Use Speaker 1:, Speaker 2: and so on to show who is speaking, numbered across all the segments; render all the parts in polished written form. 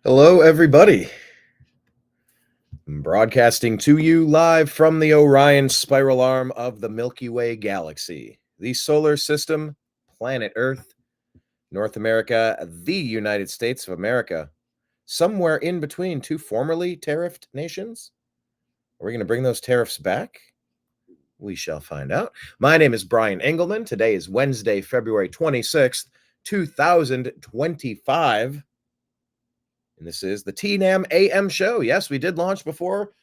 Speaker 1: Hello, everybody. I'm broadcasting to you live from the Orion spiral arm of the Milky Way galaxy, the solar system, planet Earth, North America, the United States of America, somewhere in between two formerly tariffed nations. Are we going to bring those tariffs back? We shall find out. My name is Brian Engelman. Today is Wednesday, February 26th, 2025. And this is the TNAM AM Show. Yes, we did launch before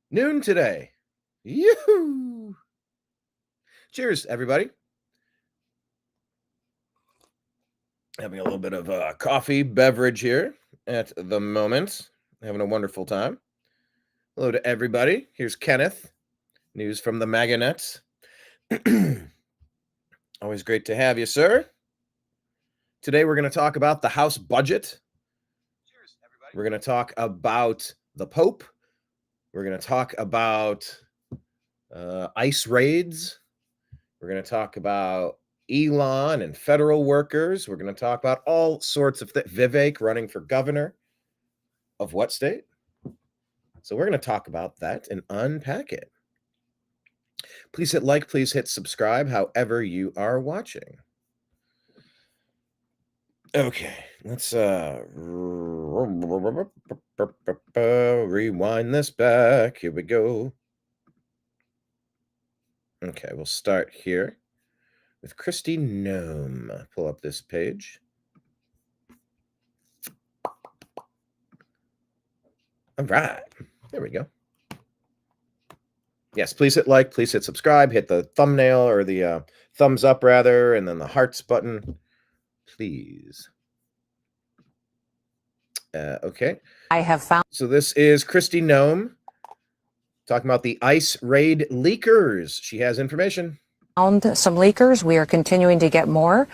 Speaker 1: noon today. Yoo-hoo! Cheers, everybody. Having a little bit of a coffee beverage here at the moment. Having a wonderful time. Hello to everybody. Here's Kenneth. News from the MAGA nets. Always great to have you, sir. Today we're going to talk about the House budget. We're going to talk about the Pope. We're going to talk about ICE raids. We're going to talk about Elon and federal workers. We're going to talk about all sorts of things. Vivek running for governor of what state? So we're going to talk about that and unpack it. Please hit like, please hit subscribe, however you are watching. Okay, let's rewind this back. Here we go. Okay, we'll start here with Christy Gnome. Pull up this page. All right, there we go. Yes, please hit like, please hit subscribe, hit the thumbnail or the thumbs up rather, and then the hearts button. Please. Okay.
Speaker 2: I have found.
Speaker 1: So this is Christy Gnome talking about the ICE raid leakers. She has information.
Speaker 2: Found some leakers. We are continuing to get more.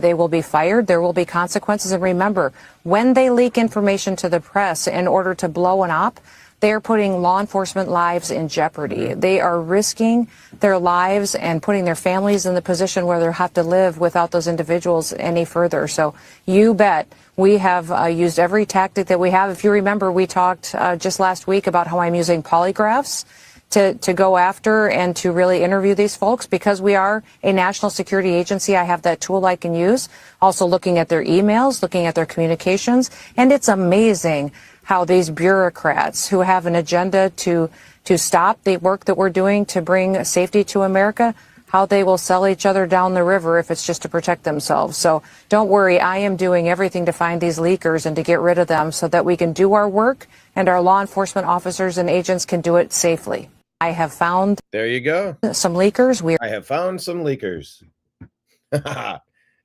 Speaker 2: They will be fired. There will be consequences. And remember, when they leak information to the press in order to blow an op, they are putting law enforcement lives in jeopardy. They are risking their lives and putting their families in the position where they'll have to live without those individuals any further. So you bet we have used every tactic that we have. If you remember, we talked just last week about how I'm using polygraphs to go after and to really interview these folks because we are a national security agency. I have that tool I can use. Also looking at their emails, looking at their communications. And it's amazing how these bureaucrats who have an agenda to stop the work that we're doing to bring safety to America, how they will sell each other down the river if it's just to protect themselves. So don't worry, I am doing everything to find these leakers and to get rid of them so that we can do our work and our law enforcement officers and agents can do it safely. I have found.
Speaker 1: There you go.
Speaker 2: Some leakers.
Speaker 1: I have found some leakers.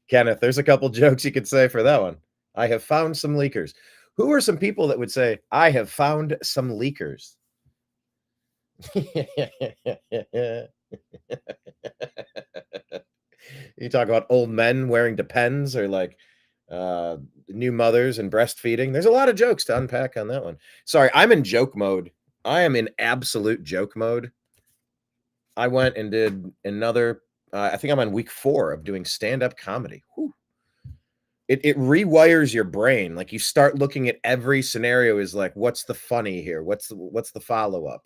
Speaker 1: Kenneth, there's a couple jokes you could say for that one. I have found some leakers. Who are some people that would say, I have found some leakers? You talk about old men wearing Depends or like new mothers and breastfeeding. There's a lot of jokes to unpack on that one. Sorry, I'm in joke mode. I am in absolute joke mode. I went and did another, I think I'm on week 4 of doing stand-up comedy. Whew. It rewires your brain. Like you start looking at every scenario is like, what's the funny here? What's the follow-up?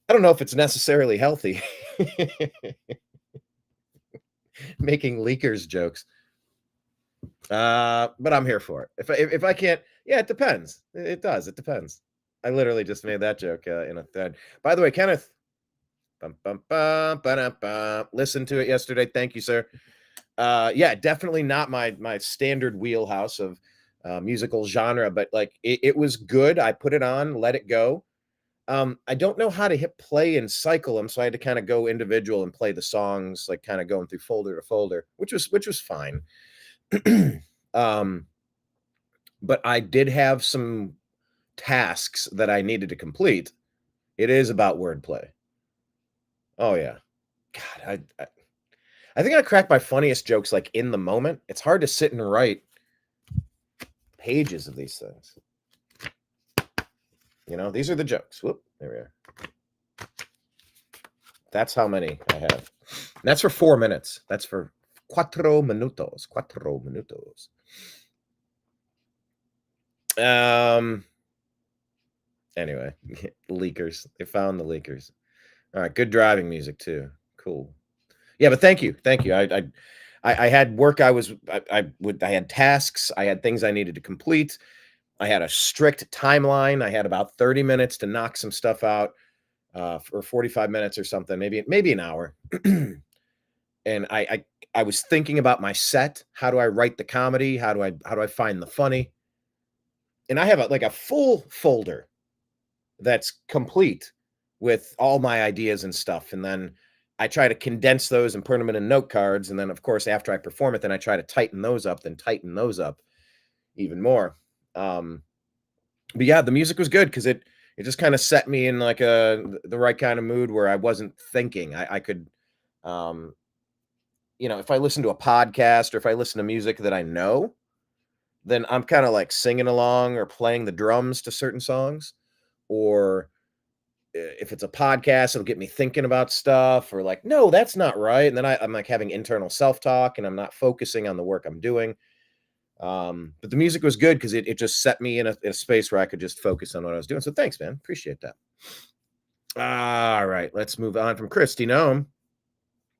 Speaker 1: I don't know if it's necessarily healthy. Making leakers jokes. But I'm here for it. If I can't, yeah, it depends. It does. It depends. I literally just made that joke in a thread. By the way, Kenneth, listen to it yesterday. Thank you, sir. Yeah, definitely not my standard wheelhouse of musical genre, but like it was good. I put it on, let it go. I don't know how to hit play and cycle them, so I had to kind of go individual and play the songs, like kind of going through folder to folder, which was fine. But I did have some tasks that I needed to complete. It is about wordplay. Oh yeah, God, I think I crack my funniest jokes like in the moment. It's hard to sit and write pages of these things. You know, these are the jokes. Whoop, there we are. That's how many I have. And that's for 4 minutes. That's for 4 minutos. 4 minutos. Anyway, leakers. They found the leakers. All right, good driving music too. Cool. Yeah, but thank you. I had work. I had tasks. I had things I needed to complete. I had a strict timeline. I had about 30 minutes to knock some stuff out, or 45 minutes or something, maybe an hour. And I was thinking about my set. How do I write the comedy? How do I find the funny? And I have a full folder that's complete with all my ideas and stuff. And then I try to condense those and put them in note cards. And then, of course, after I perform it, then I try to tighten those up even more. But yeah, the music was good because it just kind of set me in the right kind of mood where I wasn't thinking. I could, if I listen to a podcast or if I listen to music that I know, then I'm kind of like singing along or playing the drums to certain songs. Or if it's a podcast, it'll get me thinking about stuff, or like, no, that's not right. And then I'm like having internal self-talk and I'm not focusing on the work I'm doing. But the music was good because it just set me in a space where I could just focus on what I was doing. So thanks, man. Appreciate that. All right, let's move on from Christy Gnome.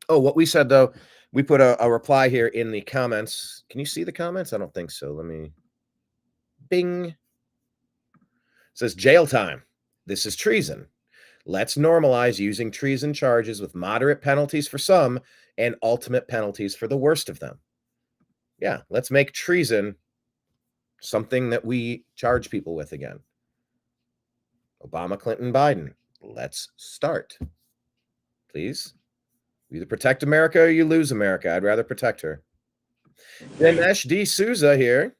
Speaker 1: Oh, what we said though, we put a reply here in the comments. Can you see the comments? I don't think so. Let me. Bing. It says jail time. This is treason. Let's normalize using treason charges with moderate penalties for some and ultimate penalties for the worst of them. Yeah, let's make treason something that we charge people with again. Obama, Clinton, Biden. Let's start. Please. You either protect America or you lose America. I'd rather protect her. Dinesh D. Souza here.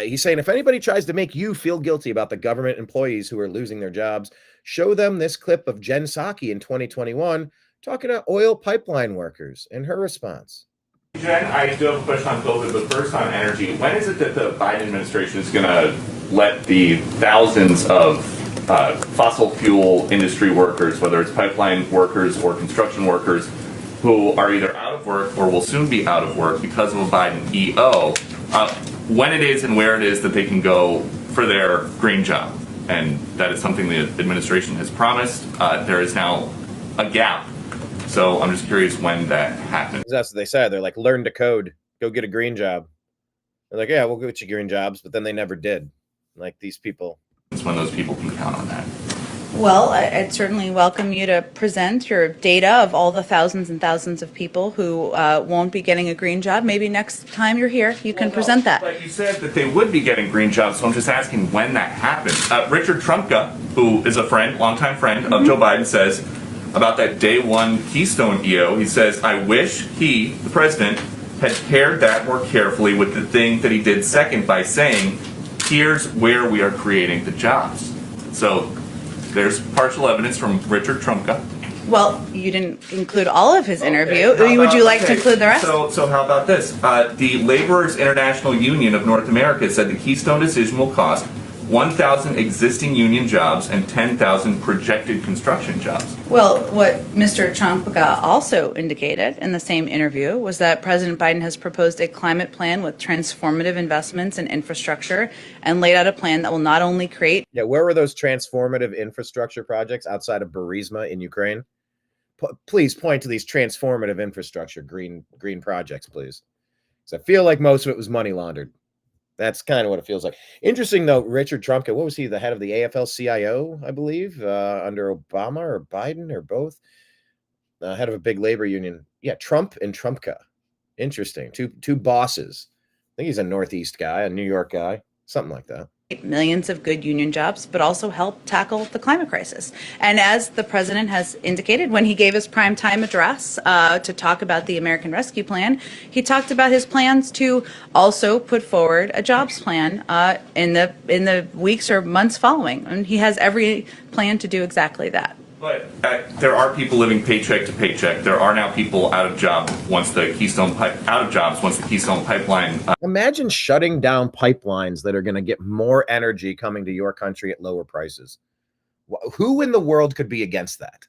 Speaker 1: He's saying, if anybody tries to make you feel guilty about the government employees who are losing their jobs, show them this clip of Jen Psaki in 2021 talking to oil pipeline workers and her response.
Speaker 3: Jen, I do have a question on COVID, but first on energy. When is it that the Biden administration is going to let the thousands of fossil fuel industry workers, whether it's pipeline workers or construction workers, who are either out of work or will soon be out of work because of a Biden EO, when it is and where it is that they can go for their green job? And that is something the administration has promised. There is now a gap. So I'm just curious when that happens.
Speaker 1: That's what they said. They're like, learn to code, go get a green job. They're like, yeah, we'll get you green jobs, but then they never did. Like these people.
Speaker 3: It's when those people can count on that.
Speaker 4: Well, I'd certainly welcome you to present your data of all the thousands and thousands of people who won't be getting a green job. Maybe next time you're here, you can present that.
Speaker 3: But you said that they would be getting green jobs, so I'm just asking when that happens. Richard Trumka, who is a friend, longtime friend of Joe Biden, says about that day one Keystone EO, he says, I wish he, the president, had paired that more carefully with the thing that he did second by saying, here's where we are creating the jobs. So there's partial evidence from Richard Trumka.
Speaker 4: Well, you didn't include all of his interview. Would you like to include the rest?
Speaker 3: So how about this? The Laborers International Union of North America said the Keystone decision will cost 1,000 existing union jobs and 10,000 projected construction jobs.
Speaker 4: Well, what Mr. Trumka also indicated in the same interview was that President Biden has proposed a climate plan with transformative investments in infrastructure and laid out a plan that will not only create...
Speaker 1: Yeah, where were those transformative infrastructure projects outside of Burisma in Ukraine? Please point to these transformative infrastructure green projects, please. Because I feel like most of it was money laundered. That's kind of what it feels like. Interesting, though, Richard Trumka, what was he, the head of the AFL-CIO, I believe, under Obama or Biden or both? Head of a big labor union. Yeah, Trump and Trumka. Interesting. Two bosses. I think he's a Northeast guy, a New York guy, something like that.
Speaker 4: Millions of good union jobs, but also help tackle the climate crisis. And as the president has indicated when he gave his primetime address to talk about the American Rescue Plan, he talked about his plans to also put forward a jobs plan in the weeks or months following. And he has every plan to do exactly that.
Speaker 3: But there are people living paycheck to paycheck. There are now people out of jobs once the Keystone Pipeline.
Speaker 1: Imagine shutting down pipelines that are going to get more energy coming to your country at lower prices. Who in the world could be against that?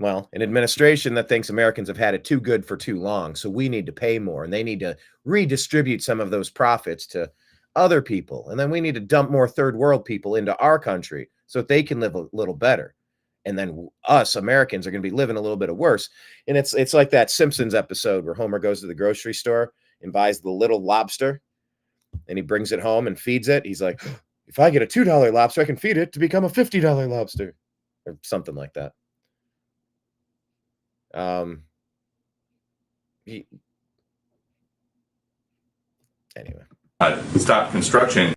Speaker 1: Well, an administration that thinks Americans have had it too good for too long, so we need to pay more, and they need to redistribute some of those profits to other people, and then we need to dump more third world people into our country so that they can live a little better, and then us Americans are going to be living a little bit of worse. And it's like that Simpsons episode where Homer goes to the grocery store and buys the little lobster, and he brings it home and feeds it. He's like, if I get a $2 lobster, I can feed it to become a $50 lobster, or something like that. Anyway,
Speaker 3: stop construction.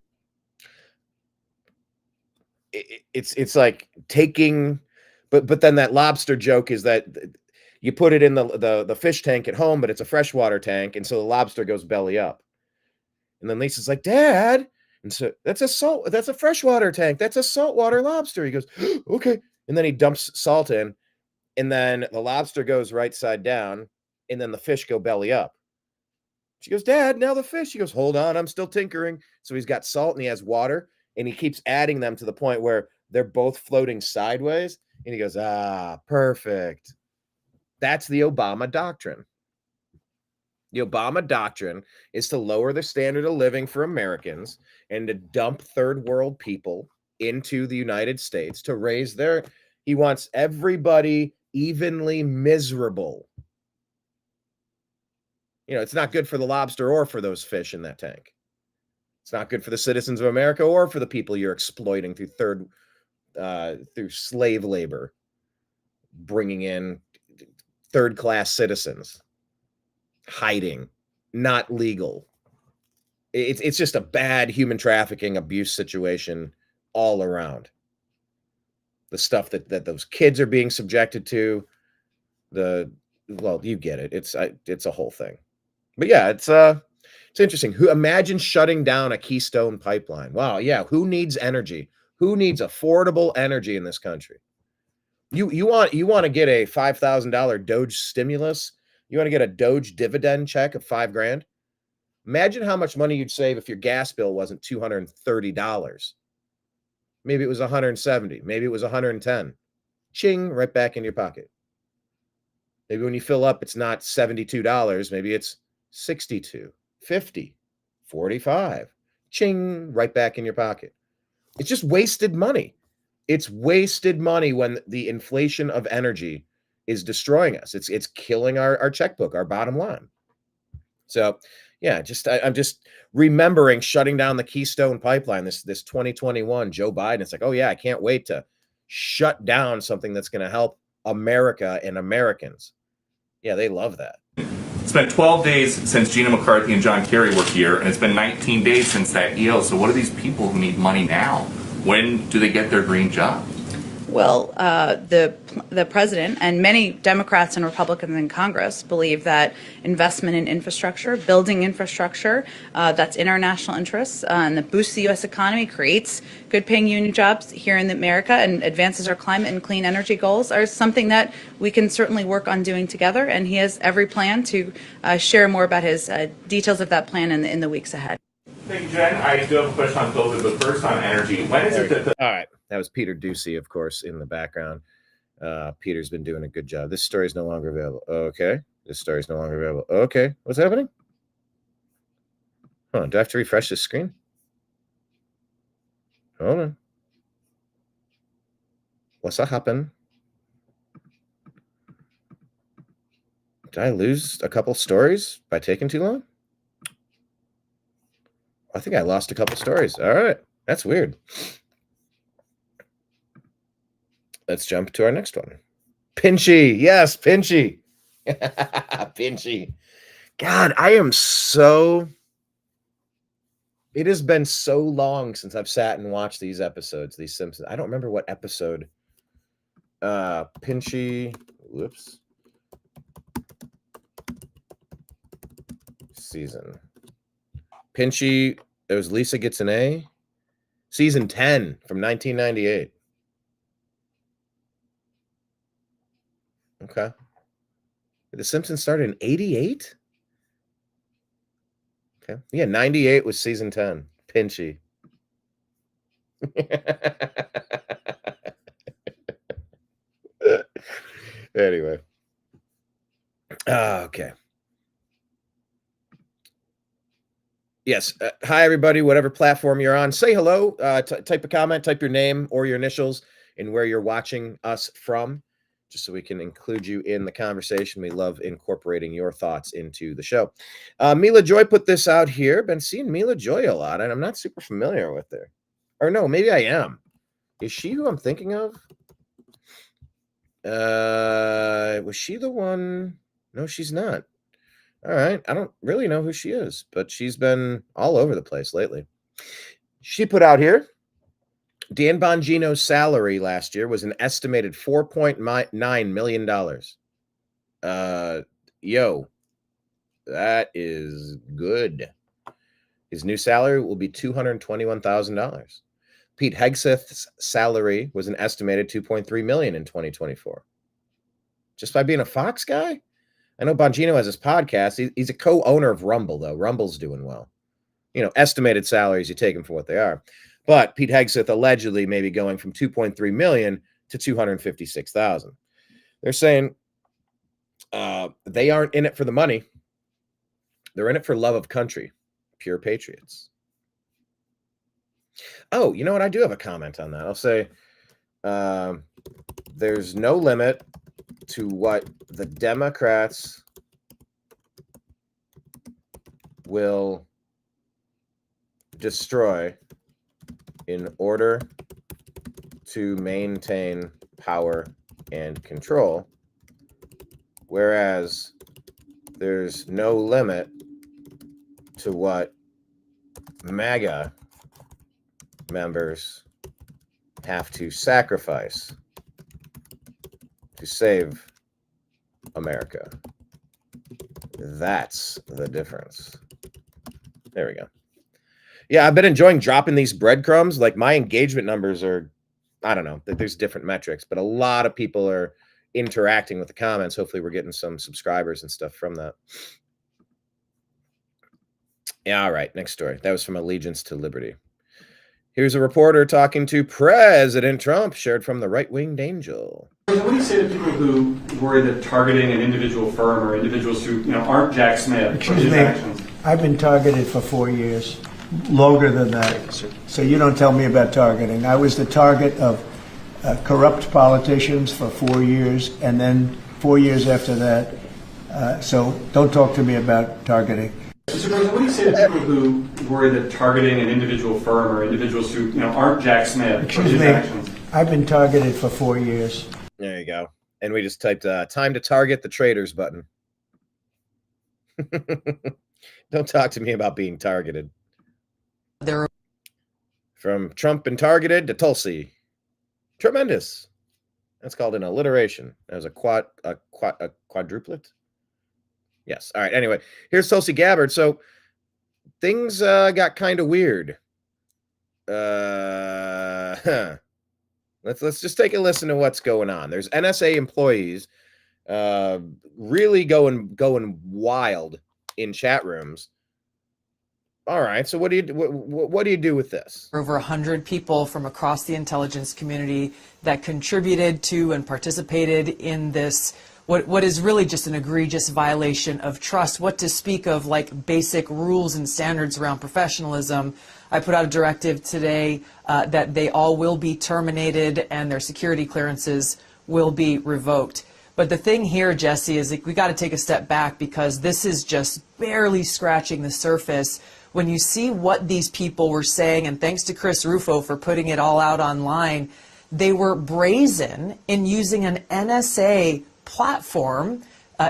Speaker 1: It's like taking, but then that lobster joke is that you put it in the fish tank at home, but it's a freshwater tank, and so the lobster goes belly up. And then Lisa's like, Dad, and so that's a freshwater tank. That's a saltwater lobster. He goes, okay, and then he dumps salt in. And then the lobster goes right side down, and then the fish go belly up. She goes, Dad, now the fish. He goes, hold on, I'm still tinkering. So he's got salt and he has water, and he keeps adding them to the point where they're both floating sideways. And he goes, perfect. That's the Obama doctrine. The Obama doctrine is to lower the standard of living for Americans and to dump third world people into the United States to raise their... He wants everybody evenly miserable. You know, it's not good for the lobster or for those fish in that tank. It's not good for the citizens of America or for the people you're exploiting through through slave labor, bringing in third-class citizens, hiding, not legal. It's just a bad human trafficking abuse situation all around. The stuff that those kids are being subjected to, well, you get it. It's a whole thing. But yeah, it's interesting. Imagine shutting down a Keystone pipeline. Wow, yeah. Who needs energy? Who needs affordable energy in this country? You want to get a $5,000 Doge stimulus? You want to get a Doge dividend check of $5,000? Imagine how much money you'd save if your gas bill wasn't $230. Maybe it was $170. Maybe it was $110. Ching, right back in your pocket. Maybe when you fill up, it's not $72. Maybe it's $62, $50, $45. Ching, right back in your pocket. It's just wasted money. It's wasted money when the inflation of energy is destroying us. It's killing our checkbook, our bottom line. So, yeah, I'm just remembering shutting down the Keystone pipeline, this 2021 Joe Biden. It's like, oh yeah, I can't wait to shut down something that's going to help America and Americans. Yeah, they love that.
Speaker 3: It's been 12 days since Gina McCarthy and John Kerry were here, and it's been 19 days since that EO. So what are these people who need money now? When do they get their green job?
Speaker 4: Well, the president and many Democrats and Republicans in Congress believe that investment in infrastructure, building infrastructure that's in our national interests and that boosts the U.S. economy, creates good-paying union jobs here in America and advances our climate and clean energy goals are something that we can certainly work on doing together. And he has every plan to share more about his details of that plan in the weeks ahead.
Speaker 3: Thank you, Jen. I do have a question on COVID, but first on energy. When is it that
Speaker 1: All right. That was Peter Ducey, of course, in the background. Peter's been doing a good job. This story is no longer available. Okay. This story is no longer available. Okay. What's happening? Do I have to refresh this screen? Hold on. What's that happen? Did I lose a couple stories by taking too long? I think I lost a couple stories. All right. That's weird. Let's jump to our next one. Pinchy. Yes, Pinchy. Pinchy. God, it has been so long since I've sat and watched these episodes, these Simpsons. I don't remember what episode. Pinchy. Whoops. Season. Pinchy. It was Lisa Gets an A. Season 10 from 1998. Okay. The Simpsons started in 88? Okay. Yeah, 98 was season 10. Pinchy. Anyway. Okay. Yes. Hi, everybody. Whatever platform you're on, say hello. Type a comment, type your name or your initials and where you're watching us from, just so we can include you in the conversation. We love incorporating your thoughts into the show. Mila Joy put this out here. Been seeing Mila Joy a lot, and I'm not super familiar with her. Or no, maybe I am. Is she who I'm thinking of? Was she the one? No, she's not. All right. I don't really know who she is, but she's been all over the place lately. She put out here, Dan Bongino's salary last year was an estimated $4.9 million. Yo, that is good. His new salary will be $221,000. Pete Hegseth's salary was an estimated $2.3 million in 2024. Just by being a Fox guy? I know Bongino has his podcast. He's a co-owner of Rumble, though. Rumble's doing well. You know, estimated salaries, you take them for what they are. But Pete Hegseth allegedly maybe going from $2.3 million to $256,000. They're saying they aren't in it for the money. They're in it for love of country. Pure patriots. Oh, you know what? I do have a comment on that. I'll say there's no limit to what the Democrats will destroy in order to maintain power and control, whereas there's no limit to what MAGA members have to sacrifice to save America. That's the difference. There we go. Yeah, I've been enjoying dropping these breadcrumbs. Like, my engagement numbers are, I don't know, there's different metrics, but a lot of people are interacting with the comments. Hopefully we're getting some subscribers and stuff from that. Yeah, all right, next story. That was from Allegiance to Liberty. Here's a reporter talking to President Trump, shared from the right-winged Angel.
Speaker 5: What do you say to people who worry that targeting an individual firm or individuals who aren't Jack Smith?
Speaker 6: Excuse me, I've been targeted for 4 years, longer than that. So you don't tell me about targeting. I was the target of corrupt politicians for 4 years, and then 4 years after that. So don't talk to me about targeting.
Speaker 5: Mr. President, what do you say to people who worry that targeting an individual firm or individuals who aren't Jack Smith?
Speaker 6: Excuse me, I've been targeted for 4 years.
Speaker 1: There you go. And we just typed time to target the traitors button. Don't talk to me about being targeted. From Trump and targeted to Tulsi. Tremendous. That's called an alliteration. That was a quadruplet. Yes. All right. Anyway, here's Tulsi Gabbard. So things got kind of weird. Let's just take a listen to what's going on. There's NSA employees really going wild in chat rooms. All right. So what do you do with this?
Speaker 7: Over 100 people from across the intelligence community that contributed to and participated in this. What is really just an egregious violation of trust, what to speak of like basic rules and standards around professionalism. I put out a directive today that they all will be terminated and their security clearances will be revoked. But the thing here, Jesse, is we got to take a step back because this is just barely scratching the surface. When you see what these people were saying, and thanks to Chris Rufo for putting it all out online, they were brazen in using an NSA platform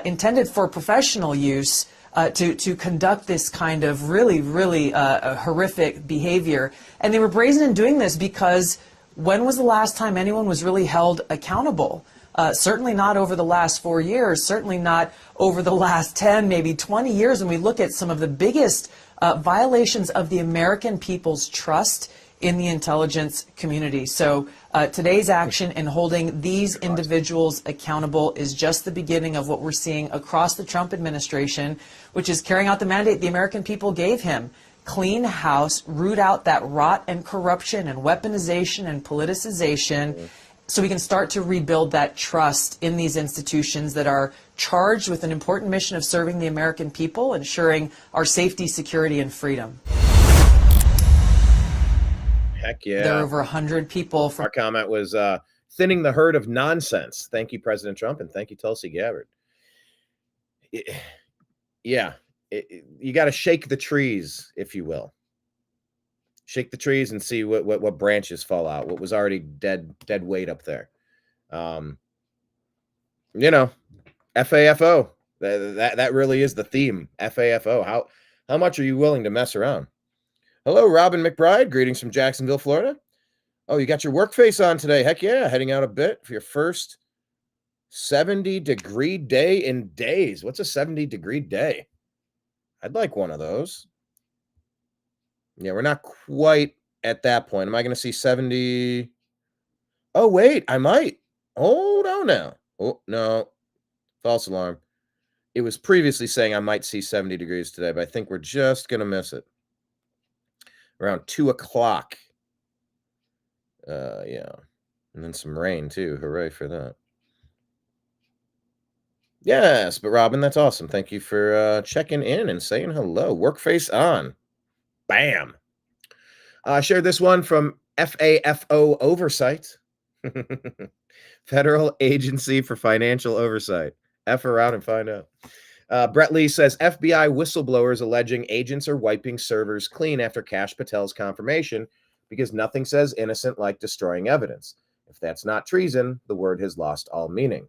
Speaker 7: intended for professional use to conduct this kind of really horrific behavior. And they were brazen in doing this because when was the last time anyone was really held accountable? Certainly not over the last 4 years, certainly not over the last 10, maybe 20 years. When we look at some of the biggest violations of the American people's trust in the intelligence community. So today's action in holding these individuals accountable is just the beginning of what we're seeing across the Trump administration, which is carrying out the mandate the American people gave him. Clean house, root out that rot and corruption and weaponization and politicization, so we can start to rebuild that trust in these institutions that are charged with an important mission of serving the American people, ensuring our safety, security, and freedom.
Speaker 1: Heck yeah.
Speaker 7: There are over 100 people from...
Speaker 1: Our comment was thinning the herd of nonsense. Thank you, President Trump, and thank you, Tulsi Gabbard. You got to shake the trees, if you will. Shake the trees and see what branches fall out. What was already dead weight up there. FAFO. That really is the theme. FAFO. How much are you willing to mess around? Hello, Robin McBride. Greetings from Jacksonville, Florida. Oh, you got your work face on today. Heck yeah. Heading out a bit for your first 70-degree day in days. What's a 70-degree day? I'd like one of those. Yeah, we're not quite at that point. Am I going to see 70? Oh, wait, I might. Hold on now. Oh, no. False alarm. It was previously saying I might see 70 degrees today, but I think we're just going to miss it. Around 2 o'clock. Yeah. And then some rain, too. Hooray for that. Yes, but Robin, that's awesome. Thank you for checking in and saying hello. Work face on. Bam. I shared this one from FAFO Oversight. Federal Agency for Financial Oversight. F around and find out. Brett Lee says, FBI whistleblowers alleging agents are wiping servers clean after Kash Patel's confirmation because nothing says innocent like destroying evidence. If that's not treason, the word has lost all meaning.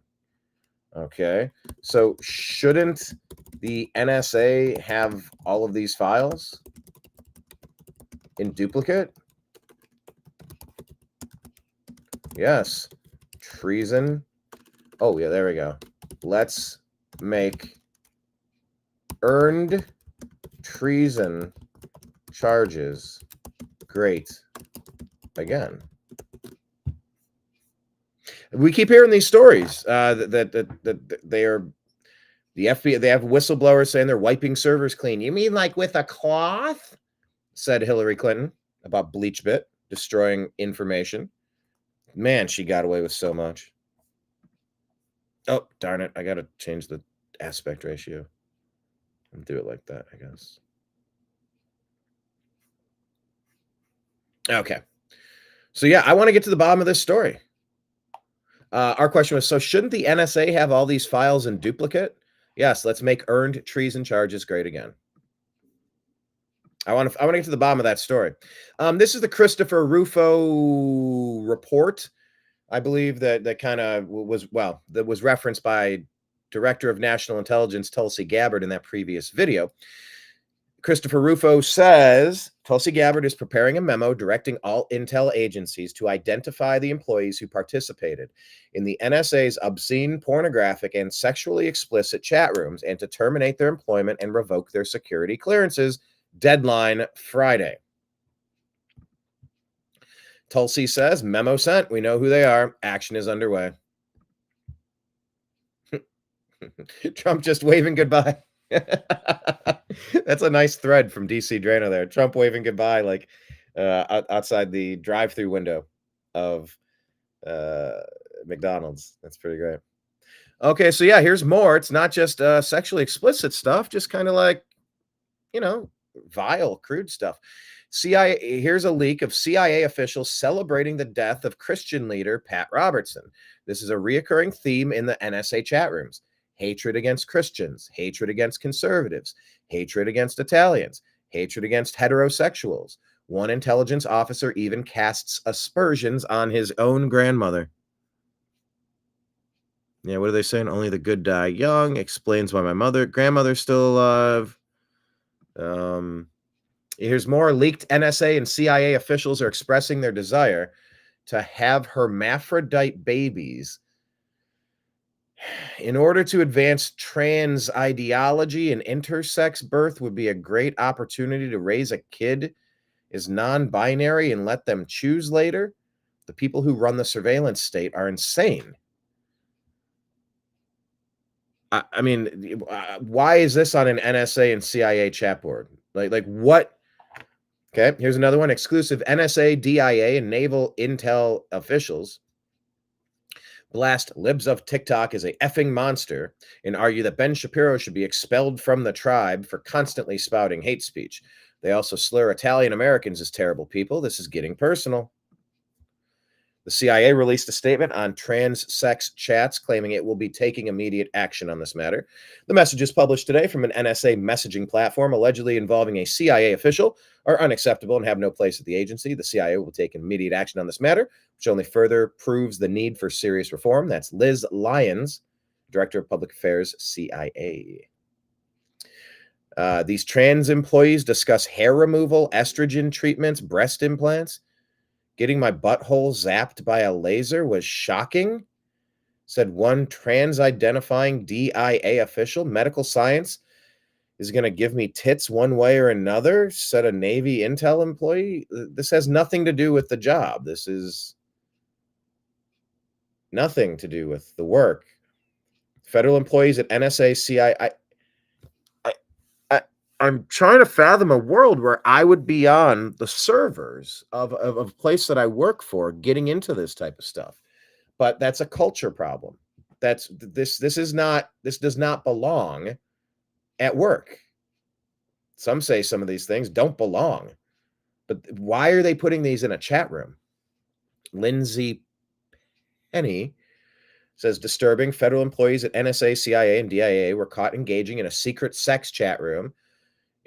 Speaker 1: Okay, so shouldn't the NSA have all of these files in duplicate? Yes. Treason. Oh, yeah, there we go. Let's make earned treason charges great again. We keep hearing these stories that they are the FBI. They have whistleblowers saying they're wiping servers clean. You mean like with a cloth? Said Hillary Clinton about BleachBit destroying information. Man, she got away with so much. Oh, darn it. I got to change the aspect ratio and do it like that, I guess. Okay. So, yeah, I want to get to the bottom of this story. Our question was, so shouldn't the NSA have all these files in duplicate? Yes, let's make earned treason charges great again. I want to get to the bottom of that story. This is the Christopher Rufo report. I believe that kind of that was referenced by Director of National Intelligence Tulsi Gabbard in that previous video. Christopher Rufo says Tulsi Gabbard is preparing a memo directing all intel agencies to identify the employees who participated in the NSA's obscene, pornographic, and sexually explicit chat rooms and to terminate their employment and revoke their security clearances. Deadline Friday. Tulsi says, memo sent. We know who they are. Action is underway. Trump just waving goodbye. That's a nice thread from DC Drano there. Trump waving goodbye like outside the drive-through window of McDonald's. That's pretty great. Okay, so yeah, here's more. It's not just sexually explicit stuff, just kind of like, vile, crude stuff. CIA, here's a leak of CIA officials celebrating the death of Christian leader Pat Robertson. This is a reoccurring theme in the NSA chat rooms. Hatred against Christians, hatred against conservatives, hatred against Italians, hatred against heterosexuals. One intelligence officer even casts aspersions on his own grandmother. Yeah, what are they saying? Only the good die young. Explains why my grandmother's still alive. Here's more. Leaked NSA and CIA officials are expressing their desire to have hermaphrodite babies in order to advance trans ideology. And intersex birth would be a great opportunity to raise a kid as non-binary and let them choose later. The people who run the surveillance state are insane. I mean, why is this on an NSA and CIA chat board? Like what? Okay, here's another one. Exclusive NSA, DIA, and naval intel officials blast libs of TikTok as a effing monster and argue that Ben Shapiro should be expelled from the tribe for constantly spouting hate speech. They also slur Italian Americans as terrible people. This is getting personal. The CIA released a statement on trans sex chats claiming it will be taking immediate action on this matter. The messages published today from an NSA messaging platform allegedly involving a CIA official are unacceptable and have no place at the agency. The CIA will take immediate action on this matter, which only further proves the need for serious reform. That's Liz Lyons, Director of Public Affairs, CIA. These trans employees discuss hair removal, estrogen treatments, breast implants. Getting my butthole zapped by a laser was shocking, said one trans-identifying DIA official. Medical science is going to give me tits one way or another, said a Navy intel employee. This has nothing to do with the job. This is nothing to do with the work. Federal employees at NSA, CIA. I'm trying to fathom a world where I would be on the servers of a place that I work for getting into this type of stuff. But that's a culture problem. This does not belong at work. Some say some of these things don't belong. But why are they putting these in a chat room? Lindsay Penny says disturbing. Federal employees at NSA, CIA, and DIA were caught engaging in a secret sex chat room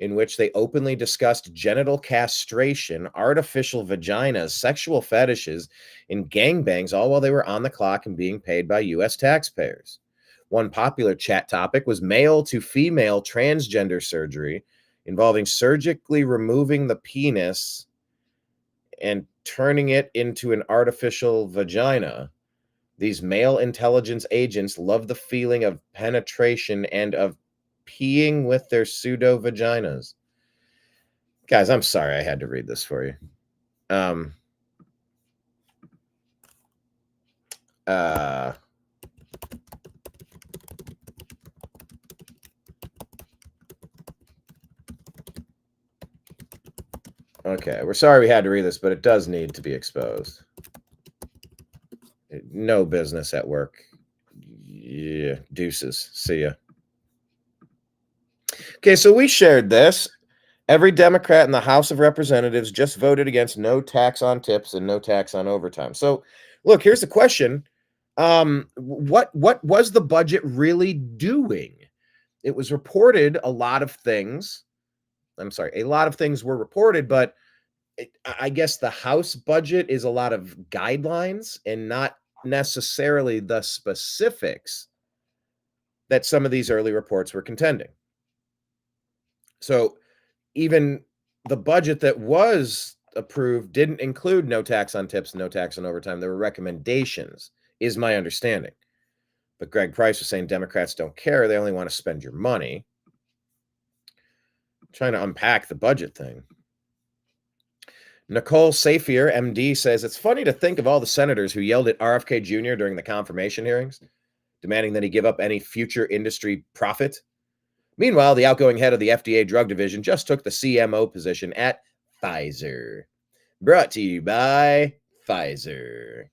Speaker 1: in which they openly discussed genital castration, artificial vaginas, sexual fetishes, and gangbangs, all while they were on the clock and being paid by U.S. taxpayers. One popular chat topic was male to female transgender surgery, involving surgically removing the penis and turning it into an artificial vagina. These male intelligence agents love the feeling of penetration and of peeing with their pseudo vaginas. Guys, I'm sorry I had to read this for you. Okay, we're sorry we had to read this, but it does need to be exposed. No business at work. Yeah, deuces. See ya. Okay, so we shared this. Every Democrat in the House of Representatives just voted against no tax on tips and no tax on overtime. So, look, here's the question. What was the budget really doing? It was reported a lot of things. I'm sorry, a lot of things were reported, but I guess the House budget is a lot of guidelines and not necessarily the specifics that some of these early reports were contending. So even the budget that was approved didn't include no tax on tips, no tax on overtime. There were recommendations, is my understanding. But Greg Price was saying Democrats don't care. They only want to spend your money. I'm trying to unpack the budget thing. Nicole Safier, MD, says, it's funny to think of all the senators who yelled at RFK Jr. during the confirmation hearings, demanding that he give up any future industry profit. Meanwhile, the outgoing head of the FDA drug division just took the CMO position at Pfizer. Brought to you by Pfizer.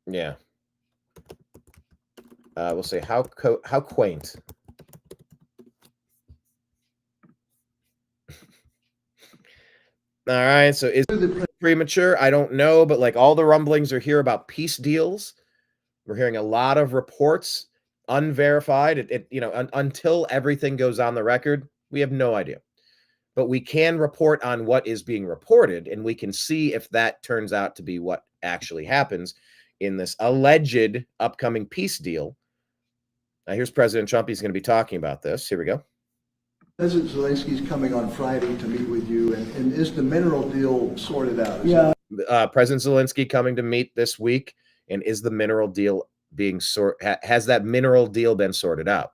Speaker 1: Yeah. We'll say how quaint. All right, so is it premature? I don't know, but like all the rumblings are here about peace deals. We're hearing a lot of reports, unverified. Until everything goes on the record, we have no idea. But we can report on what is being reported, and we can see if that turns out to be what actually happens in this alleged upcoming peace deal. Now, here's President Trump. He's going to be talking about this. Here we go.
Speaker 8: President Zelensky's coming on Friday to meet with you, and is the mineral deal sorted out?
Speaker 1: President Zelensky coming to meet this week. And is the mineral deal being has that mineral deal been sorted out?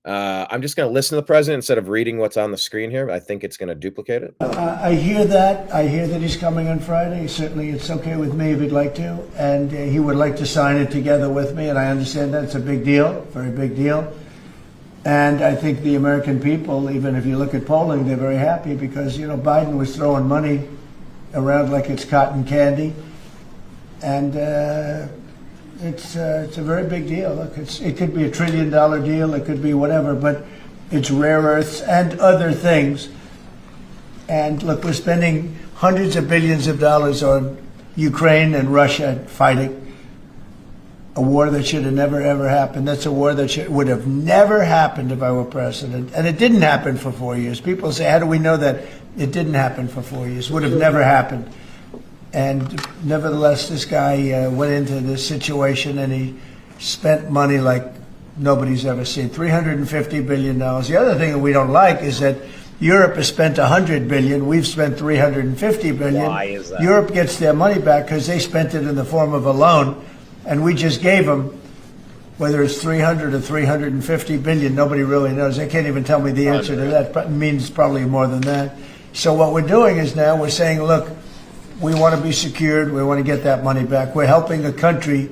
Speaker 1: I'm just going to listen to the president instead of reading what's on the screen here. I think it's going to duplicate it.
Speaker 6: I hear that. I hear that he's coming on Friday. Certainly, it's okay with me if he'd like to. And he would like to sign it together with me. And I understand that's a big deal, very big deal. And I think the American people, even if you look at polling, they're very happy because, Biden was throwing money around like it's cotton candy. And it's a very big deal. Look, it could be $1 trillion deal, it could be whatever, but it's rare earths and other things. And look, we're spending hundreds of billions of dollars on Ukraine and Russia fighting a war that should have never, ever happened. That's a war that would have never happened if I were president. And it didn't happen for 4 years. People say, how do we know that it didn't happen for 4 years? Would have never happened. And nevertheless, this guy went into this situation and he spent money like nobody's ever seen, $350 billion. The other thing that we don't like is that Europe has spent $100 billion. We've spent $350 billion.
Speaker 1: Why is that?
Speaker 6: Europe gets their money back because they spent it in the form of a loan, and we just gave them, whether it's 300 or 350 billion, nobody really knows. They can't even tell me the answer to that. But it means probably more than that. So what we're doing is now we're saying, look, we want to be secured. We want to get that money back. We're helping a country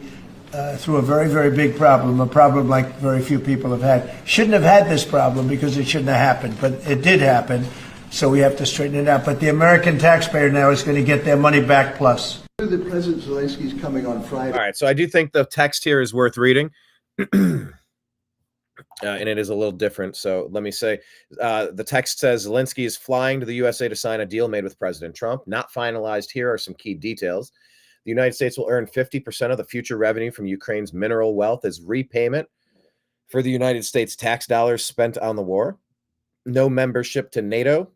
Speaker 6: through a very, very big problem, a problem like very few people have had. Shouldn't have had this problem because it shouldn't have happened, but it did happen, so we have to straighten it out. But the American taxpayer now is going to get their money back plus.
Speaker 8: The President Zelensky's coming on Friday.
Speaker 1: All right, so I do think the text here is worth reading. And it is a little different. So let me say, the text says Zelensky is flying to the USA to sign a deal made with President Trump. Not finalized. Here are some key details. The United States will earn 50% of the future revenue from Ukraine's mineral wealth as repayment for the United States tax dollars spent on the war. No membership to NATO.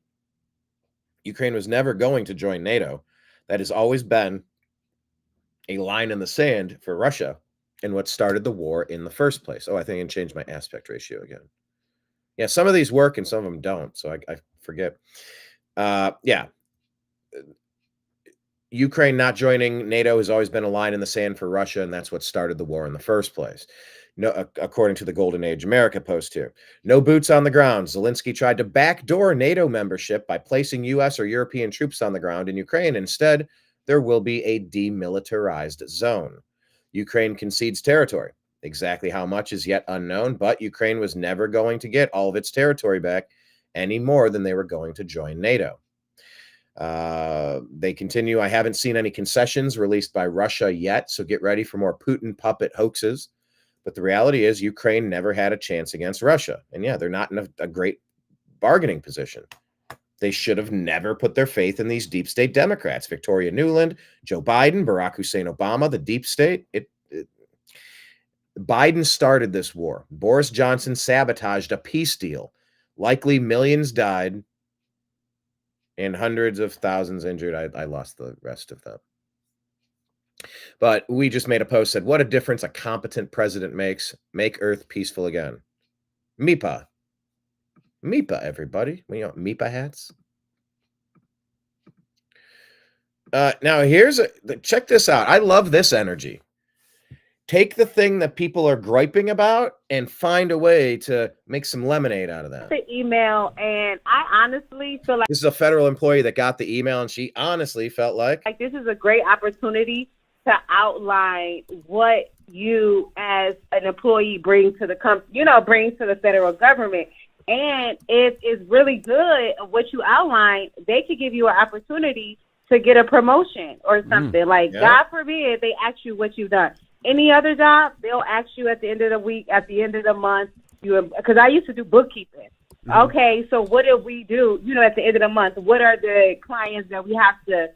Speaker 1: Ukraine was never going to join NATO. That has always been a line in the sand for Russia and what started the war in the first place. Oh, I think I can change my aspect ratio again. Yeah, some of these work and some of them don't, so I forget. Yeah. Ukraine not joining NATO has always been a line in the sand for Russia, and that's what started the war in the first place. No, according to the Golden Age America post here. No boots on the ground. Zelensky tried to backdoor NATO membership by placing U.S. or European troops on the ground in Ukraine. Instead, there will be a demilitarized zone. Ukraine concedes territory. Exactly how much is yet unknown, but Ukraine was never going to get all of its territory back any more than they were going to join NATO. They continue, I haven't seen any concessions released by Russia yet, so get ready for more Putin puppet hoaxes. But the reality is Ukraine never had a chance against Russia. And yeah, they're not in a great bargaining position. They should have never put their faith in these deep state Democrats. Victoria Nuland, Joe Biden, Barack Hussein Obama, the deep state. Biden started this war. Boris Johnson sabotaged a peace deal. Likely millions died and hundreds of thousands injured. I lost the rest of them. But we just made a post, said, what a difference a competent president makes. Make Earth peaceful again. MIPA. MIPA, everybody. We want MIPA hats. Now, check this out. I love this energy. Take the thing that people are griping about and find a way to make some lemonade out of that.
Speaker 9: The email, and I honestly feel like
Speaker 1: this is a federal employee that got the email, and she honestly felt like
Speaker 9: this is a great opportunity to outline what you as an employee bring to the bring to the federal government. And it is really good what you outline. They could give you an opportunity to get a promotion or something. God forbid they ask you what you've done. Any other job, they'll ask you at the end of the week, at the end of the month, because I used to do bookkeeping. Okay, so what did we do, at the end of the month? What are the clients that we have to,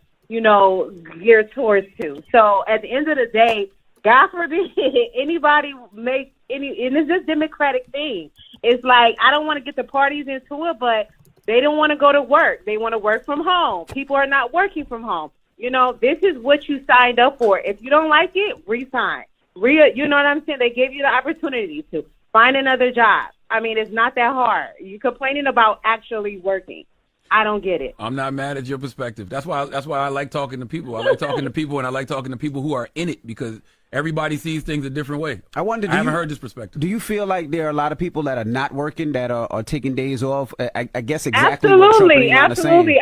Speaker 9: gear towards to? So at the end of the day, God forbid anybody make any, and it's just democratic thing. It's like, I don't want to get the parties into it, but they don't want to go to work. They want to work from home. People are not working from home. This is what you signed up for. If you don't like it, resign. You know what I'm saying? They gave you the opportunity to find another job. I mean, it's not that hard. You're complaining about actually working. I don't get it.
Speaker 10: I'm not mad at your perspective. That's why I like talking to people. I like talking to people, and I like talking to people who are in it, because everybody sees things a different way. I haven't heard this perspective.
Speaker 11: Do you feel like there are a lot of people that are not working, that are taking days off? I guess exactly
Speaker 9: absolutely,
Speaker 11: what Trump
Speaker 9: absolutely.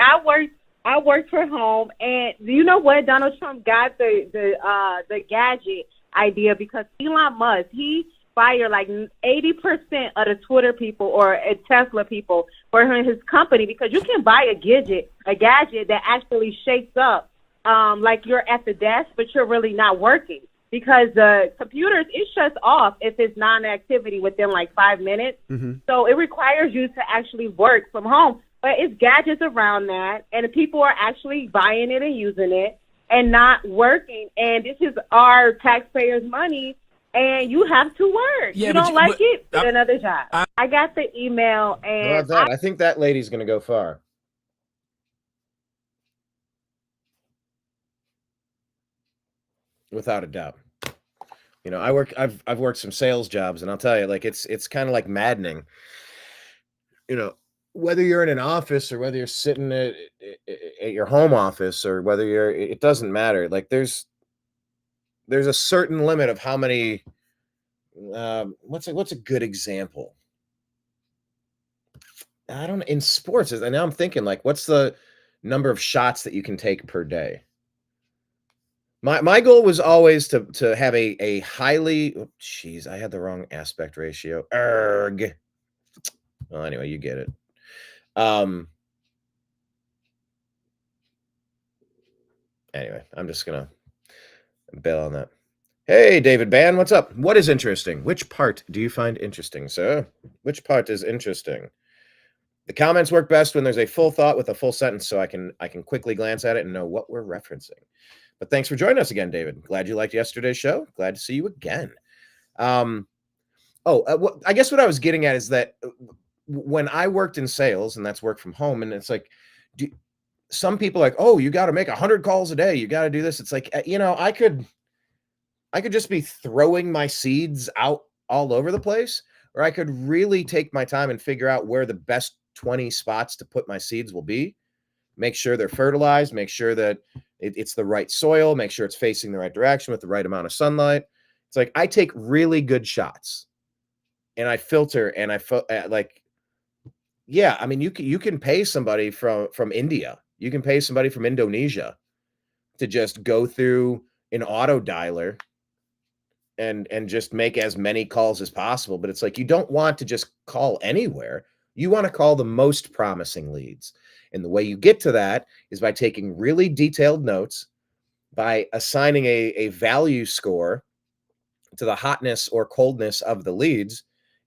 Speaker 9: I work from home, and you know what? Donald Trump got the gadget idea because Elon Musk, he fire like 80% of the Twitter people or Tesla people for his company, because you can buy a gadget that actually shakes up like you're at the desk, but you're really not working, because the computers, it shuts off if it's non-activity within like 5 minutes. So it requires you to actually work from home. But it's gadgets around that, and people are actually buying it and using it and not working. And this is our taxpayers' money, and you have to work.
Speaker 10: Yeah,
Speaker 9: you
Speaker 10: but
Speaker 9: don't like it, get another job.
Speaker 10: I-
Speaker 9: I got the email,
Speaker 1: How
Speaker 9: and
Speaker 1: about that? I think that lady's going to go far. Without a doubt. You know, I've worked some sales jobs, and I'll tell you, like, it's kind of like maddening. You know, whether you're in an office or whether you're sitting at your home office or whether it doesn't matter. Like, there's a certain limit of how many, what's a good example? I don't know, in sports, and now I'm thinking, like, what's the number of shots that you can take per day? My goal was always to have a highly, geez, I had the wrong aspect ratio. Erg. Well, anyway, you get it. Anyway, I'm just gonna bail on that. Hey, David Ban, what's up? What is interesting? Which part do you find interesting, sir? Which part is interesting? The comments work best when there's a full thought with a full sentence, so I can quickly glance at it and know what we're referencing. But thanks for joining us again, David. Glad you liked yesterday's show. Glad to see you again. I guess what I was getting at is that when I worked in sales, and that's work from home, and it's like, some people are like, oh, you got to make 100 calls a day. You got to do this. It's like, I could just be throwing my seeds out all over the place, or I could really take my time and figure out where the best 20 spots to put my seeds will be. Make sure they're fertilized, make sure that it's the right soil, make sure it's facing the right direction with the right amount of sunlight. It's like, I take really good shots and I filter, and yeah, I mean, you can pay somebody from India. You can pay somebody from Indonesia to just go through an auto dialer and just make as many calls as possible. But it's like, you don't want to just call anywhere. You want to call the most promising leads. And the way you get to that is by taking really detailed notes, by assigning a value score to the hotness or coldness of the leads,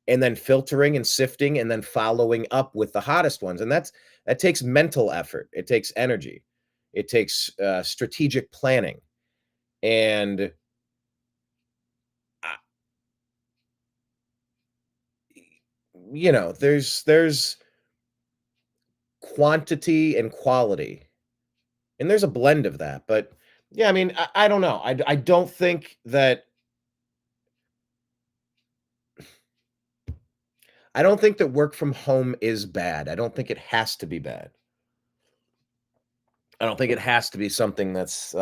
Speaker 1: and then filtering and sifting and then following up with the hottest ones. And that takes mental effort. It takes energy. It takes strategic planning. And there's quantity and quality, and there's a blend of that. But yeah, I mean, I don't know. I don't think that work from home is bad. I don't think it has to be bad. I don't think it has to be something that's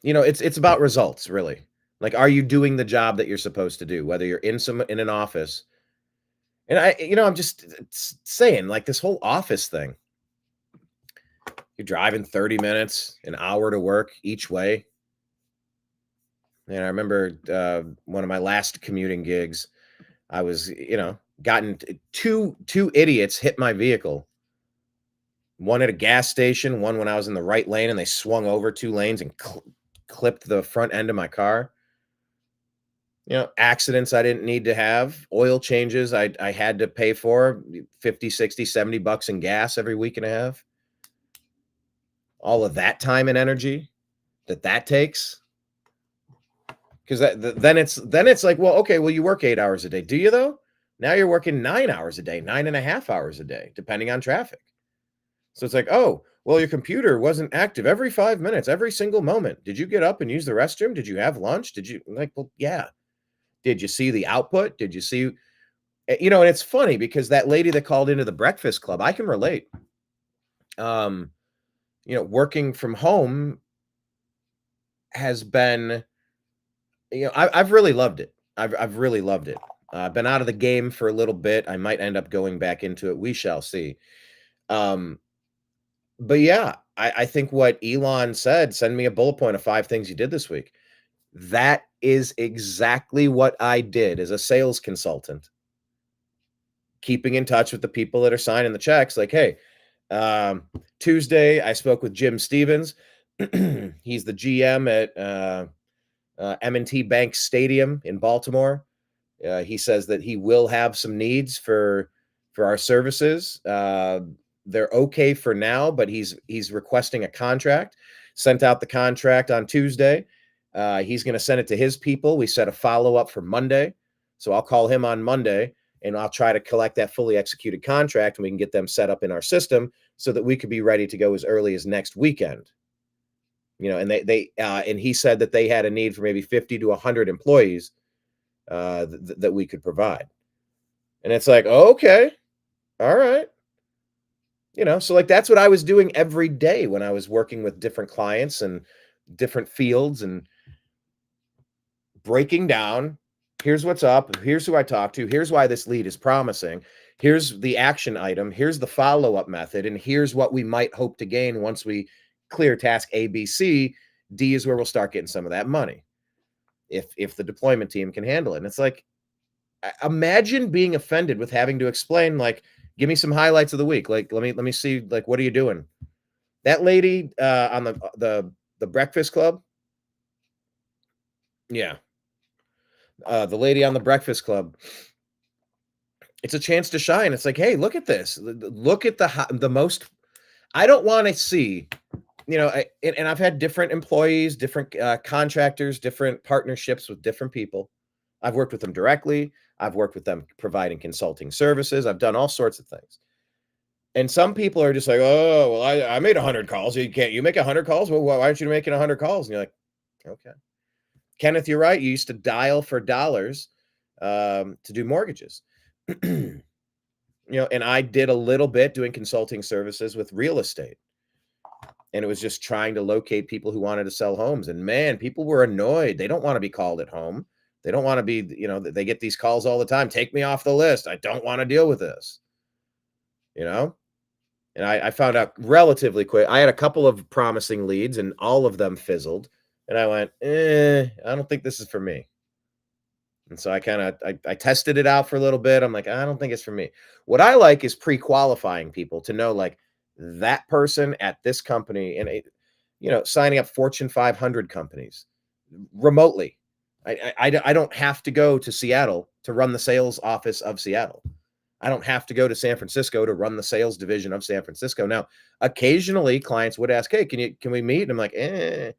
Speaker 1: it's about results, really. Like, are you doing the job that you're supposed to do, whether you're in an office? And I'm just saying, like, this whole office thing, you're driving 30 minutes, an hour to work each way. And I remember one of my last commuting gigs, I was, gotten two idiots hit my vehicle. One at a gas station, one when I was in the right lane, and they swung over 2 lanes and clipped the front end of my car. Accidents I didn't need to have, oil changes I had to pay for, 50, 60, 70 bucks in gas every week and a half. All of that time and energy that takes. Because then it's like, well, okay, well, you work 8 hours a day. Do you, though? Now you're working 9 hours a day, 9.5 hours a day, depending on traffic. So it's like, oh, well, your computer wasn't active every 5 minutes, every single moment. Did you get up and use the restroom? Did you have lunch? Did you, well, yeah. Did you see the output? Did you see, and it's funny because that lady that called into the Breakfast Club, I can relate. Working from home has been, I've really loved it. I've really loved it. I've been out of the game for a little bit. I might end up going back into it. We shall see. But yeah, I think what Elon said, send me a bullet point of 5 things you did this week. That is exactly what I did as a sales consultant. Keeping in touch with the people that are signing the checks. Like, hey, Tuesday, I spoke with Jim Stevens. He's the GM at M&T Bank Stadium in Baltimore. He says that he will have some needs for our services. They're okay for now, but he's requesting a contract. Sent out the contract on Tuesday. He's going to send it to his people. We set a follow-up for Monday. So I'll call him on Monday, and I'll try to collect that fully executed contract, and we can get them set up in our system so that we could be ready to go as early as next weekend. You know, and and he said that they had a need for maybe 50 to 100 employees that we could provide. And it's like, okay, all right. You know, so like that's what I was doing every day when I was working with different clients and different fields and breaking down. Here's what's up. Here's who I talked to. Here's why this lead is promising. Here's the action item. Here's the follow-up method. And here's what we might hope to gain once we clear task A, B, C. D is where we'll start getting some of that money. If the deployment team can handle it. And it's like, imagine being offended with having to explain, like, give me some highlights of the week. Like, let me see, like, what are you doing? That lady on the Breakfast Club. Yeah. The lady on the Breakfast Club. It's a chance to shine. It's like, hey, look at this. Look at the most. I don't want to see, you know, and I've had different employees, different contractors, different partnerships with different people. I've worked with them directly. I've worked with them providing consulting services. I've done all sorts of things. And some people are just like, oh, well, I made 100 calls. You make 100 calls? Well, why aren't you making 100 calls? And you're like, okay. Kenneth, you're right. You used to dial for dollars to do mortgages. You know, and I did a little bit doing consulting services with real estate. And it was just trying to locate people who wanted to sell homes. And man, people were annoyed. They don't want to be called at home. They don't want to be, you know, they get these calls all the time. Take me off the list. I don't want to deal with this. You know? And I found out relatively quick. I had a couple of promising leads and all of them fizzled. And I went, I don't think this is for me. And so I tested it out for a little bit. I'm like, I don't think it's for me. What I like is pre-qualifying people to know, like, that person at this company and, you know, signing up Fortune 500 companies remotely. I don't have to go to Seattle to run the sales office of Seattle. I don't have to go to San Francisco to run the sales division of San Francisco. Now, occasionally clients would ask, hey, can we meet? And I'm like, you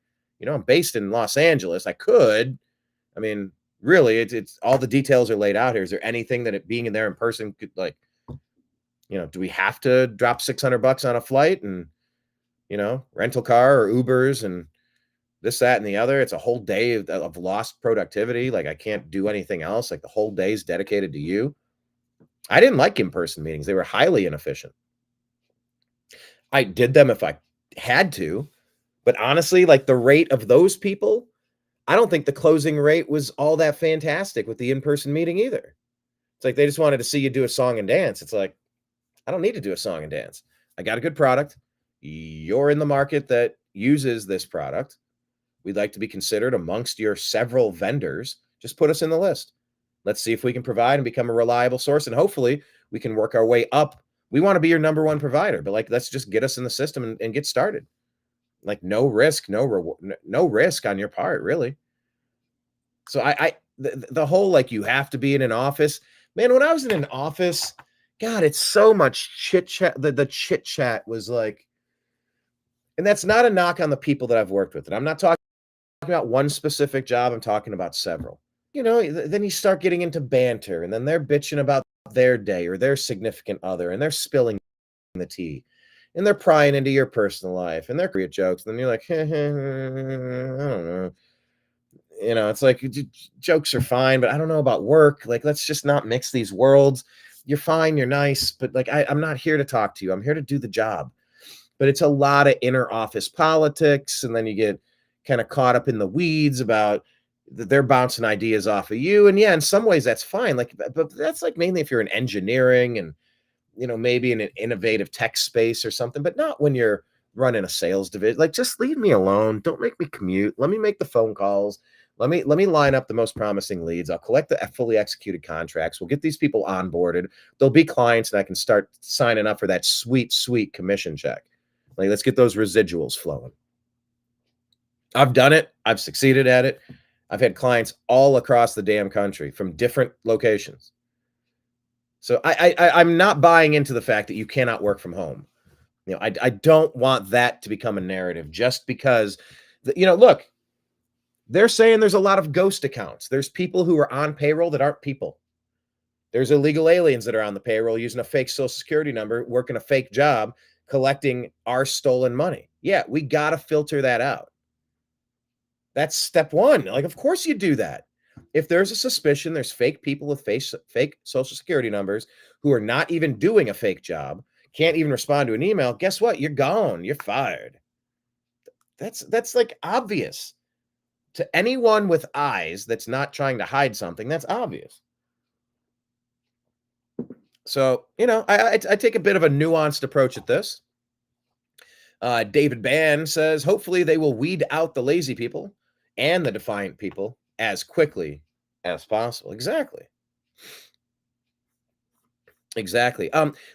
Speaker 1: know, I'm based in Los Angeles. I could. I mean, really, it's all the details are laid out here. Is there anything that it being in there in person could, like, you know, do we have to drop $600 on a flight and, you know, rental car or Ubers and this, that, and the other? It's a whole day of lost productivity. Like, I can't do anything else. Like, the whole day is dedicated to you. I didn't like in-person meetings. They were highly inefficient. I did them if I had to, but honestly, like, the rate of those people, I don't think the closing rate was all that fantastic with the in-person meeting either. It's like they just wanted to see you do a song and dance. It's like, I don't need to do a song and dance. I got a good product. You're in the market that uses this product. We'd like to be considered amongst your several vendors. Just put us in the list. Let's see if we can provide and become a reliable source. And hopefully we can work our way up. We want to be your number one provider, but, like, let's just get us in the system and get started. Like, no risk, no reward, no risk on your part, really. So the whole, like, you have to be in an office, man. When I was in an office, God, it's so much chit chat. The chit chat was like, and that's not a knock on the people that I've worked with. And I'm not talking about one specific job. I'm talking about several. You know, then you start getting into banter, and then they're bitching about their day or their significant other, and they're spilling the tea, and they're prying into your personal life, and they're creating jokes. And then you're like, I don't know. You know, it's like, jokes are fine, but I don't know about work. Like, let's just not mix these worlds. You're fine, you're nice, but, like, I'm not here to talk to you. I'm here to do the job. But it's a lot of inner office politics, and then you get kind of caught up in the weeds about they're bouncing ideas off of you. And yeah, in some ways that's fine. Like, but that's, like, mainly if you're in engineering and, you know, maybe in an innovative tech space or something, but not when you're running a sales division. Like, just leave me alone. Don't make me commute. Let me make the phone calls. Let me line up the most promising leads. I'll collect the fully executed contracts. We'll get these people onboarded. There'll be clients, and I can start signing up for that sweet, sweet commission check. Like, let's get those residuals flowing. I've done it. I've succeeded at it. I've had clients all across the damn country from different locations. So I'm not buying into the fact that you cannot work from home. You know, I don't want that to become a narrative just because, look, they're saying there's a lot of ghost accounts. There's people who are on payroll that aren't people. There's illegal aliens that are on the payroll using a fake social security number, working a fake job, collecting our stolen money. Yeah, we got to filter that out. That's step one. Like, of course you do that. If there's a suspicion, there's fake people with fake social security numbers who are not even doing a fake job, can't even respond to an email, guess what? You're gone. You're fired. That's like obvious. To anyone with eyes that's not trying to hide something, that's obvious. So, I take a bit of a nuanced approach at this. David Bann says, hopefully they will weed out the lazy people and the defiant people as quickly as possible. Exactly.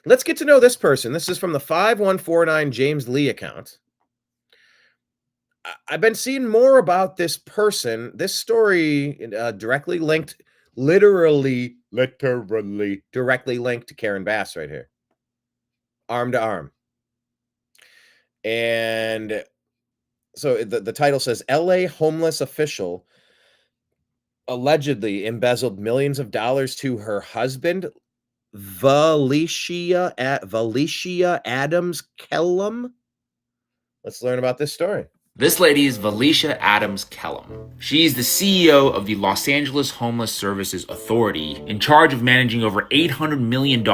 Speaker 1: Let's get to know this person. This is from the 5149 James Lee account. I've been seeing more about this person. This story directly linked, literally directly linked to Karen Bass right here. Arm to arm. And so the title says, LA homeless official allegedly embezzled millions of dollars to her husband, Valicia Adams Kellum. Let's learn about this story.
Speaker 12: This lady is Valicia Adams Kellum. She's the CEO of the Los Angeles Homeless Services Authority, in charge of managing over $800 million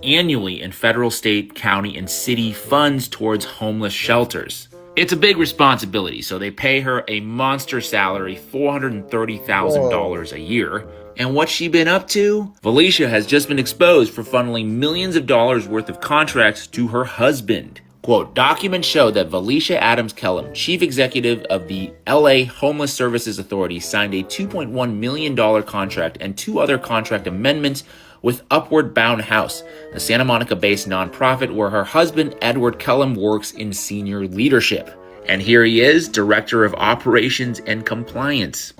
Speaker 12: annually in federal, state, county, and city funds towards homeless shelters. It's a big responsibility, so they pay her a monster salary, $430,000 a year. And what's she been up to? Valicia has just been exposed for funneling millions of dollars worth of contracts to her husband. Quote, documents show that Valicia Adams Kellum, chief executive of the LA Homeless Services Authority, signed a $2.1 million contract and two other contract amendments with Upward Bound House, a Santa Monica-based nonprofit where her husband, Edward Kellum, works in senior leadership. And here he is, Director of Operations and Compliance.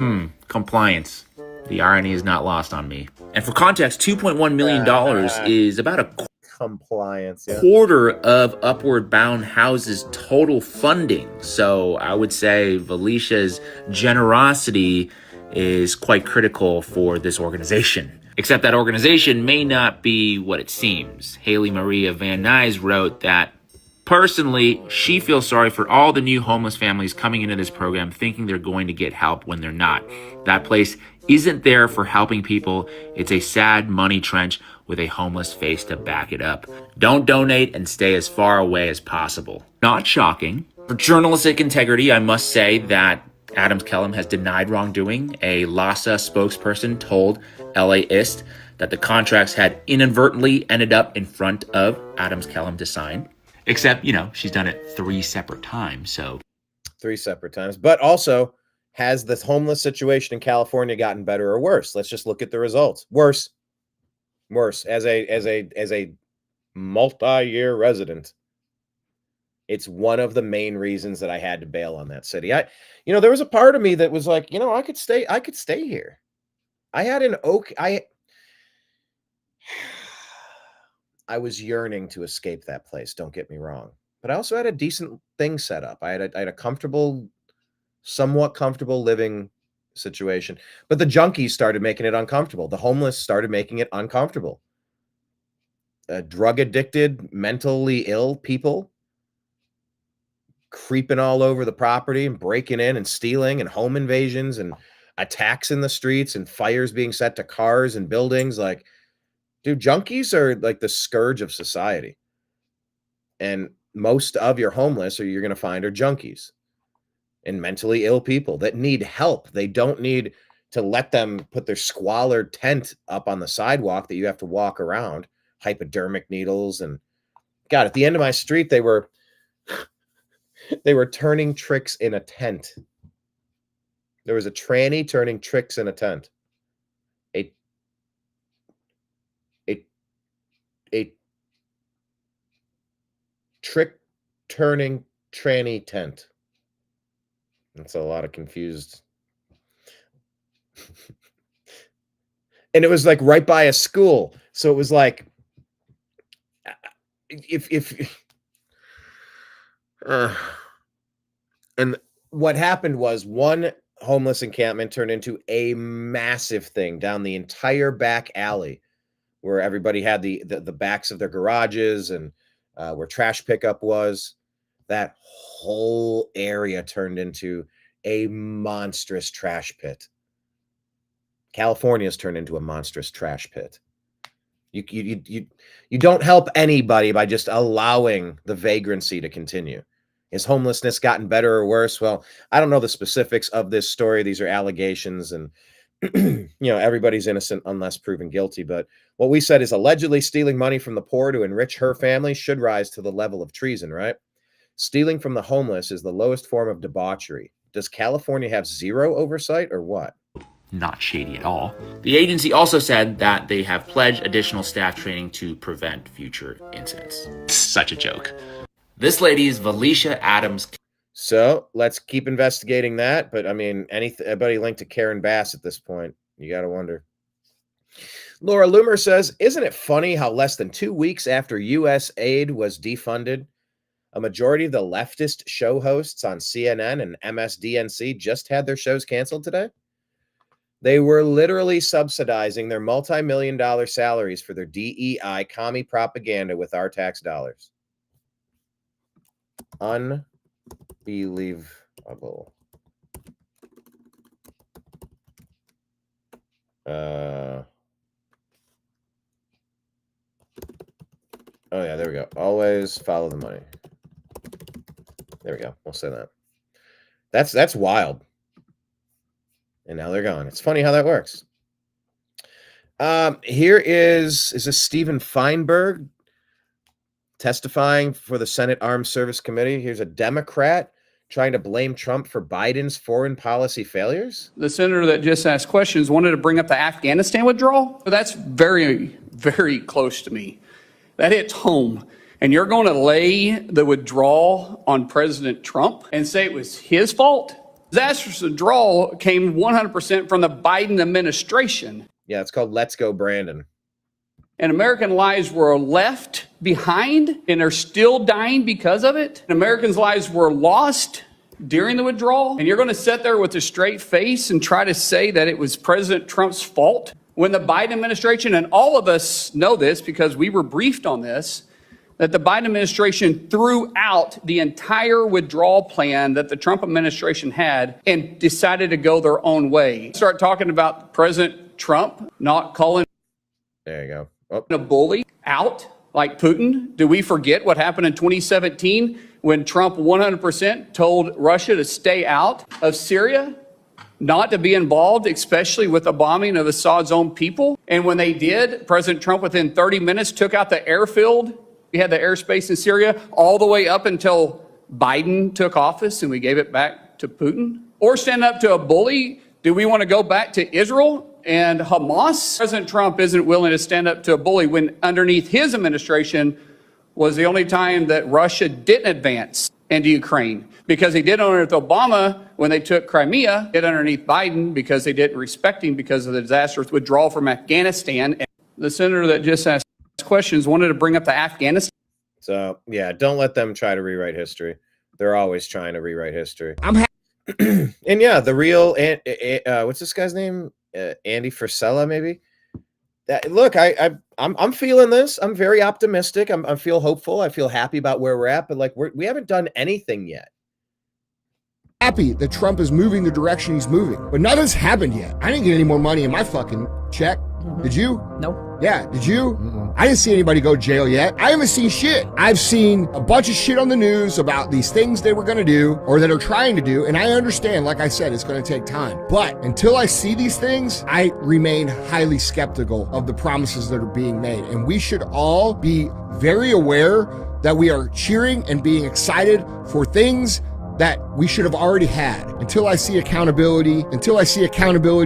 Speaker 12: Compliance. The irony is not lost on me. And for context, $2.1 million is about a
Speaker 1: compliance,
Speaker 12: quarter of Upward Bound House's total funding. So I would say Valicia's generosity is quite critical for this organization. Except that organization may not be what it seems. Haley Maria Van Nuys wrote that, personally, she feels sorry for all the new homeless families coming into this program thinking they're going to get help when they're not. That place isn't there for helping people. It's a sad money trench with a homeless face to back it up. Don't donate and stay as far away as possible. Not shocking. For journalistic integrity, I must say that Adams Kellum has denied wrongdoing. A LASA spokesperson told LAist that the contracts had inadvertently ended up in front of Adams Kellum to sign. Except, she's done it 3 separate times, so.
Speaker 1: 3 separate times. But also, has the homeless situation in California gotten better or worse? Let's just look at the results. Worse. As a multi-year resident, it's one of the main reasons that I had to bail on that city. There was a part of me that was like, I could stay here. I had I was yearning to escape that place. Don't get me wrong, but I also had a decent thing set up. I had a comfortable, somewhat comfortable living situation, but the junkies started making it uncomfortable. The homeless started making it uncomfortable. Drug addicted, mentally ill people creeping all over the property and breaking in and stealing and home invasions and attacks in the streets and fires being set to cars and buildings. Like, dude, junkies are like the scourge of society. And most of your homeless you're going to find are junkies and mentally ill people that need help. They don't need to let them put their squalor tent up on the sidewalk that you have to walk around, hypodermic needles. And God, at the end of my street, they were They were turning tricks in a tent. There was a tranny turning tricks in a tent. A trick turning tranny tent. That's a lot of confused. And it was like right by a school. So it was like, and what happened was one homeless encampment turned into a massive thing down the entire back alley where everybody had the backs of their garages and where trash pickup was. That whole area turned into a monstrous trash pit. California's turned into a monstrous trash pit. You don't help anybody by just allowing the vagrancy to continue. Has homelessness gotten better or worse? Well, I don't know the specifics of this story. These are allegations, and everybody's innocent unless proven guilty. But what we said is allegedly stealing money from the poor to enrich her family should rise to the level of treason, right? Stealing from the homeless is the lowest form of debauchery. Does California have zero oversight or what?
Speaker 12: Not shady at all. The agency also said that they have pledged additional staff training to prevent future incidents. Such a joke. This lady is Valicia Adams.
Speaker 1: So let's keep investigating that. But I mean, anybody linked to Karen Bass at this point, you got to wonder. Laura Loomer says, isn't it funny how less than 2 weeks after U.S. aid was defunded, a majority of the leftist show hosts on CNN and MSDNC just had their shows canceled today? They were literally subsidizing their multi-million-dollar salaries for their DEI commie propaganda with our tax dollars. Unbelievable. Oh yeah, there we go. Always follow the money. There we go. We'll say that. That's wild. And now they're gone. It's funny how that works. Here is this Stephen Feinberg testifying for the Senate Armed Service Committee. Here's a Democrat trying to blame Trump for Biden's foreign policy failures.
Speaker 13: The senator that just asked questions wanted to bring up the Afghanistan withdrawal. That's very, very close to me. That hits home. And you're going to lay the withdrawal on President Trump and say it was his fault? Disastrous withdrawal came 100% from the Biden administration.
Speaker 1: Yeah, it's called Let's Go Brandon.
Speaker 13: And American lives were left behind and are still dying because of it. And Americans' lives were lost during the withdrawal. And you're going to sit there with a straight face and try to say that it was President Trump's fault when the Biden administration, and all of us know this because we were briefed on this, that the Biden administration threw out the entire withdrawal plan that the Trump administration had and decided to go their own way. Start talking about President Trump not calling
Speaker 1: there you go.
Speaker 13: A bully out like Putin. Do we forget what happened in 2017 when Trump 100% told Russia to stay out of Syria, not to be involved, especially with the bombing of Assad's own people? And when they did, President Trump within 30 minutes took out the airfield. We had the airspace in Syria all the way up until Biden took office and we gave it back to Putin. Or stand up to a bully. Do we want to go back to Israel and Hamas? President Trump isn't willing to stand up to a bully when underneath his administration was the only time that Russia didn't advance into Ukraine. Because he did underneath Obama when they took Crimea, did underneath Biden because they didn't respect him because of the disastrous withdrawal from Afghanistan. And the senator that just asked questions wanted to bring up the Afghanistan.
Speaker 1: So yeah, don't let them try to rewrite history. They're always trying to rewrite history. And yeah, the real what's this guy's name? Andy Frisella, maybe. Look, I'm feeling this. I'm very optimistic. I feel hopeful. I feel happy about where we're at. But like we haven't done anything yet.
Speaker 14: Happy that Trump is moving the direction he's moving, but nothing's happened yet. I didn't get any more money in my fucking check. Did you?
Speaker 7: Nope.
Speaker 14: Yeah, did you? I didn't see anybody go to jail yet. I haven't seen shit. I've seen a bunch of shit on the news about these things they were going to do or that are trying to do. And I understand, like I said, it's going to take time. But until I see these things, I remain highly skeptical of the promises that are being made. And we should all be very aware that we are cheering and being excited for things that we should have already had. Until I see accountability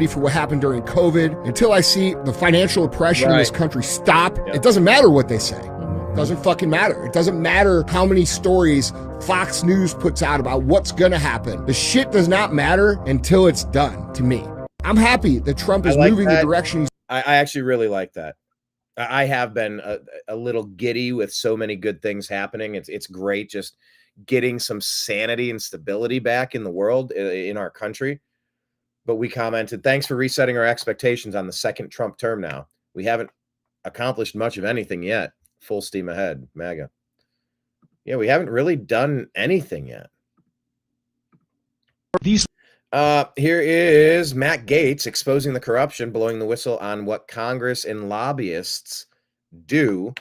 Speaker 14: for what happened during COVID, until I see the financial oppression in this country stop, it doesn't matter what they say. It doesn't fucking matter. It doesn't matter how many stories Fox News puts out about what's gonna happen. The shit does not matter until it's done, to me. I'm happy that Trump is moving the direction he's...
Speaker 1: I actually really like that. I have been a little giddy with so many good things happening. It's great just getting some sanity and stability back in the world, in our country. But we commented, thanks for resetting our expectations on the second Trump term now. We haven't accomplished much of anything yet. Full steam ahead, MAGA. Yeah, we haven't really done anything yet. Here is Matt Gaetz exposing the corruption, blowing the whistle on what Congress and lobbyists do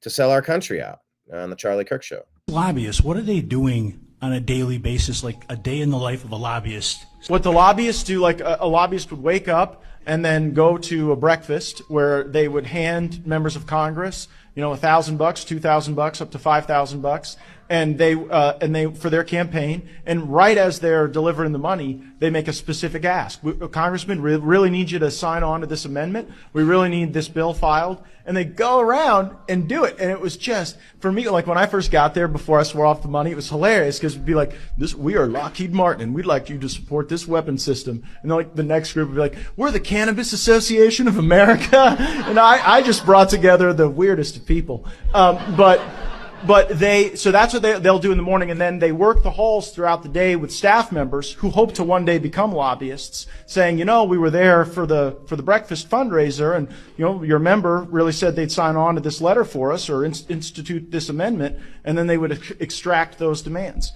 Speaker 1: to sell our country out on the Charlie Kirk Show.
Speaker 15: Lobbyists, what are they doing on a daily basis, like a day in the life of a lobbyist?
Speaker 16: What the lobbyists do, like a lobbyist would wake up and then go to a breakfast where they would hand members of Congress, $1,000, $2,000, up to $5,000, and they for their campaign. And right as they're delivering the money, they make a specific ask. Congressman, we really need you to sign on to this amendment. We really need this bill filed. And they go around and do it. And it was just, for me, like when I first got there, before I swore off the money, it was hilarious because it'd be like, we are Lockheed Martin and we'd like you to support this weapon system. And then like the next group would be like, we're the Cannabis Association of America. And I just brought together the weirdest of people. So that's what they'll do in the morning, and then they work the halls throughout the day with staff members who hope to one day become lobbyists, saying, we were there for the breakfast fundraiser, and your member really said they'd sign on to this letter for us or institute this amendment, and then they would extract those demands.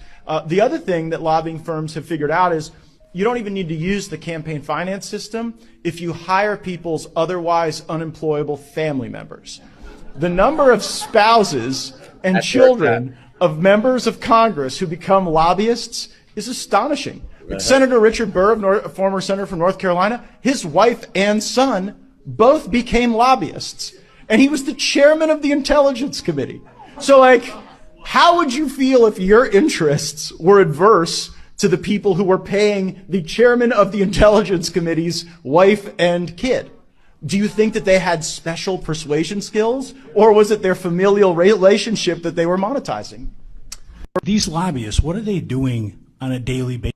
Speaker 16: The other thing that lobbying firms have figured out is you don't even need to use the campaign finance system if you hire people's otherwise unemployable family members. The number of spouses and children of members of Congress who become lobbyists is astonishing. Like Senator Richard Burr, a former senator from North Carolina, his wife and son both became lobbyists. And he was the chairman of the Intelligence Committee. So, how would you feel if your interests were adverse to the people who were paying the chairman of the Intelligence Committee's wife and kid? Do you think that they had special persuasion skills, or was it their familial relationship that they were monetizing?
Speaker 15: These lobbyists, what are they doing on a daily basis?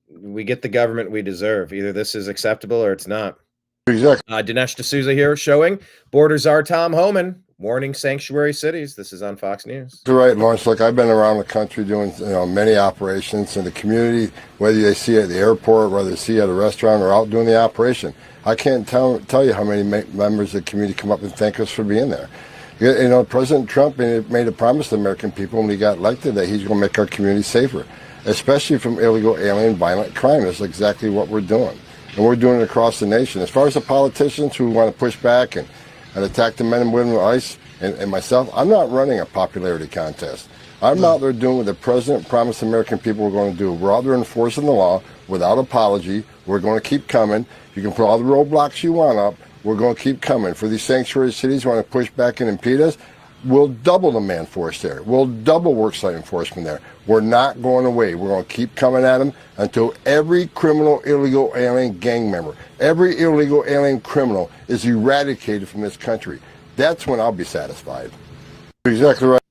Speaker 1: We get the government we deserve. Either this is acceptable or it's not.
Speaker 14: Exactly.
Speaker 1: Dinesh D'Souza here showing Border Czar Tom Homan warning sanctuary cities. This is on Fox News.
Speaker 17: You're right, Lawrence. Look, I've been around the country doing many operations in the community, whether they see it at the airport, whether they see it at a restaurant, or out doing the operation. I can't tell you how many members of the community come up and thank us for being there. President Trump made a promise to the American people when he got elected that he's going to make our community safer, especially from illegal alien violent crime. That's exactly what we're doing. And we're doing it across the nation. As far as the politicians who want to push back and attack the men and women with ICE and myself, I'm not running a popularity contest. I'm out there doing what the president promised the American people we're going to do. We're out there enforcing the law without apology. We're going to keep coming. You can put all the roadblocks you want up. We're going to keep coming. For these sanctuary cities who want to push back and impede us, we'll double the man force there. We'll double worksite enforcement there. We're not going away. We're going to keep coming at them until every criminal illegal alien gang member, every illegal alien criminal is eradicated from this country. That's when I'll be satisfied. Exactly right.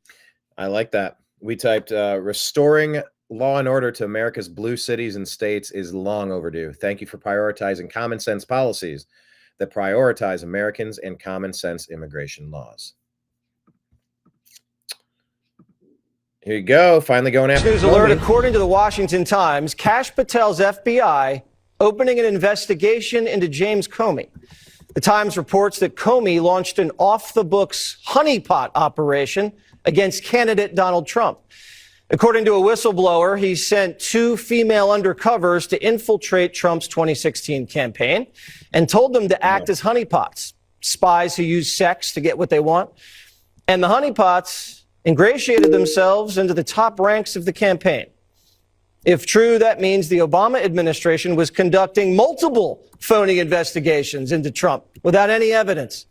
Speaker 1: I like that. We typed restoring law and order to America's blue cities and states is long overdue. Thank you for prioritizing common sense policies that prioritize Americans and common sense immigration laws. Here you go. Finally going after
Speaker 18: News alert. According to the Washington Times, Kash Patel's FBI opening an investigation into James Comey. The Times reports that Comey launched an off-the-books honeypot operation against candidate Donald Trump. According to a whistleblower, he sent 2 female undercovers to infiltrate Trump's 2016 campaign and told them to act as honeypots, spies who use sex to get what they want. And the honeypots ingratiated themselves into the top ranks of the campaign. If true, that means the Obama administration was conducting multiple phony investigations into Trump without any evidence.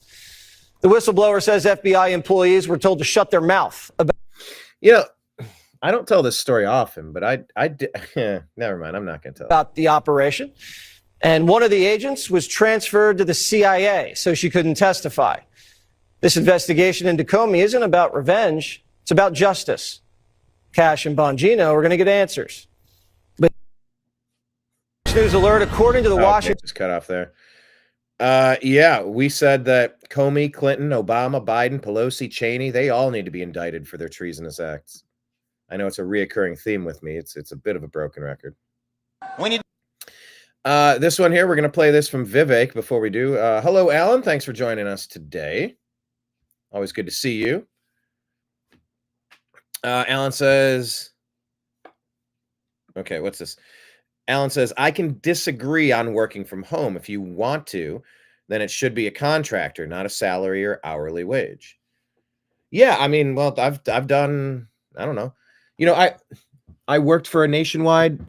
Speaker 18: The whistleblower says FBI employees were told to shut their mouth about.
Speaker 1: You know, I don't tell this story often, but I did. Never mind. I'm not going to tell
Speaker 18: About the operation. And one of the agents was transferred to the CIA so she couldn't testify. This investigation into Comey isn't about revenge. It's about justice. Cash and Bongino are going to get answers. But news alert, according to the Washington.
Speaker 1: Just cut off there. Yeah, we said that Comey, Clinton, Obama, Biden, Pelosi, Cheney, they all need to be indicted for their treasonous acts. I know it's a reoccurring theme with me. It's a bit of a broken record. This one here, we're going to play this from Vivek before we do. Hello, Alan. Thanks for joining us today. Always good to see you. Alan says, okay, what's this? Alan says, I can disagree on working from home. If you want to, then it should be a contractor, not a salary or hourly wage. Yeah, I mean, well, I've done, I don't know. You know, I worked for a nationwide.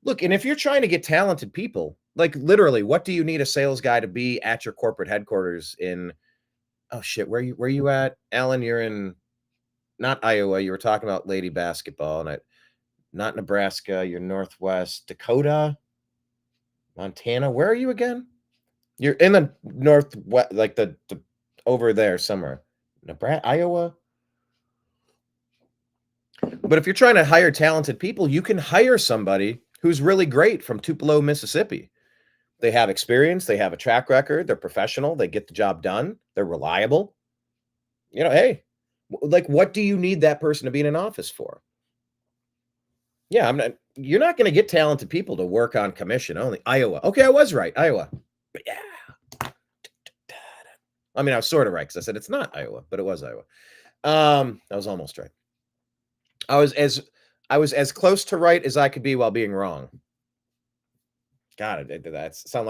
Speaker 1: Look, and if you're trying to get talented people, like literally, what do you need a sales guy to be at your corporate headquarters in? Oh shit, where you at, Alan? You're in not Iowa. You were talking about lady basketball, and not Nebraska. You're Northwest Dakota, Montana. Where are you again? You're in the Northwest, like the over there somewhere. Nebraska, Iowa. But if you're trying to hire talented people, you can hire somebody who's really great from Tupelo, Mississippi. They have experience. They have a track record. They're professional. They get the job done. They're reliable. You know, hey, like, what do you need that person to be in an office for? Yeah, you're not going to get talented people to work on commission only. Iowa. Okay, I was right. Iowa. But yeah. I mean, I was sort of right because I said it's not Iowa, but it was Iowa. I was almost right. I was as close to right as I could be while being wrong. God, I sound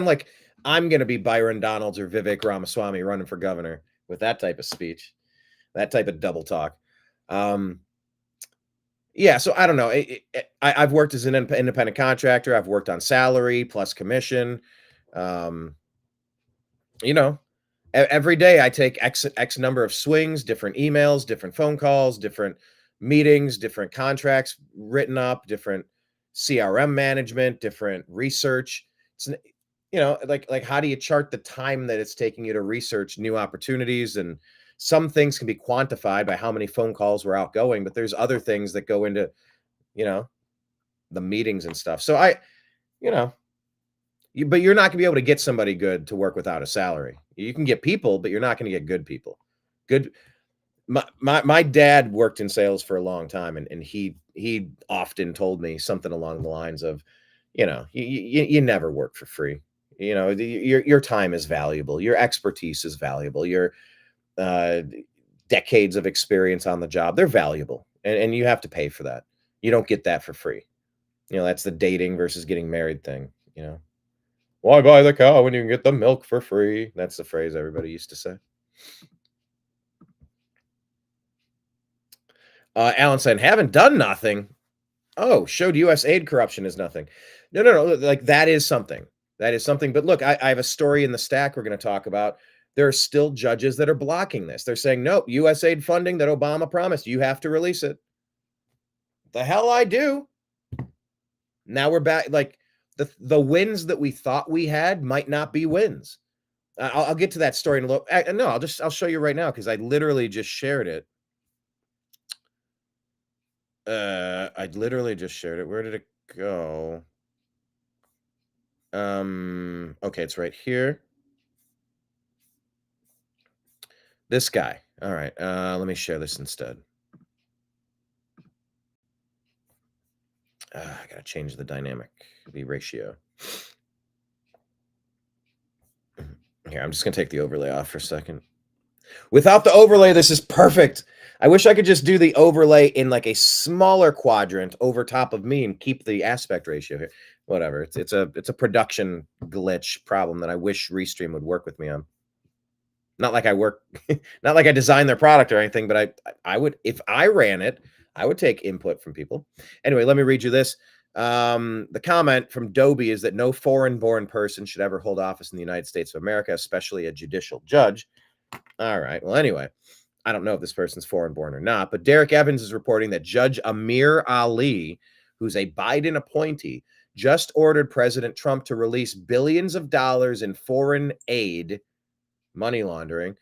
Speaker 1: like I'm going to be Byron Donalds or Vivek Ramaswamy running for governor with that type of speech, that type of double talk. Yeah, so I don't know. I've worked as an independent contractor. I've worked on salary plus commission. You know, every day I take X number of swings, different emails, different phone calls, different meetings, different contracts written up, different CRM management, different research. It's, you know, like how do you chart the time that it's taking you to research new opportunities? And some things can be quantified by how many phone calls were outgoing, but there's other things that go into, you know, the meetings and stuff. So but you're not gonna be able to get somebody good to work without a salary. You can get people, but you're not gonna get good people. My dad worked in sales for a long time, and he often told me something along the lines of, you know, you never work for free. You know, your time is valuable. Your expertise is valuable. Your decades of experience on the job, they're valuable, and you have to pay for that. You don't get that for free. You know, that's the dating versus getting married thing. You know, why buy the cow when you can get the milk for free? That's the phrase everybody used to say. Alan said, haven't done nothing. Oh, showed U.S. aid corruption is nothing. No. Like, that is something. That is something. But look, I have a story in the stack we're going to talk about. There are still judges that are blocking this. They're saying, nope, U.S. aid funding that Obama promised, you have to release it. The hell I do. Now we're back. Like, the wins that we thought we had might not be wins. I'll get to that story in a little. No, I'll show you right now because I literally just shared it. I literally just shared it. Where did it go? Okay, it's right here. This guy. All right. Let me share this instead. I gotta change the dynamic ratio. Here, I'm just gonna take the overlay off for a second. Without the overlay, this is perfect. I wish I could just do the overlay in like a smaller quadrant over top of me and keep the aspect ratio here. Whatever. It's a production glitch problem that I wish Restream would work with me on. Not like not like I designed their product or anything, but I would, if I ran it, I would take input from people. Anyway, let me read you this. The comment from Dobie is that no foreign-born person should ever hold office in the United States of America, especially a judicial judge. All right. Well, anyway, I don't know if this person's foreign born or not, but Derek Evans is reporting that Judge Amir Ali, who's a Biden appointee, just ordered President Trump to release billions of dollars in foreign aid, money laundering,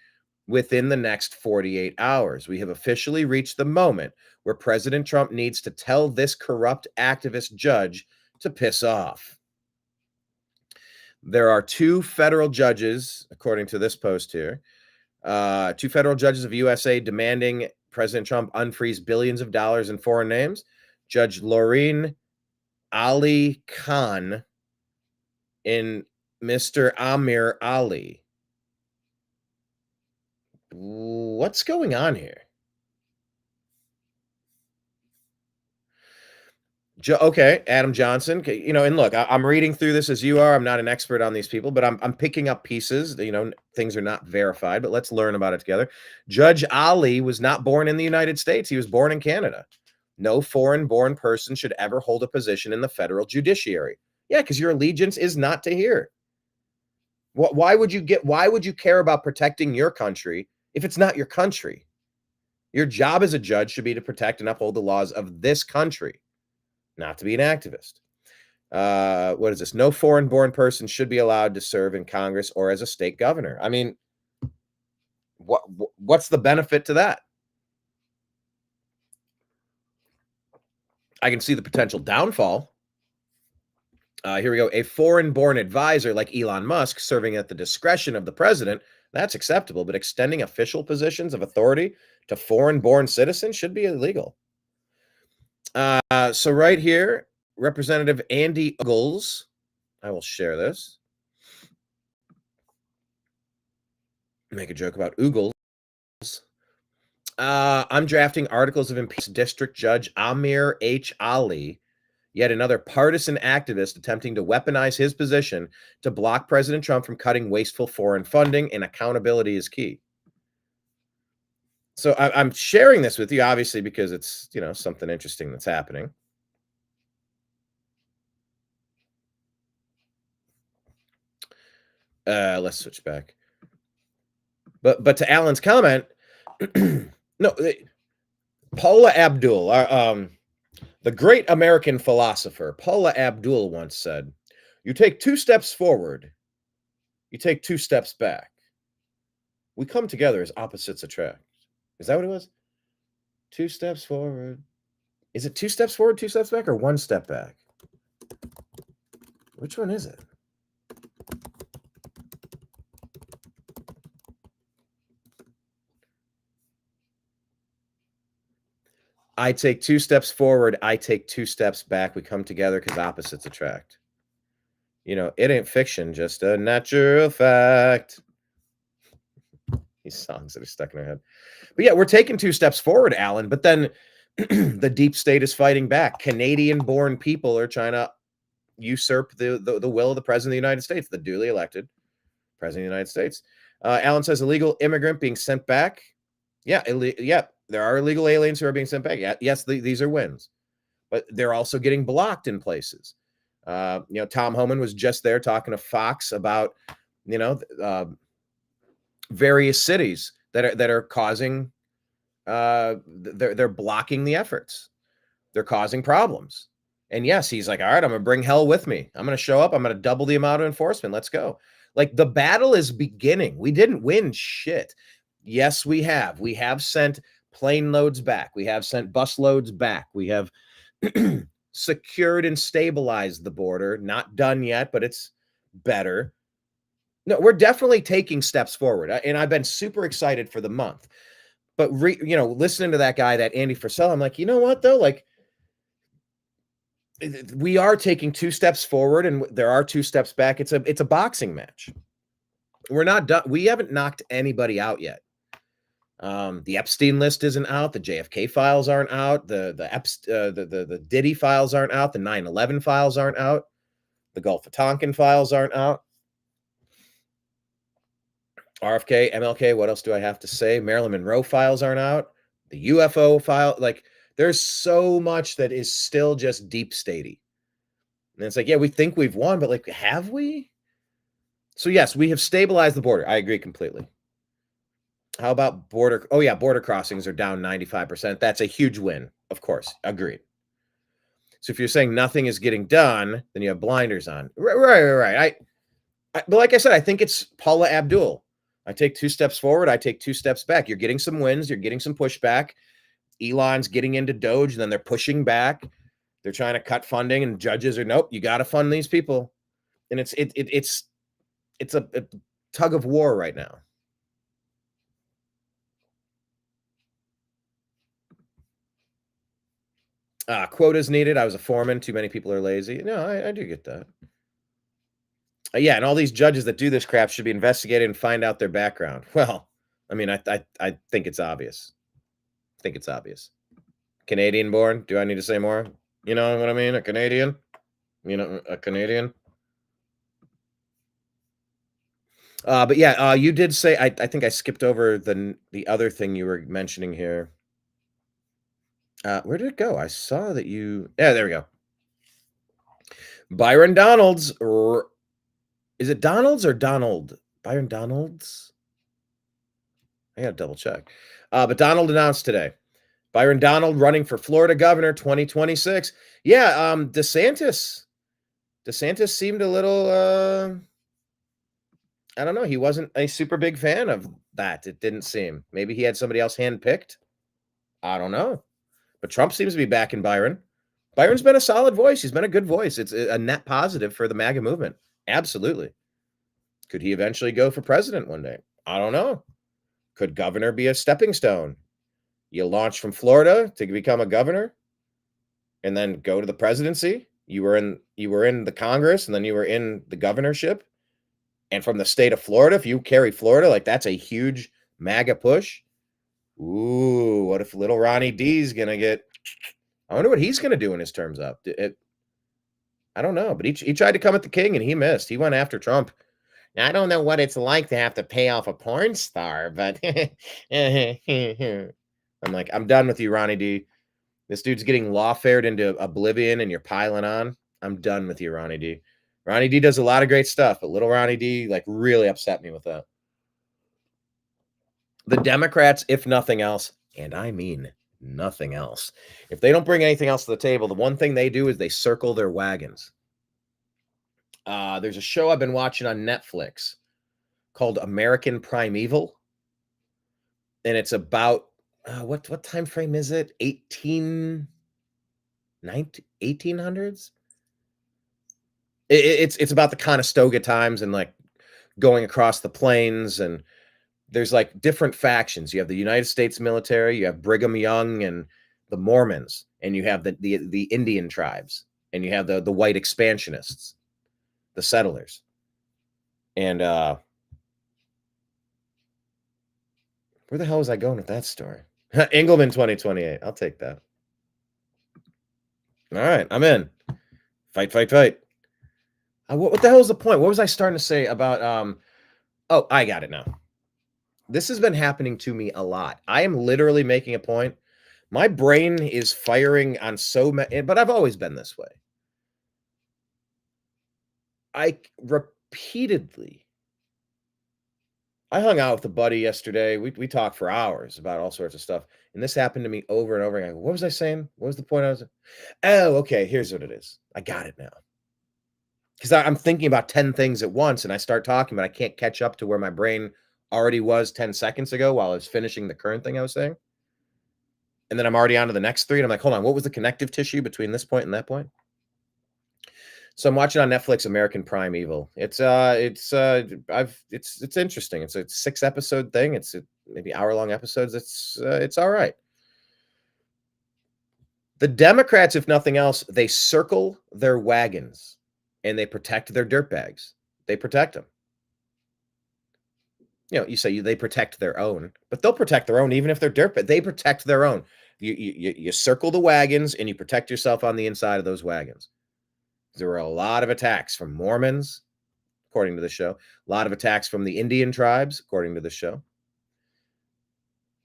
Speaker 1: within the next 48 hours. We have officially reached the moment where President Trump needs to tell this corrupt activist judge to piss off. There are two federal judges, according to this post here, two federal judges of USA demanding President Trump unfreeze billions of dollars in foreign names. Judge Laureen Ali Khan and Mr. Amir Ali. What's going on here? Okay, Adam Johnson. You know, and look, I'm reading through this as you are. I'm not an expert on these people, but I'm picking up pieces. You know, things are not verified, but let's learn about it together. Judge Ali was not born in the United States. He was born in Canada. No foreign-born person should ever hold a position in the federal judiciary. Yeah, because your allegiance is not to here. Why would you care about protecting your country if it's not your country? Your job as a judge should be to protect and uphold the laws of this country, not to be an activist. What is this? No foreign-born person should be allowed to serve in Congress or as a state governor. I mean, what's the benefit to that? I can see the potential downfall. Here we go. A foreign-born advisor like Elon Musk serving at the discretion of the president, that's acceptable, but extending official positions of authority to foreign-born citizens should be illegal. So right here, Representative Andy Uggles, I will share this. Make a joke about Uggles. I'm drafting articles of impeachment District Judge Amir H. Ali, yet another partisan activist attempting to weaponize his position to block President Trump from cutting wasteful foreign funding, and accountability is key. So I'm sharing this with you, obviously, because it's, you know, something interesting that's happening. Let's switch back. But to Alan's comment, no, Paula Abdul, the great American philosopher, Paula Abdul once said, you take 2 steps forward, you take 2 steps back. We come together as opposites attract. Is that what it was? 2 steps forward. Is it 2 steps forward, 2 steps back, or 1 step back? Which one is it? I take 2 steps forward, I take 2 steps back. We come together because opposites attract. You know, it ain't fiction, just a natural fact. These songs that are stuck in our head. But yeah, we're taking 2 steps forward, Alan, but then the deep state is fighting back. Canadian-born people are trying to usurp the will of the president of the United States, the duly elected president of the United States. Alan says illegal immigrant being sent back. Yeah, there are illegal aliens who are being sent back. Yeah, yes, these are wins, but they're also getting blocked in places. You know, Tom Homan was just there talking to Fox about, you know, various cities that are causing, they're blocking the efforts. They're causing problems. And yes, he's like, all right, I'm going to bring hell with me. I'm going to show up. I'm going to double the amount of enforcement. Let's go. Like, the battle is beginning. We didn't win shit. Yes, we have. We have sent plane loads back. We have sent bus loads back. We have secured and stabilized the border. Not done yet, but it's better. No, we're definitely taking steps forward. And I've been super excited for the month. But, you know, listening to that guy, that Andy Frisell, I'm like, you know what, though? Like, we are taking 2 steps forward and there are 2 steps back. It's a boxing match. We're not done. We haven't knocked anybody out yet. The Epstein list isn't out. The JFK files aren't out. The Diddy files aren't out. The 9/11 files aren't out. The Gulf of Tonkin files aren't out. RFK, MLK, what else do I have to say? Marilyn Monroe files aren't out. The UFO file, like, there's so much that is still just deep statey. And it's like, yeah, we think we've won, but, like, have we? So yes, we have stabilized the border. I agree completely. How about border? Oh yeah, border crossings are down 95%. That's a huge win, of course. Agreed. So if you're saying nothing is getting done, then you have blinders on. Right. But like I said, I think it's Paula Abdul. I take 2 steps forward, I take 2 steps back. You're getting some wins, you're getting some pushback. Elon's getting into Doge, and then they're pushing back. They're trying to cut funding, and judges are nope. You got to fund these people, and it's a tug of war right now. Quotas needed. I was a foreman. Too many people are lazy. No, I do get that. Yeah, and all these judges that do this crap should be investigated and find out their background. Well, I mean, I think it's obvious. I think it's obvious. Canadian born. Do I need to say more? You know what I mean? A Canadian. You know, a Canadian. But yeah, you did say. I think I skipped over the other thing you were mentioning here. Where did it go? I saw that you. Yeah, there we go. Byron Donalds. Is it Donalds or Donald? Byron Donalds? I got to double check. But Donald announced today. Byron Donald running for Florida governor 2026. Yeah, DeSantis. DeSantis seemed a little, I don't know. He wasn't a super big fan of that. It didn't seem. Maybe he had somebody else handpicked. I don't know. But Trump seems to be backing Byron. Byron's been a solid voice. He's been a good voice. It's a net positive for the MAGA movement. Absolutely. Could he eventually go for president one day? I don't know. Could governor be a stepping stone? You launch from Florida to become a governor and then go to the presidency. You were in the Congress and then you were in the governorship. And from the state of Florida, if you carry Florida, like that's a huge MAGA push. Ooh, what if little Ronnie D's going to get, I wonder what he's going to do when his term's up. I don't know, but he tried to come at the king and he missed. He went after Trump. Now, I don't know what it's like to have to pay off a porn star, but I'm like, I'm done with you, Ronnie D. This dude's getting lawfared into oblivion and you're piling on. I'm done with you, Ronnie D. Ronnie D does a lot of great stuff, but little Ronnie D like really upset me with that. The Democrats, if nothing else, and I mean nothing else, if they don't bring anything else to the table, the one thing they do is they circle their wagons. There's a show I've been watching on Netflix called American Primeval, and it's about what time frame is it? 1800s. It's about the Conestoga times and like going across the plains, and there's like different factions. You have the United States military, you have Brigham Young and the Mormons, and you have the Indian tribes, and you have the white expansionists, the settlers. And where the hell was I going with that story? Engelman 2028. I'll take that. All right, I'm in. Fight. What the hell is the point? What was I starting to say about oh, I got it now. This has been happening to me a lot. I am literally making a point. My brain is firing on so many, but I've always been this way. I hung out with a buddy yesterday. We talked for hours about all sorts of stuff. And this happened to me over and over again. What was I saying? What was the point I was? Oh, okay. Here's what it is. I got it now. Because I'm thinking about 10 things at once and I start talking, but I can't catch up to where my brain already was 10 seconds ago while I was finishing the current thing I was saying. And then I'm already on to the next 3. And I'm like, hold on, what was the connective tissue between this point and that point? So I'm watching on Netflix American Primeval. It's interesting. It's a 6-episode thing. It's maybe hour-long episodes. It's all right. The Democrats, if nothing else, they circle their wagons and they protect their dirtbags. They protect them. You know, you say they protect their own, but they'll protect their own even if they're dirtbags. They protect their own. You circle the wagons and you protect yourself on the inside of those wagons. There were a lot of attacks from Mormons, according to the show. A lot of attacks from the Indian tribes, according to the show.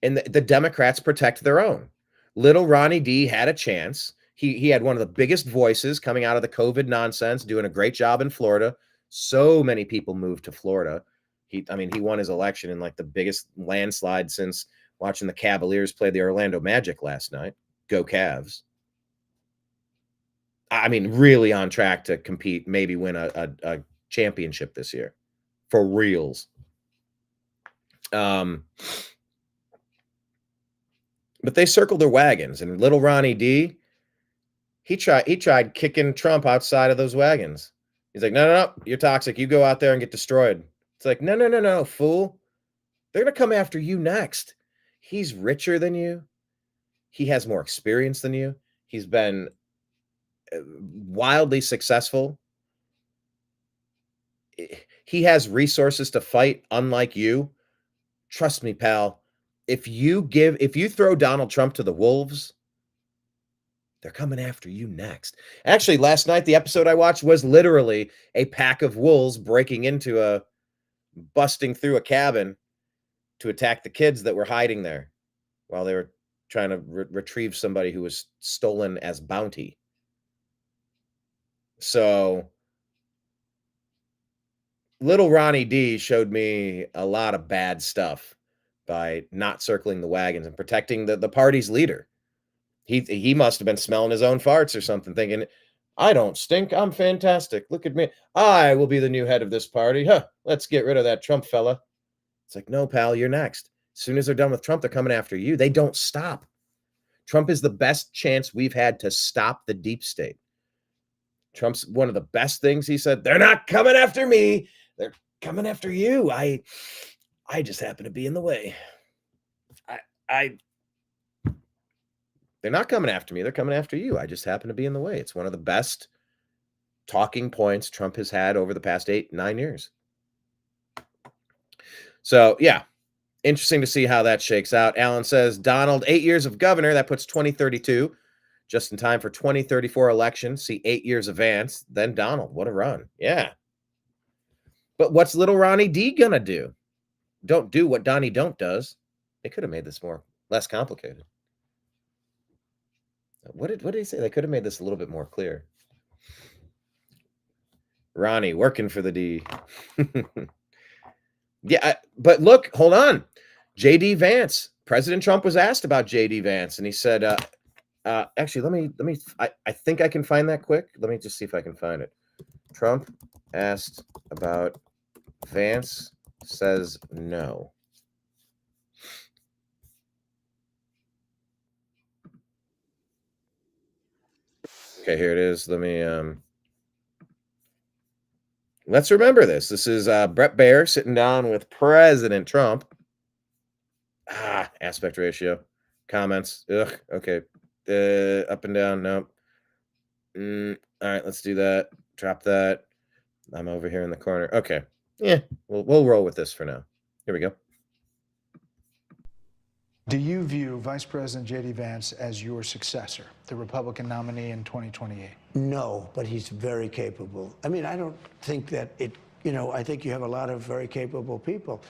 Speaker 1: And the Democrats protect their own. Little Ronnie D had a chance. He had one of the biggest voices coming out of the COVID nonsense, doing a great job in Florida. So many people moved to Florida. He won his election in like the biggest landslide since watching the Cavaliers play the Orlando Magic last night. Go Cavs. I mean, really on track to compete, maybe win a championship this year. For reals. But they circled their wagons, and little Ronnie D, he tried kicking Trump outside of those wagons. He's like, no, you're toxic. You go out there and get destroyed. It's like, no, fool. They're going to come after you next. He's richer than you. He has more experience than you. He's been wildly successful. He has resources to fight, unlike you. Trust me, pal. If you throw Donald Trump to the wolves, they're coming after you next. Actually, last night, the episode I watched was literally a pack of wolves busting through a cabin to attack the kids that were hiding there while they were trying to retrieve somebody who was stolen as bounty. So little Ronnie D showed me a lot of bad stuff by not circling the wagons and protecting the party's leader. He must have been smelling his own farts or something, thinking, I don't stink. I'm fantastic. Look at me. I will be the new head of this party. Huh. Let's get rid of that Trump fella. It's like, no, pal, you're next. As soon as they're done with Trump, they're coming after you. They don't stop. Trump is the best chance we've had to stop the deep state. Trump's one of the best things he said. They're not coming after me. They're coming after you. I just happen to be in the way. They're not coming after me. They're coming after you. I just happen to be in the way. It's one of the best talking points Trump has had over the past 8-9 years. So, yeah, interesting to see how that shakes out. Alan says, Donald, 8 years of governor. That puts 2032 just in time for 2034 election. See 8 years advance. Then Donald. What a run. Yeah. But what's little Ronnie D going to do? Don't do what Donnie Don't does. They could have made this less complicated. What did he say? They could have made this a little bit more clear. Ronnie working for the D. Yeah, but look, hold on. J.D. Vance. President Trump was asked about J.D. Vance, and he said, actually, let me. I think I can find that quick. Let me just see if I can find it. Trump asked about Vance, says no. Okay, here it is. Let's remember this. This is Brett Baer sitting down with President Trump. Aspect ratio. Comments. Ugh. Okay. Up and down. Nope. All right, let's do that. Drop that. I'm over here in the corner. Okay. Yeah, we'll roll with this for now. Here we go.
Speaker 19: Do you view Vice President J.D. Vance as your successor, the Republican nominee in 2028?
Speaker 6: No, but he's very capable. I mean, I don't think that I think you have a lot of very capable people.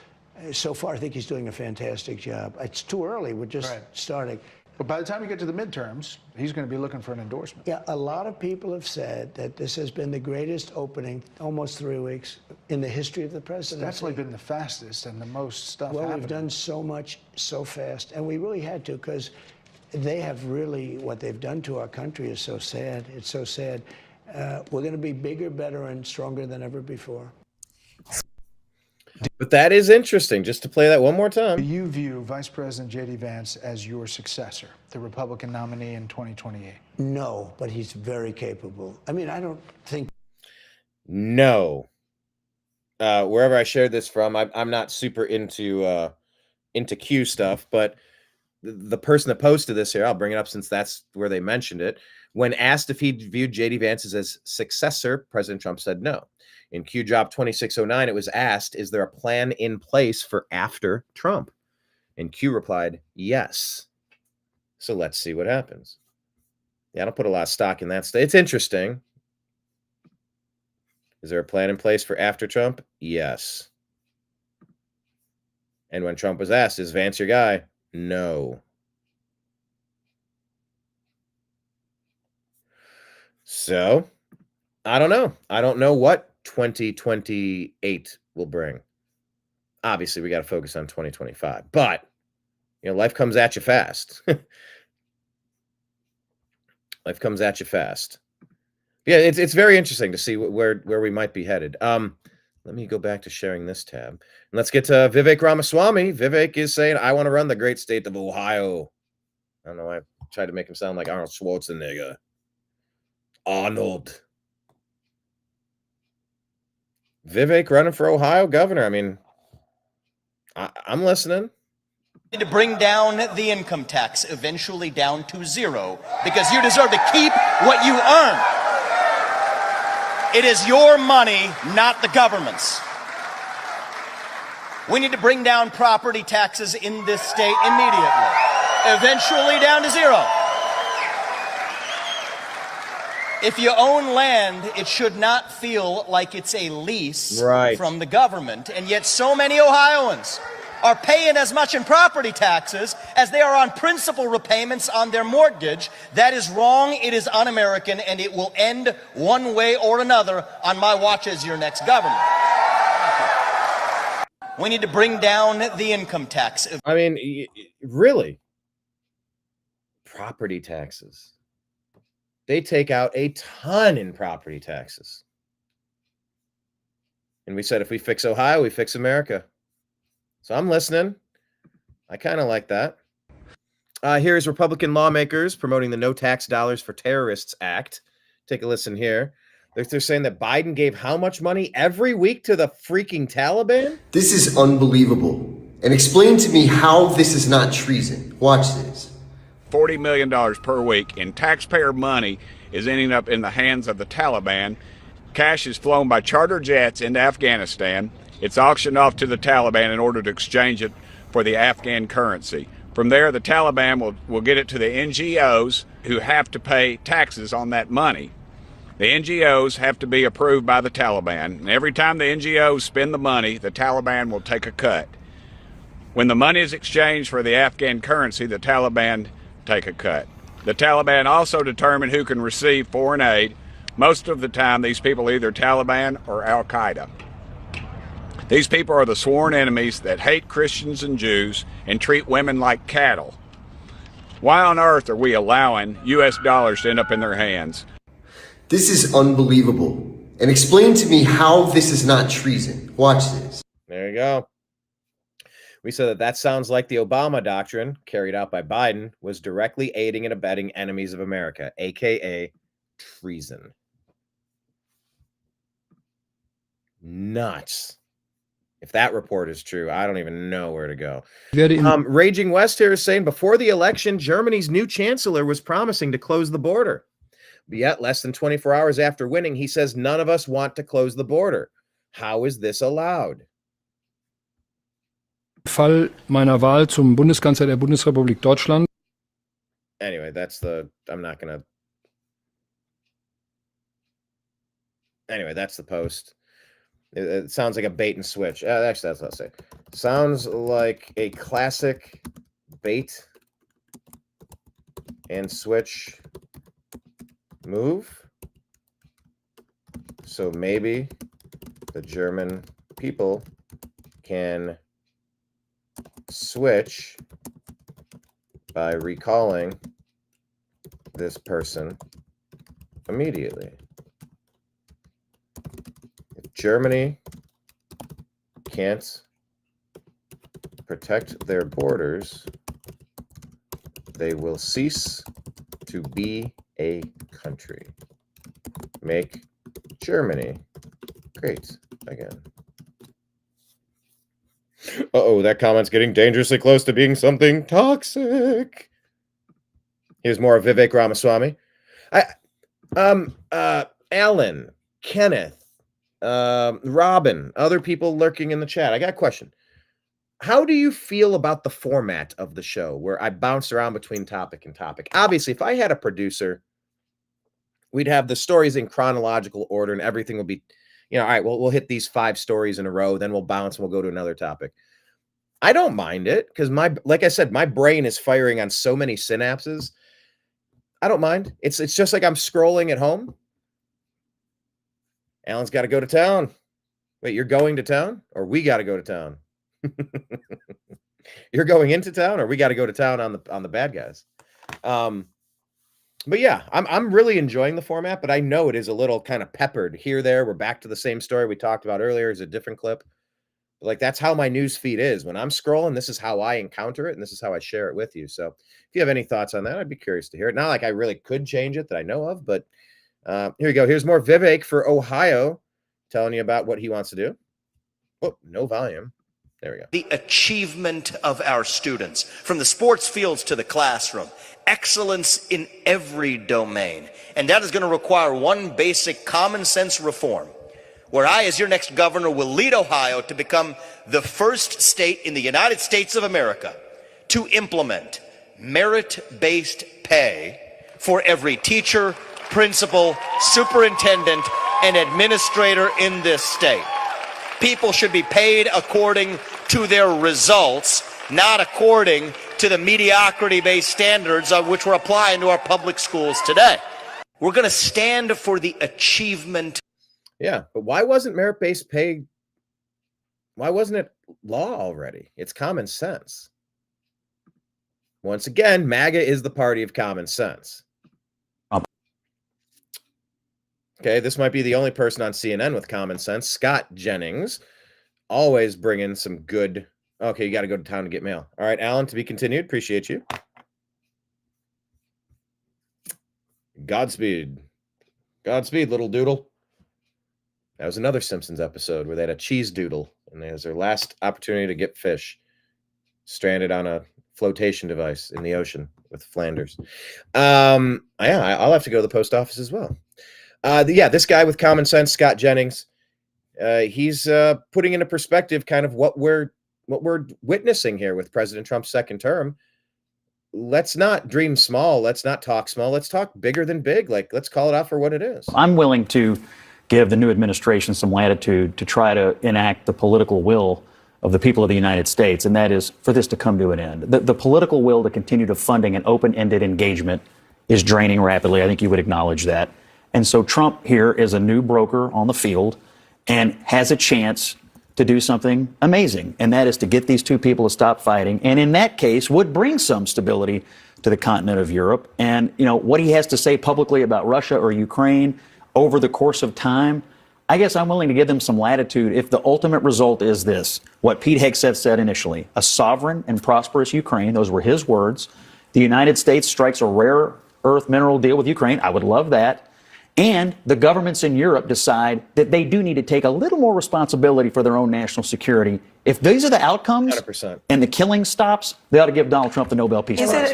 Speaker 6: So far, I think he's doing a fantastic job. It's too early. We're just starting.
Speaker 19: But by the time you get to the midterms, he's going to be looking for an endorsement.
Speaker 6: Yeah, a lot of people have said that this has been the greatest opening, almost 3 weeks, in the history of the presidency.
Speaker 19: It's definitely been the fastest and the most stuff
Speaker 6: Well,
Speaker 19: happening.
Speaker 6: we've done so much, so fast, and we really had to, because they have really, what they've done to our country is so sad. It's so sad. We're going to be bigger, better, and stronger than ever before.
Speaker 1: But that is interesting. Just to play that one more time.
Speaker 19: Do you view Vice President J.D. Vance as your successor, the Republican nominee in 2028?
Speaker 6: No, but he's very capable. I mean, I don't think.
Speaker 1: No. Wherever I shared this from, I'm not super into Q stuff, but the person that posted this here, I'll bring it up since that's where they mentioned it. When asked if he viewed J.D. Vance as his successor, President Trump said no. In Q Job 2609, it was asked, is there a plan in place for after Trump? And Q replied, yes. So let's see what happens. Yeah, I don't put a lot of stock in that. It's interesting. Is there a plan in place for after Trump? Yes. And when Trump was asked, is Vance your guy? No. So, I don't know. I don't know what 2028 will bring. obviously we got to focus on 2025, but life comes at you fast. Life comes at you fast. Yeah, it's very interesting to see where we might be headed. Let me go back to sharing this tab. And let's get to Vivek Ramaswamy. Vivek is saying, I want to run the great state of Ohio. I don't know why I tried to make him sound like Arnold Schwarzenegger. Arnold. Vivek running for Ohio governor. I mean, I'm listening.
Speaker 20: To bring down the income tax eventually down to zero, because you deserve to keep what you earn. It is your money, not the government's. We need to bring down property taxes in this state immediately, eventually down to zero. If you own land, it should not feel like it's a lease from the government, and yet so many Ohioans are paying as much in property taxes as they are on principal repayments on their mortgage. That is wrong, it is un-American, and it will end one way or another on my watch as your next governor. We need to bring down the income tax.
Speaker 1: I mean, really? Property taxes. They take out a ton in property taxes. And we said if we fix Ohio, we fix America. So I'm listening. I kind of like that. Here's Republican lawmakers promoting the No Tax Dollars for Terrorists Act. Take a listen here. They're saying that Biden gave how much money every week to the freaking Taliban?
Speaker 21: This is unbelievable. And explain to me how this is not treason. Watch this.
Speaker 22: $40 million per week in taxpayer money is ending up in the hands of the Taliban. Cash is flown by charter jets into Afghanistan. It's auctioned off to the Taliban in order to exchange it for the Afghan currency. From there, the Taliban will get it to the NGOs who have to pay taxes on that money. The NGOs have to be approved by the Taliban. And every time the NGOs spend the money, the Taliban will take a cut. When the money is exchanged for the Afghan currency, the Taliban take a cut. The Taliban also determine who can receive foreign aid. Most of the time, these people are either Taliban or Al-Qaeda. These people are the sworn enemies that hate Christians and Jews and treat women like cattle. Why on earth are we allowing U.S. dollars to end up in their hands?
Speaker 21: This is unbelievable. And explain to me how this is not treason. Watch this.
Speaker 1: There you go. We said that sounds like the Obama doctrine carried out by Biden was directly aiding and abetting enemies of America, a.k.a. treason. Nuts. If that report is true, I don't even know where to go. Raging West here is saying before the election, Germany's new chancellor was promising to close the border. But yet, less than 24 hours after winning, he says none of us want to close the border. How is this allowed?
Speaker 23: Fall meiner Wahl zum Bundeskanzler der Bundesrepublik Deutschland.
Speaker 1: Anyway, that's the post. It sounds like a bait and switch. Actually, that's what I'll say. Sounds like a classic bait and switch move. So maybe the German people can switch by recalling this person immediately. If Germany can't protect their borders, they will cease to be a country. Make Germany great again. Uh-oh, that comment's getting dangerously close to being something toxic. Here's more of Vivek Ramaswamy. Alan, Kenneth, Robin, other people lurking in the chat. I got a question. How do you feel about the format of the show where I bounce around between topic and topic? Obviously, if I had a producer, we'd have the stories in chronological order and everything will be, all right, well, we'll hit these 5 stories in a row, then we'll bounce and we'll go to another topic. I don't mind it because like I said, my brain is firing on so many synapses. I don't mind. It's just like I'm scrolling at home. Alan's got to go to town. Wait, you're going to town? Or we got to go to town? You're going into town, or we got to go to town on the bad guys. But yeah, I'm really enjoying the format, but I know it is a little kind of peppered here, there. We're back to the same story we talked about earlier. Is a different clip. Like, that's how my news feed is. When I'm scrolling, this is how I encounter it, and this is how I share it with you. So if you have any thoughts on that, I'd be curious to hear it. Not like I really could change it that I know of, but here we go. Here's more Vivek for Ohio telling you about what he wants to do. Oh, no volume. There we go.
Speaker 20: The achievement of our students, from the sports fields to the classroom, excellence in every domain. And that is going to require one basic common sense reform, where I, as your next governor, will lead Ohio to become the first state in the United States of America to implement merit-based pay for every teacher, principal, superintendent, and administrator in this state. People should be paid according to their results, not according to the mediocrity-based standards of which we're applying to our public schools today. We're going to stand for the achievement.
Speaker 1: Yeah, but why wasn't merit-based pay? Why wasn't it law already? It's common sense. Once again, MAGA is the party of common sense. Okay, this might be the only person on CNN with common sense. Scott Jennings, always bringing some good. Okay, you got to go to town to get mail. All right, Alan, to be continued. Appreciate you. Godspeed. Godspeed, little doodle. That was another Simpsons episode where they had a cheese doodle, and it was their last opportunity to get fish stranded on a flotation device in the ocean with Flanders. Yeah, I'll have to go to the post office as well. Yeah, this guy with common sense, Scott Jennings, he's putting into perspective kind of what we're witnessing here with President Trump's second term. Let's not dream small. Let's not talk small. Let's talk bigger than big. Like, let's call it out for what it is.
Speaker 2: I'm willing to give the new administration some latitude to try to enact the political will of the people of the United States, and that is for this to come to an end. The political will to continue to funding an open-ended engagement is draining rapidly. I think you would acknowledge that. And so Trump here is a new broker on the field and has a chance to do something amazing, and that is to get these two people to stop fighting, and in that case would bring some stability to the continent of Europe. And, you know, what he has to say publicly about Russia or Ukraine over the course of time, I guess I'm willing to give them some latitude if the ultimate result is this, what Pete Hegseth said initially, a sovereign and prosperous Ukraine, those were his words. The United States strikes a rare earth mineral deal with Ukraine. I would love that. And the governments in Europe decide that they do need to take a little more responsibility for their own national security. If these are the outcomes
Speaker 1: 100%.
Speaker 2: and the killing stops, they ought to give Donald Trump the Nobel Peace Prize.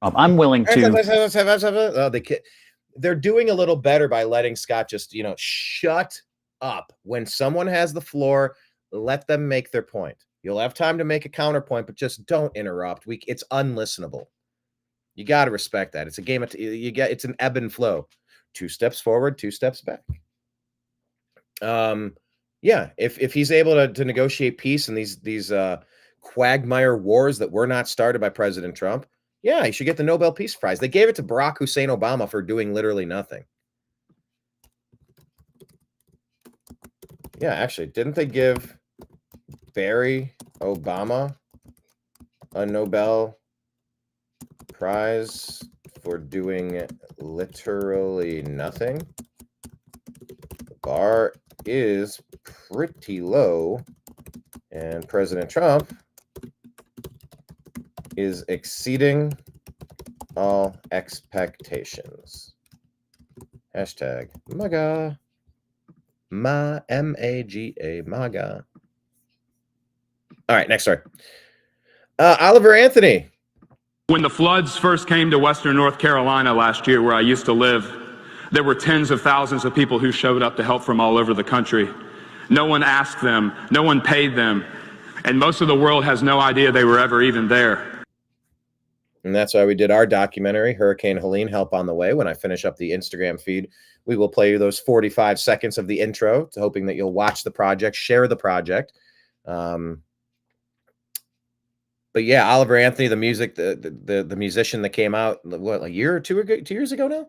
Speaker 2: I'm willing to.
Speaker 1: They're doing a little better by letting Scott just, shut up. When someone has the floor, let them make their point. You'll have time to make a counterpoint, but just don't interrupt. It's unlistenable. You got to respect that. It's a game. It's an ebb and flow. 2 steps forward, 2 steps back. Yeah, if he's able to negotiate peace in these quagmire wars that were not started by President Trump, yeah, he should get the Nobel Peace Prize. They gave it to Barack Hussein Obama for doing literally nothing. Yeah, actually, didn't they give Barry Obama a Nobel Prize for doing literally nothing? The bar is pretty low, and President Trump is exceeding all expectations. Hashtag MAGA. M-A-G-A, MAGA. All right, next story. Oliver Anthony.
Speaker 3: When the floods first came to Western North Carolina last year, where I used to live, there were tens of thousands of people who showed up to help from all over the country. No one asked them, no one paid them, and most of the world has no idea they were ever even there.
Speaker 1: And that's why we did our documentary, Hurricane Helene, Help on the Way. When I finish up the Instagram feed, we will play you those 45 seconds of the intro, hoping that you'll watch the project, share the project. But yeah, Oliver Anthony, the musician that came out, what, a year or 2 years ago now?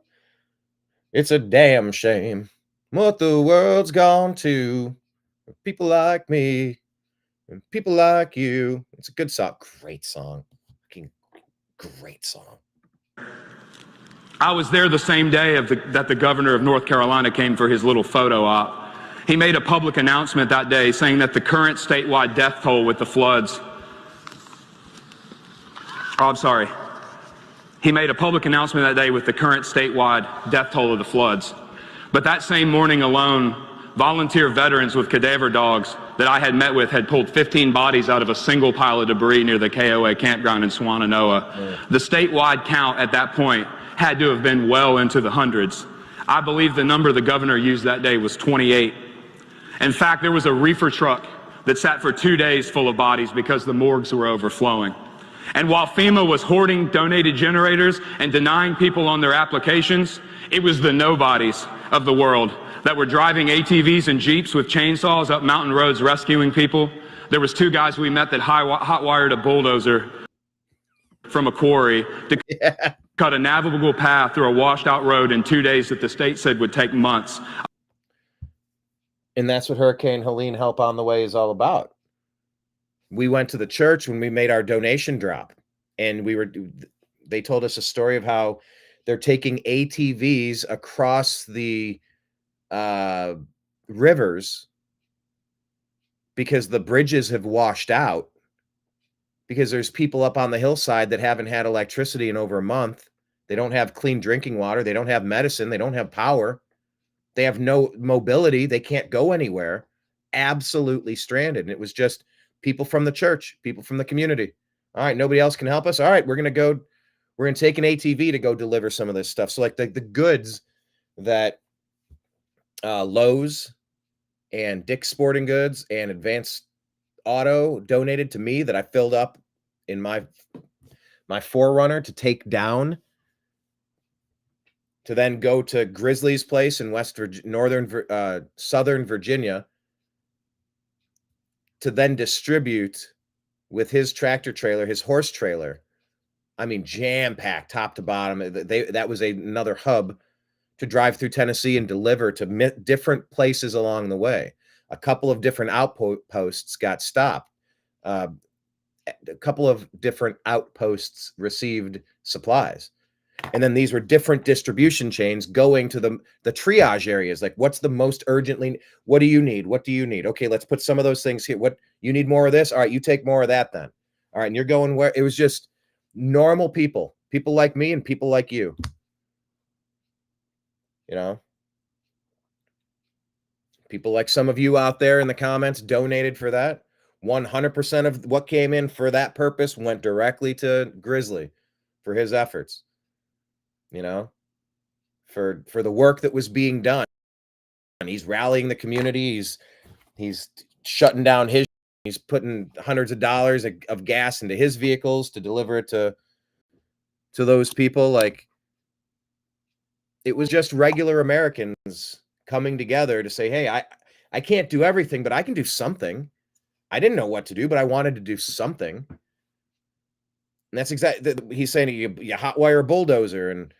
Speaker 1: It's a damn shame what the world's gone to. People like me, And people like you. It's a good song. Great song. Fucking great song.
Speaker 3: I was there the same day that the governor of North Carolina came for his little photo op. He made a public announcement that day saying that the current statewide death toll with the floods. Oh, I'm sorry. He made a public announcement that day with the current statewide death toll of the floods. But that same morning alone, volunteer veterans with cadaver dogs that I had met with had pulled 15 bodies out of a single pile of debris near the KOA campground in Swannanoa. The statewide count at that point had to have been well into the hundreds. I believe the number the governor used that day was 28. In fact, there was a reefer truck that sat for 2 days full of bodies because the morgues were overflowing. And while FEMA was hoarding donated generators and denying people on their applications, it was the nobodies of the world that were driving ATVs and Jeeps with chainsaws up mountain roads rescuing people. There was 2 guys we met that hot-wired a bulldozer from a quarry to cut a navigable path through a washed-out road in 2 days that the state said would take months.
Speaker 1: And that's what Hurricane Helene Help on the Way is all about. We went to the church when we made our donation drop, and they told us a story of how they're taking ATVs across the rivers because the bridges have washed out, because there's people up on the hillside that haven't had electricity in over a month. They don't have clean drinking water. They don't have medicine. They don't have power. They have no mobility. They can't go anywhere. Absolutely stranded. And it was just people from the church, people from the community. All right, nobody else can help us. All right, we're going to take an ATV to go deliver some of this stuff. So like the goods that Lowe's and Dick's Sporting Goods and Advanced Auto donated to me that I filled up in my 4Runner to take down, to then go to Grizzly's place in Southern Virginia, to then distribute with his tractor trailer, his horse trailer. I mean, jam-packed top to bottom. That was another hub to drive through Tennessee and deliver to different places along the way. A couple of different outposts got stopped. A couple of different outposts received supplies. And then these were different distribution chains going to the triage areas. Like, what's the most urgently? What do you need? What do you need? Okay, let's put some of those things here. What, you need more of this? All right, you take more of that then. All right, and you're going where? It was just normal people like me and people like you. You know, people like some of you out there in the comments donated for that. 100% of what came in for that purpose went directly to Grizzly for his efforts. You know, for the work that was being done. And he's rallying the community. He's shutting down he's putting hundreds of dollars of gas into his vehicles to deliver it to those people. Like, it was just regular Americans coming together to say, hey, I can't do everything, but I can do something. I didn't know what to do, but I wanted to do something. And that's exactly, he's saying you hotwire a bulldozer and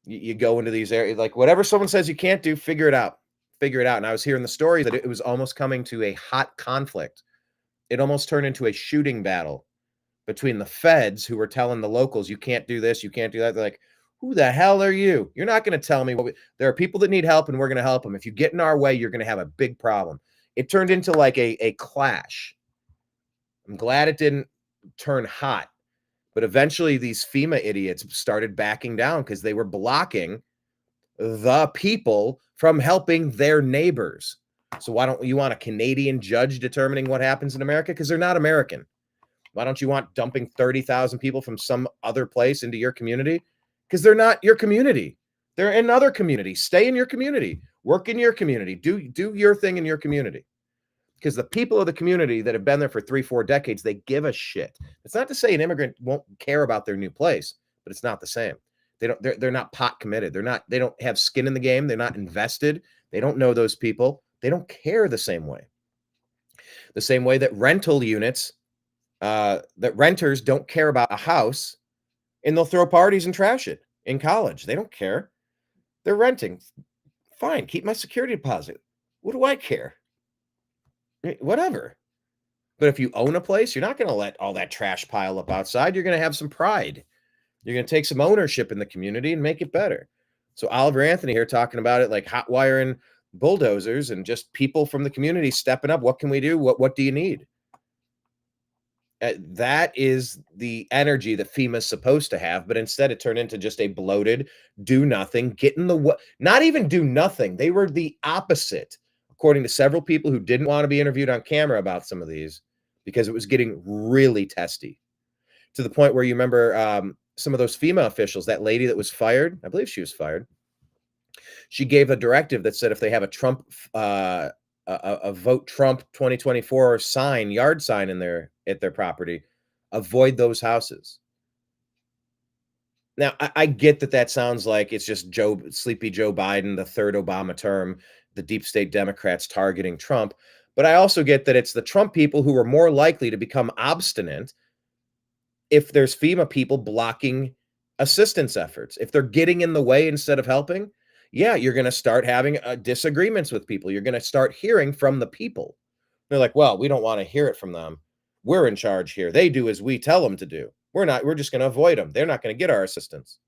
Speaker 1: you go into these areas, like whatever someone says you can't do, figure it out. And I was hearing the story that it was almost coming to a hot conflict. It almost turned into a shooting battle between the feds, who were telling the locals, you can't do this, you can't do that. They're like, who the hell are you? You're not going to tell me there are people that need help and we're going to help them. If you get in our way, you're going to have a big problem. It turned into like a clash. I'm glad it didn't turn hot. But eventually these FEMA idiots started backing down because they were blocking the people from helping their neighbors. So why don't you want a Canadian judge determining what happens in America? Because they're not American. Why don't you want dumping 30,000 people from some other place into your community? Because they're not your community. They're in other communities. Stay in your community. Work in your community. Do your thing in your community. Because the people of the community that have been there for 3-4 decades, they give a shit. It's not to say an immigrant won't care about their new place, but it's not the same. They're not pot committed. They don't have skin in the game. They're not invested. They don't know those people. They don't care the same way. The same way that rental units, that renters don't care about a house, and they'll throw parties and trash it in college. They don't care. They're renting. Fine, keep my security deposit. What do I care? Whatever. But if you own a place, you're not going to let all that trash pile up outside. You're going to have some pride. You're going to take some ownership in the community and make it better. So Oliver Anthony here talking about it like hot wiring bulldozers and just people from the community stepping up. What can we do? What do you need? That is the energy that FEMA is supposed to have, but instead it turned into just a bloated, do nothing, get in the way, not even do nothing. They were the opposite, according to several people who didn't want to be interviewed on camera about some of these, because it was getting really testy to the point where you remember some of those FEMA officials, that lady that was fired, I believe she was fired. She gave a directive that said if they have a Trump, a vote Trump 2024 sign, yard sign at their property, avoid those houses. Now, I get that sounds like it's just sleepy Joe Biden, the third Obama term, the deep state Democrats targeting Trump. But I also get that it's the Trump people who are more likely to become obstinate if there's FEMA people blocking assistance efforts. If they're getting in the way instead of helping, yeah, you're going to start having disagreements with people. You're going to start hearing from the people. They're like, well, we don't want to hear it from them. We're in charge here. They do as we tell them to do. We're just going to avoid them. They're not going to get our assistance.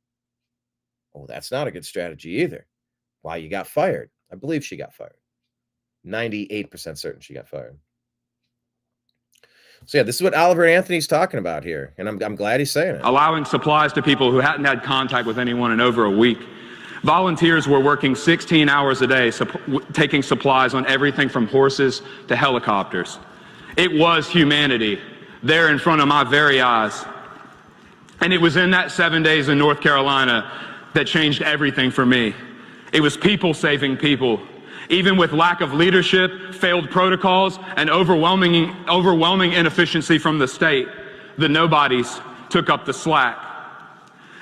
Speaker 1: Oh, that's not a good strategy either. Why you got fired? I believe she got fired. 98% certain she got fired. So yeah, this is what Oliver Anthony's talking about here, and I'm glad he's saying it.
Speaker 3: Allowing supplies to people who hadn't had contact with anyone in over a week. Volunteers were working 16 hours a day, taking supplies on everything from horses to helicopters. It was humanity there in front of my very eyes. And it was in that 7 days in North Carolina that changed everything for me. It was people saving people. Even with lack of leadership, failed protocols, and overwhelming inefficiency from the state, the nobodies took up the slack.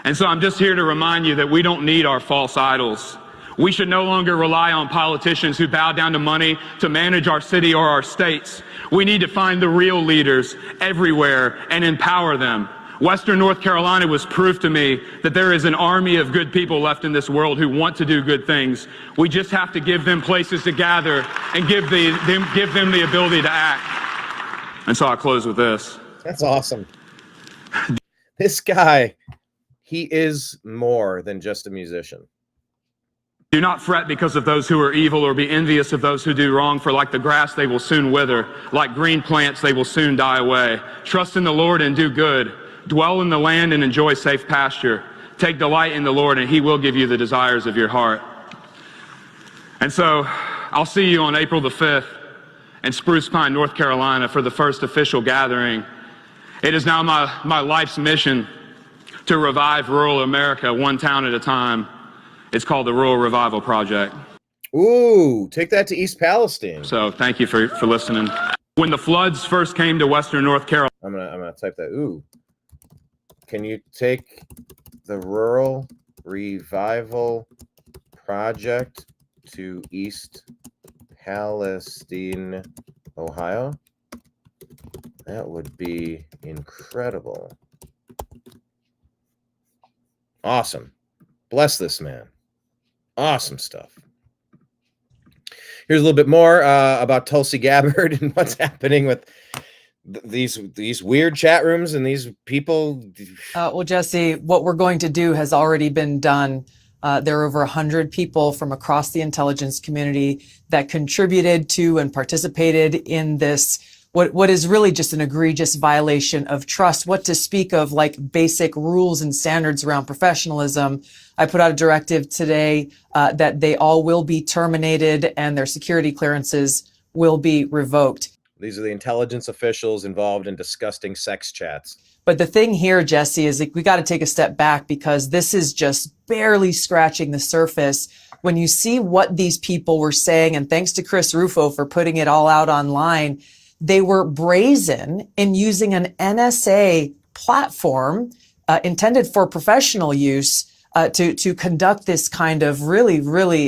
Speaker 3: And so I'm just here to remind you that we don't need our false idols. We should no longer rely on politicians who bow down to money to manage our city or our states. We need to find the real leaders everywhere and empower them. Western North Carolina was proof to me that there is an army of good people left in this world who want to do good things. We just have to give them places to gather and give them the ability to act. And so I'll close with this.
Speaker 1: That's awesome. This guy, he is more than just a musician.
Speaker 3: Do not fret because of those who are evil, or be envious of those who do wrong, for like the grass they will soon wither, like green plants they will soon die away. Trust in the Lord and do good. Dwell in the land and enjoy safe pasture. Take delight in the Lord, and he will give you the desires of your heart. And so I'll see you on April the 5th in Spruce Pine, North Carolina, for the first official gathering. It is now my life's mission to revive rural America one town at a time. It's called the Rural Revival Project.
Speaker 1: Ooh, take that to East Palestine.
Speaker 3: So thank you for listening. When the floods first came to Western North Carolina,
Speaker 1: I'm gonna type that. Ooh, can you take the Rural Revival Project to East Palestine, Ohio? That would be incredible. Awesome. Bless this man. Awesome stuff. Here's a little bit more about Tulsi Gabbard and what's happening with these weird chat rooms and these people.
Speaker 7: Well, Jesse, what we're going to do has already been done. There are over 100 people from across the intelligence community that contributed to and participated in this, what is really just an egregious violation of trust, what to speak of like basic rules and standards around professionalism. I put out a directive today that they all will be terminated and their security clearances will be revoked.
Speaker 1: These are the intelligence officials involved in disgusting sex chats.
Speaker 7: But the thing here, Jesse, is like we got to take a step back because this is just barely scratching the surface. When you see what these people were saying, and thanks to Chris Rufo for putting it all out online, they were brazen in using an NSA platform intended for professional use to conduct this kind of really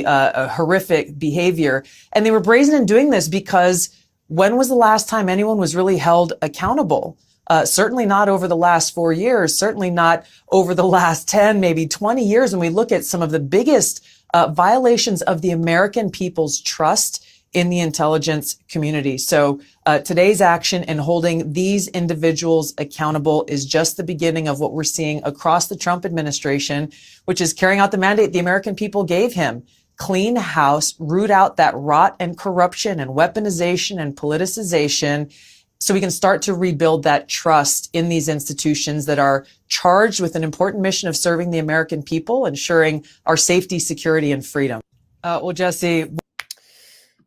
Speaker 7: horrific behavior. And they were brazen in doing this because when was the last time anyone was really held accountable? Certainly not over the last 4 years, certainly not over the last 10, maybe 20 years. When we look at some of the biggest violations of the American people's trust in the intelligence community. So today's action in holding these individuals accountable is just the beginning of what we're seeing across the Trump administration, which is carrying out the mandate the American people gave him. Clean house, root out that rot and corruption and weaponization and politicization, so we can start to rebuild that trust in these institutions that are charged with an important mission of serving the American people, ensuring our safety, security, and freedom. Well, Jesse,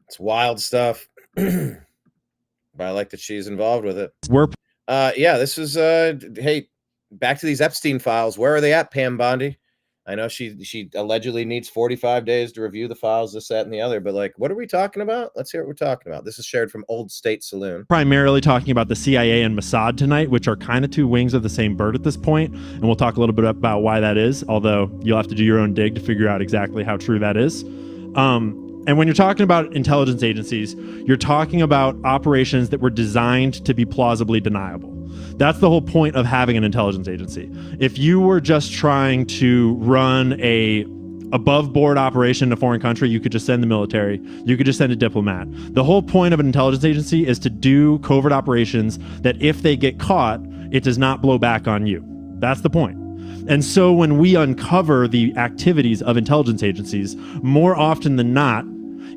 Speaker 1: it's wild stuff, but I like that she's involved with it. Yeah, this is hey, back to these Epstein files. Where are they at, Pam Bondi? I know she allegedly needs 45 days to review the files, this, that, and the other. But like, what are we talking about? Let's hear what we're talking about. This is shared from Old State Saloon.
Speaker 4: Primarily talking about the CIA and Mossad tonight, which are kind of two wings of the same bird at this point. And we'll talk a little bit about why that is, although you'll have to do your own dig to figure out exactly how true that is. And when you're talking about intelligence agencies, you're talking about operations that were designed to be plausibly deniable. That's the whole point of having an intelligence agency. If you were just trying to run a above board operation in a foreign country, you could just send the military, you could just send a diplomat. The whole point of an intelligence agency is to do covert operations that if they get caught, it does not blow back on you. That's the point. And so when we uncover the activities of intelligence agencies, more often than not,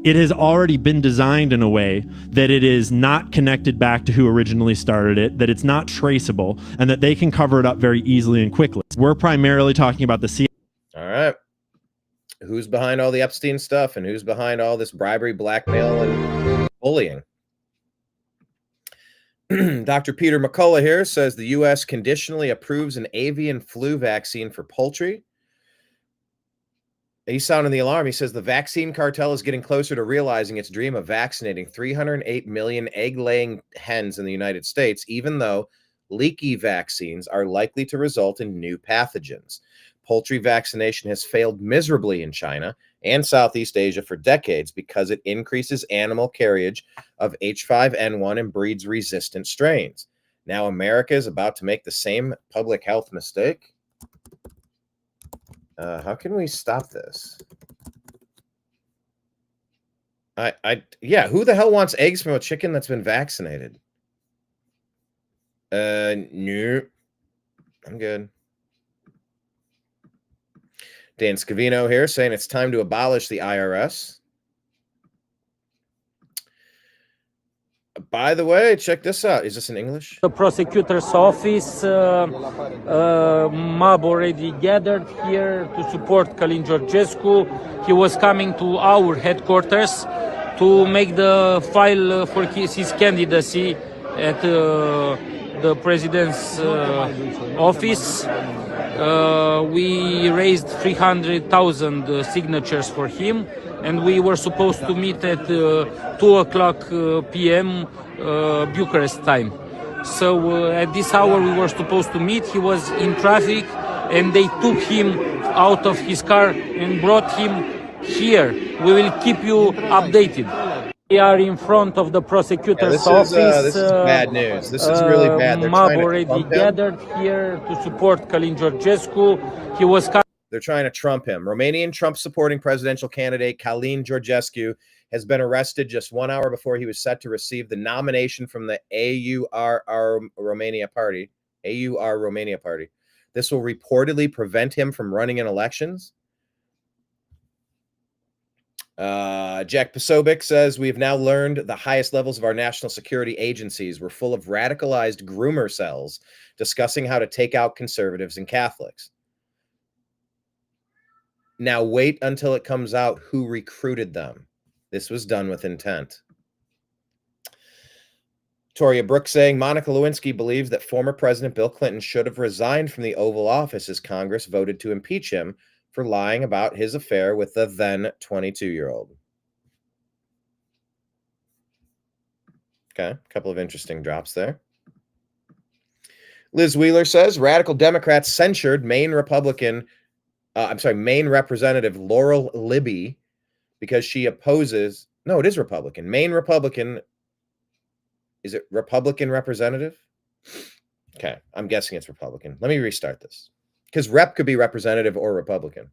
Speaker 4: it has already been designed in a way that it is not connected back to who originally started it, that it's not traceable, and that they can cover it up very easily and quickly. We're primarily talking about the CIA.
Speaker 1: All right. Who's behind all the Epstein stuff, and who's behind all this bribery, blackmail, and bullying? Dr. Peter McCullough here says the U.S. conditionally approves an avian flu vaccine for poultry. He's sounding the alarm. He says the vaccine cartel is getting closer to realizing its dream of vaccinating 308 million egg-laying hens in the United States, even though leaky vaccines are likely to result in new pathogens. Poultry vaccination has failed miserably in China and Southeast Asia for decades because it increases animal carriage of H5N1 and breeds resistant strains. Now America is about to make the same public health mistake. How can we stop this? Yeah, who the hell wants eggs from a chicken that's been vaccinated? No. I'm good. Dan Scavino here saying it's time to abolish the IRS. By the way, check this out. Is this in English?
Speaker 5: The prosecutor's office, mob already gathered here to support Călin Georgescu. He was coming to our headquarters to make the file for his candidacy at the president's office. We raised 300,000 signatures for him, and we were supposed to meet at 2:00 p.m. Bucharest time. So at this hour we were supposed to meet. He was in traffic, and they took him out of his car and brought him here. We will keep you updated. We are in front of the prosecutor's office.
Speaker 1: This is bad news. This is really bad. They're
Speaker 5: mob already gathered here to support Călin Georgescu. He was.
Speaker 1: They're trying to trump him. Romanian Trump-supporting presidential candidate Călin Georgescu has been arrested just 1 hour before he was set to receive the nomination from the AUR Romania Party. AUR Romania Party. This will reportedly prevent him from running in elections. Jack Posobiec says, we have now learned the highest levels of our national security agencies were full of radicalized groomer cells discussing how to take out conservatives and Catholics. Now wait until it comes out who recruited them. This was done with intent. Toria Brooks saying Monica Lewinsky believes that former President Bill Clinton should have resigned from the Oval Office as Congress voted to impeach him for lying about his affair with the then 22-year-old. Okay, a couple of interesting drops there. Liz Wheeler says radical Democrats censured Maine Representative Laurel Libby because she opposes. No, it is Republican. Maine Republican. Is it Republican representative? Okay, I'm guessing it's Republican. Let me restart this. Because rep could be representative or Republican.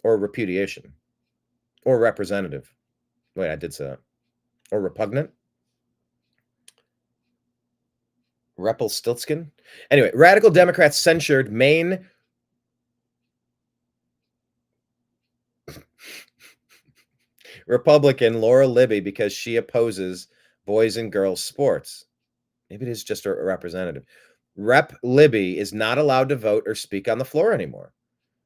Speaker 1: Or repudiation. Or representative. Wait, I did say that. Or repugnant. Rumpelstiltskin. Anyway, radical Democrats censured Maine Republican Laura Libby because she opposes boys and girls sports. Maybe it is just a representative. Rep Libby is not allowed to vote or speak on the floor anymore.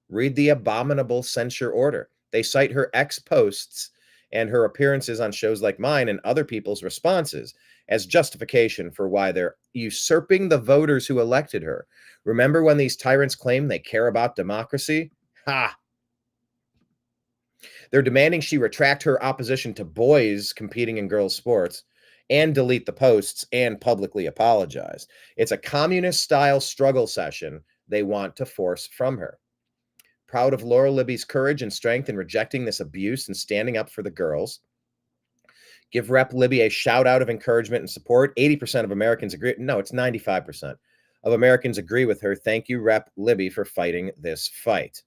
Speaker 1: Read the abominable censure order. They cite her ex posts and her appearances on shows like mine and other people's responses as justification for why they're usurping the voters who elected her. Remember when these tyrants claim they care about democracy? Ha! They're demanding she retract her opposition to boys competing in girls' sports and delete the posts and publicly apologize. It's a communist-style struggle session they want to force from her. Proud of Laura Libby's courage and strength in rejecting this abuse and standing up for the girls. Give Rep Libby a shout out of encouragement and support. 80% of Americans agree. No, it's 95% of Americans agree with her. Thank you, Rep Libby, for fighting this fight.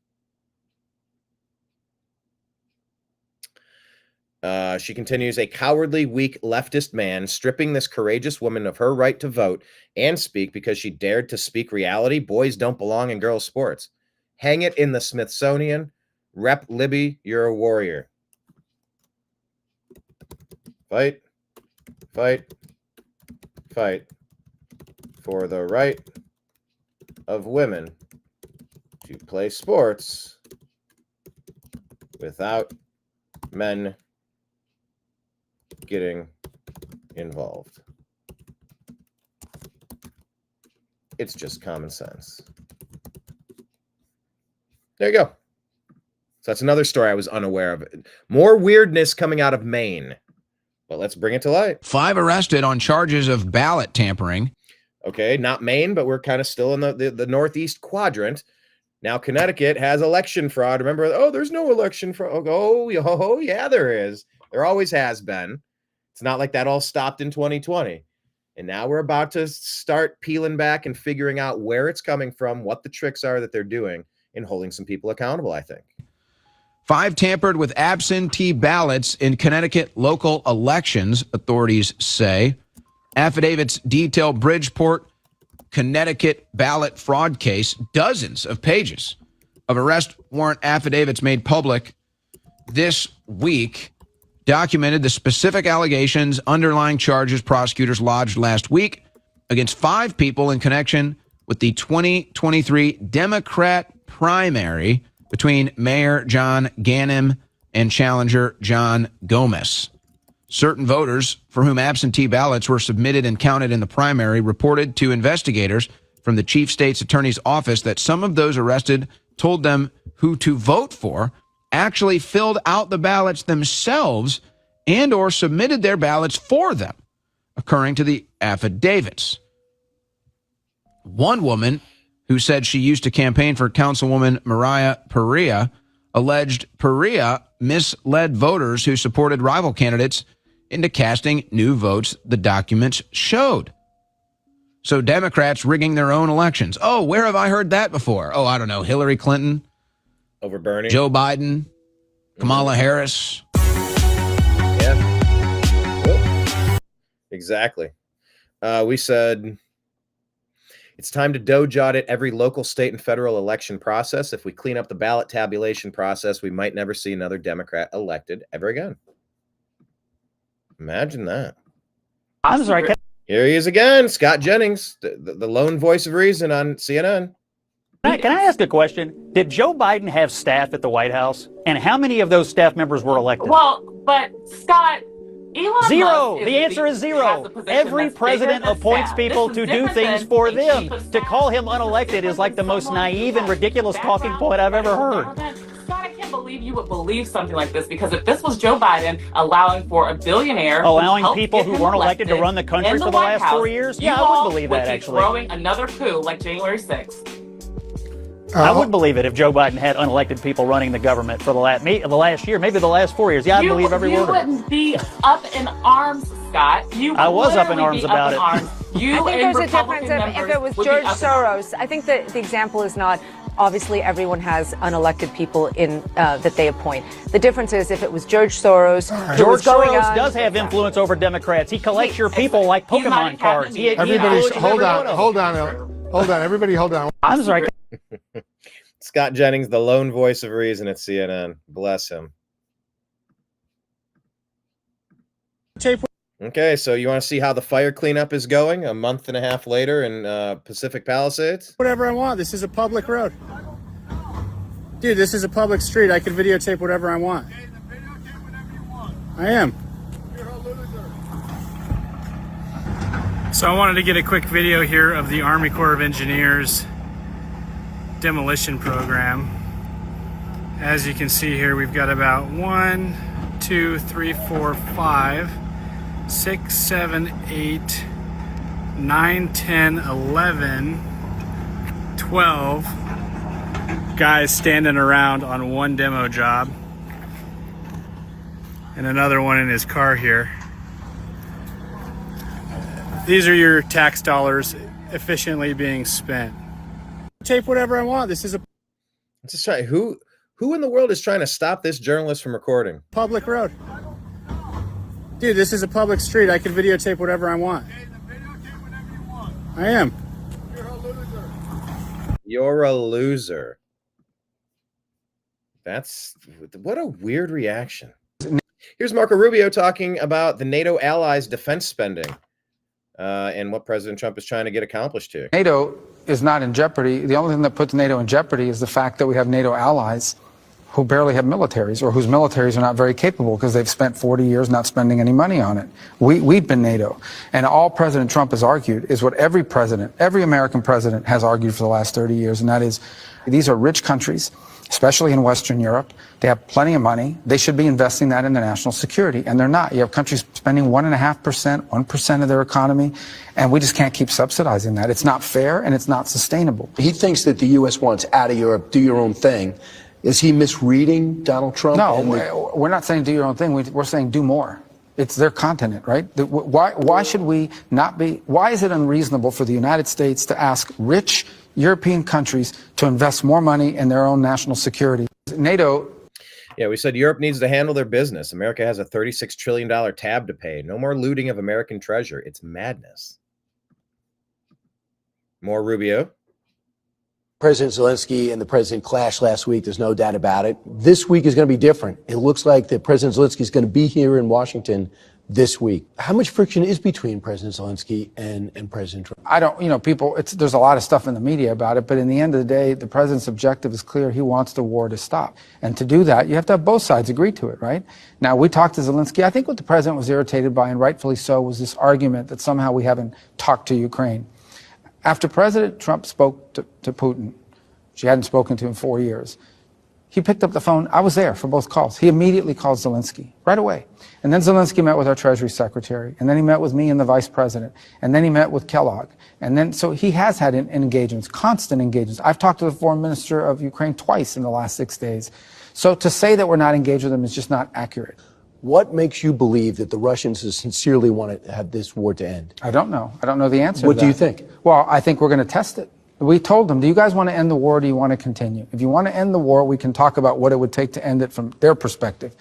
Speaker 1: She continues, a cowardly, weak leftist man stripping this courageous woman of her right to vote and speak because she dared to speak reality. Boys don't belong in girls' sports. Hang it in the Smithsonian. Rep Libby, you're a warrior. Fight, fight, fight for the right of women to play sports without men getting involved. It's just common sense. There you go. So that's another story I was unaware of. More weirdness coming out of Maine. But let's bring it to light.
Speaker 8: 5 arrested on charges of ballot tampering.
Speaker 1: Okay, not Maine, but we're kind of still in the northeast quadrant. Now Connecticut has election fraud. Remember, oh, there's no election fraud. Oh, yeah, there is. There always has been. It's not like that all stopped in 2020. And now we're about to start peeling back and figuring out where it's coming from, what the tricks are that they're doing, and holding some people accountable, I think.
Speaker 8: 5 tampered with absentee ballots in Connecticut local elections, authorities say. Affidavits detail Bridgeport, Connecticut ballot fraud case. Dozens of pages of arrest warrant affidavits made public this week documented the specific allegations underlying charges prosecutors lodged last week against 5 people in connection with the 2023 Democrat primary between Mayor John Ganim and challenger John Gomez. Certain voters for whom absentee ballots were submitted and counted in the primary reported to investigators from the chief state's attorney's office that some of those arrested told them who to vote for, actually filled out the ballots themselves and or submitted their ballots for them, according to the affidavits. One woman who said she used to campaign for Councilwoman Mariah Perea alleged Perea misled voters who supported rival candidates into casting new votes the documents showed. So Democrats rigging their own elections. Oh, where have I heard that before? Oh, I don't know. Hillary Clinton.
Speaker 1: Over Bernie.
Speaker 8: Joe Biden. Kamala Harris.
Speaker 1: Yeah. Whoop. Exactly. We said it's time to Doge audit every local, state, and federal election process. If we clean up the ballot tabulation process, we might never see another Democrat elected ever again. Imagine that.
Speaker 2: I'm sorry.
Speaker 1: Here he is again, Scott Jennings, the lone voice of reason on CNN.
Speaker 2: Can I ask a question? Did Joe Biden have staff at the White House? And how many of those staff members were elected?
Speaker 10: Well, but Scott, Elon
Speaker 2: zero.
Speaker 10: Musk
Speaker 2: The answer is zero. Every president appoints people to do things for them. To call him unelected is like the most naive and ridiculous talking point I've ever heard.
Speaker 10: Scott, I can't believe you would believe something like this, because if this was Joe Biden allowing for a billionaire,
Speaker 2: allowing people who weren't elected to run the country for the last 4 years, yeah, I would believe that actually.
Speaker 10: Throwing another coup like January 6th.
Speaker 2: I would believe it if Joe Biden had unelected people running the government for the last year, maybe the last 4 years. Yeah, I'd believe every word.
Speaker 10: You wouldn't be up in arms, Scott.
Speaker 2: I was up in arms about it.
Speaker 10: You
Speaker 11: I think
Speaker 10: and
Speaker 11: there's a
Speaker 10: Republican
Speaker 11: difference if it was
Speaker 10: members
Speaker 11: George
Speaker 10: would be up
Speaker 11: Soros. I think that the example is not
Speaker 9: Obviously, everyone has unelected people in that they appoint. The difference is if it was George Soros, who
Speaker 2: George
Speaker 9: was going
Speaker 2: Soros
Speaker 9: on,
Speaker 2: does have influence over Democrats. He collects your people like Pokemon cards.
Speaker 14: Everybody, hold on. Everybody, hold on.
Speaker 2: I'm sorry.
Speaker 1: Scott Jennings, the lone voice of reason at CNN. Bless him. Okay, so you want to see how the fire cleanup is going a month and a half later in Pacific Palisades?
Speaker 11: Whatever I want. This is a public road. Dude, this is a public street. I can videotape whatever I want. I am. So I wanted to get a quick video here of the Army Corps of Engineers demolition program. As you can see here, we've got about 1, 2, 3, 4, 5, 6, 7, 8, 9, 10, 11, 12 guys standing around on one demo job, and another one in his car here. These are your tax dollars efficiently being spent. Tape whatever I want. This is a
Speaker 1: Let's just try. Who in the world is trying to stop this journalist from recording?
Speaker 11: public road. Dude, this is a public street. I can videotape whatever I want. I am.
Speaker 1: You're a loser. What a weird reaction. Here's Marco Rubio talking about the NATO allies' defense spending and what President Trump is trying to get accomplished here.
Speaker 12: NATO is not in jeopardy. The only thing that puts NATO in jeopardy is the fact that we have NATO allies who barely have militaries, or whose militaries are not very capable because they've spent 40 years not spending any money on it. We've been NATO. And all President Trump has argued is what every president, every American president has argued for the last 30 years, and that is these are rich countries, especially in Western Europe. They have plenty of money. They should be investing that in their national security, and they're not. You have countries spending 1.5%, 1% of their economy, and we just can't keep subsidizing that. It's not fair, and it's not sustainable.
Speaker 24: He thinks that the U.S. wants out of Europe, do your own thing. Is he misreading Donald Trump?
Speaker 12: No, we're not saying do your own thing. We're saying do more. It's their continent, right? Why should we not be? Why is it unreasonable for the United States to ask rich European countries to invest more money in their own national security? NATO.
Speaker 1: Yeah, we said Europe needs to handle their business. America has a $36 trillion tab to pay. No more looting of American treasure. It's madness. More Rubio.
Speaker 24: President Zelensky and the president clashed last week. There's no doubt about it. This week is going to be different. It looks like that President Zelensky is going to be here in Washington this week. How much friction is between President Zelensky and President Trump?
Speaker 12: I don't, there's a lot of stuff in the media about it, but in the end of the day, the president's objective is clear. He wants the war to stop. And to do that, you have to have both sides agree to it, right? Now, we talked to Zelensky. I think what the president was irritated by, and rightfully so, was this argument that somehow we haven't talked to Ukraine. After President Trump spoke to Putin, she hadn't spoken to him in 4 years, he picked up the phone. I was there for both calls. He immediately called Zelensky right away. And then Zelensky met with our Treasury Secretary. And then he met with me and the Vice President. And then he met with Kellogg. And then, so he has had engagements, constant engagements. I've talked to the Foreign Minister of Ukraine twice in the last 6 days. So to say that we're not engaged with them is just not accurate.
Speaker 24: What makes you believe that the Russians sincerely want to have this war to end?
Speaker 12: I don't know. I don't know the answer to that.
Speaker 24: What do you think?
Speaker 12: Well, I think we're going to test it. We told them, do you guys want to end the war or do you want to continue? If you want to end the war, we can talk about what it would take to end it from their perspective.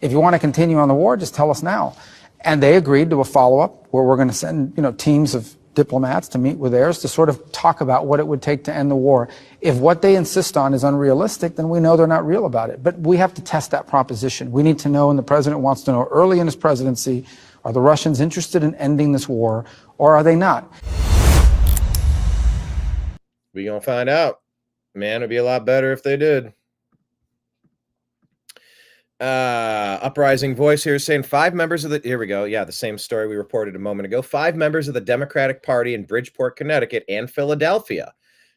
Speaker 12: If you want to continue on the war, just tell us now. And they agreed to a follow-up where we're going to send, teams of diplomats to meet with theirs to sort of talk about what it would take to end the war. If what they insist on is unrealistic, then we know they're not real about it. But we have to test that proposition. We need to know, and the president wants to know early in his presidency, are the Russians interested in ending this war or are they not?
Speaker 1: We gonna find out. Man, it'd be a lot better if they did. Uprising Voice here saying 5 members of the, here we go. Yeah, the same story we reported a moment ago. 5 members of the Democratic Party in Bridgeport, Connecticut and Philadelphia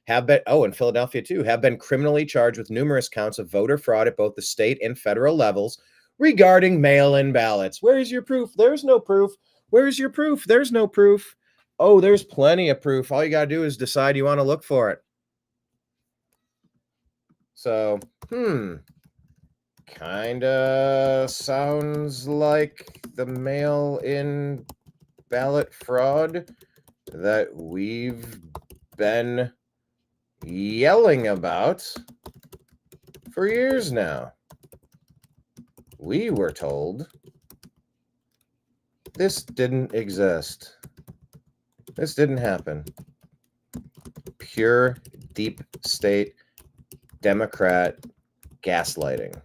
Speaker 1: have been, and Philadelphia too, have been criminally charged with numerous counts of voter fraud at both the state and federal levels regarding mail-in ballots. Where is your proof? There's no proof. Where is your proof? There's no proof. Oh, there's plenty of proof. All you got to do is decide you want to look for it. So, kind of sounds like the mail-in ballot fraud that we've been yelling about for years now. We were told this didn't exist. This didn't happen. Pure deep state Democrat gaslighting.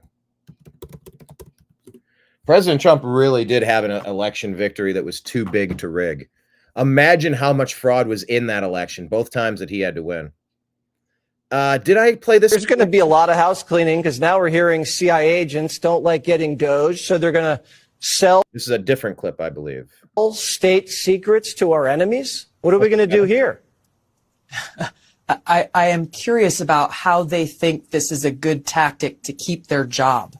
Speaker 1: President Trump really did have an election victory that was too big to rig. Imagine how much fraud was in that election, both times that he had to win. Did I play this?
Speaker 18: There's going to be a lot of house cleaning because now we're hearing CIA agents don't like getting Doge, so they're going to sell.
Speaker 1: This is a different clip, I believe.
Speaker 18: State secrets to our enemies. What are we going to do here?
Speaker 7: I am curious about how they think this is a good tactic to keep their job.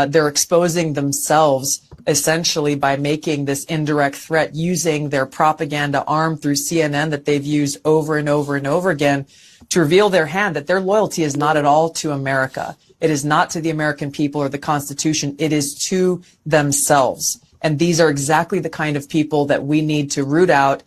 Speaker 7: They're exposing themselves essentially by making this indirect threat using their propaganda arm through CNN that they've used over and over and over again to reveal their hand that their loyalty is not at all to America. It is not to the American people or the Constitution. It is to themselves. And these are exactly the kind of people that we need to root out,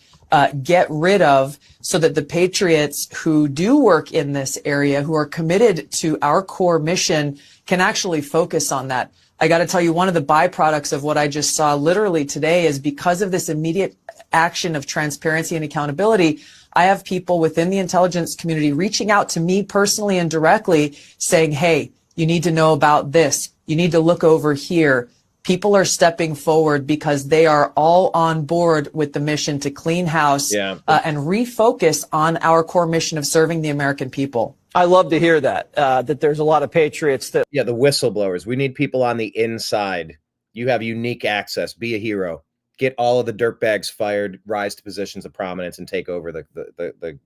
Speaker 7: get rid of, so that the patriots who do work in this area, who are committed to our core mission, can actually focus on that. I got to tell you, one of the byproducts of what I just saw literally today is because of this immediate action of transparency and accountability, I have people within the intelligence community reaching out to me personally and directly saying, hey, you need to know about this. You need to look over here. People are stepping forward because they are all on board with the mission to clean house and refocus on our core mission of serving the American people.
Speaker 18: I love to hear that, that there's a lot of patriots that...
Speaker 1: Yeah, the whistleblowers. We need people on the inside. You have unique access. Be a hero. Get all of the dirtbags fired, rise to positions of prominence, and take over the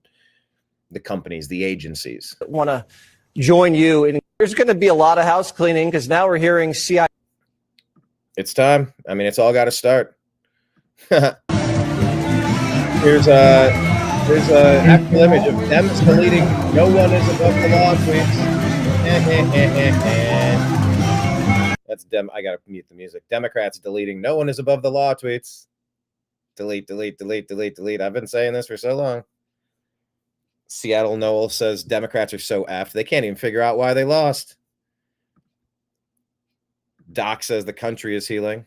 Speaker 1: companies, the agencies.
Speaker 18: Want to join you. And there's going to be a lot of house cleaning because now we're hearing CIA...
Speaker 1: It's time. I mean, it's all got to start. Here's a actual image of them deleting "No one is above the law" tweets. That's dem. I gotta mute the music. Democrats deleting "No one is above the law" tweets. Delete, delete, delete, delete, delete. I've been saying this for so long. Seattle Noel says Democrats are so effed they can't even figure out why they lost. Doc says the country is healing.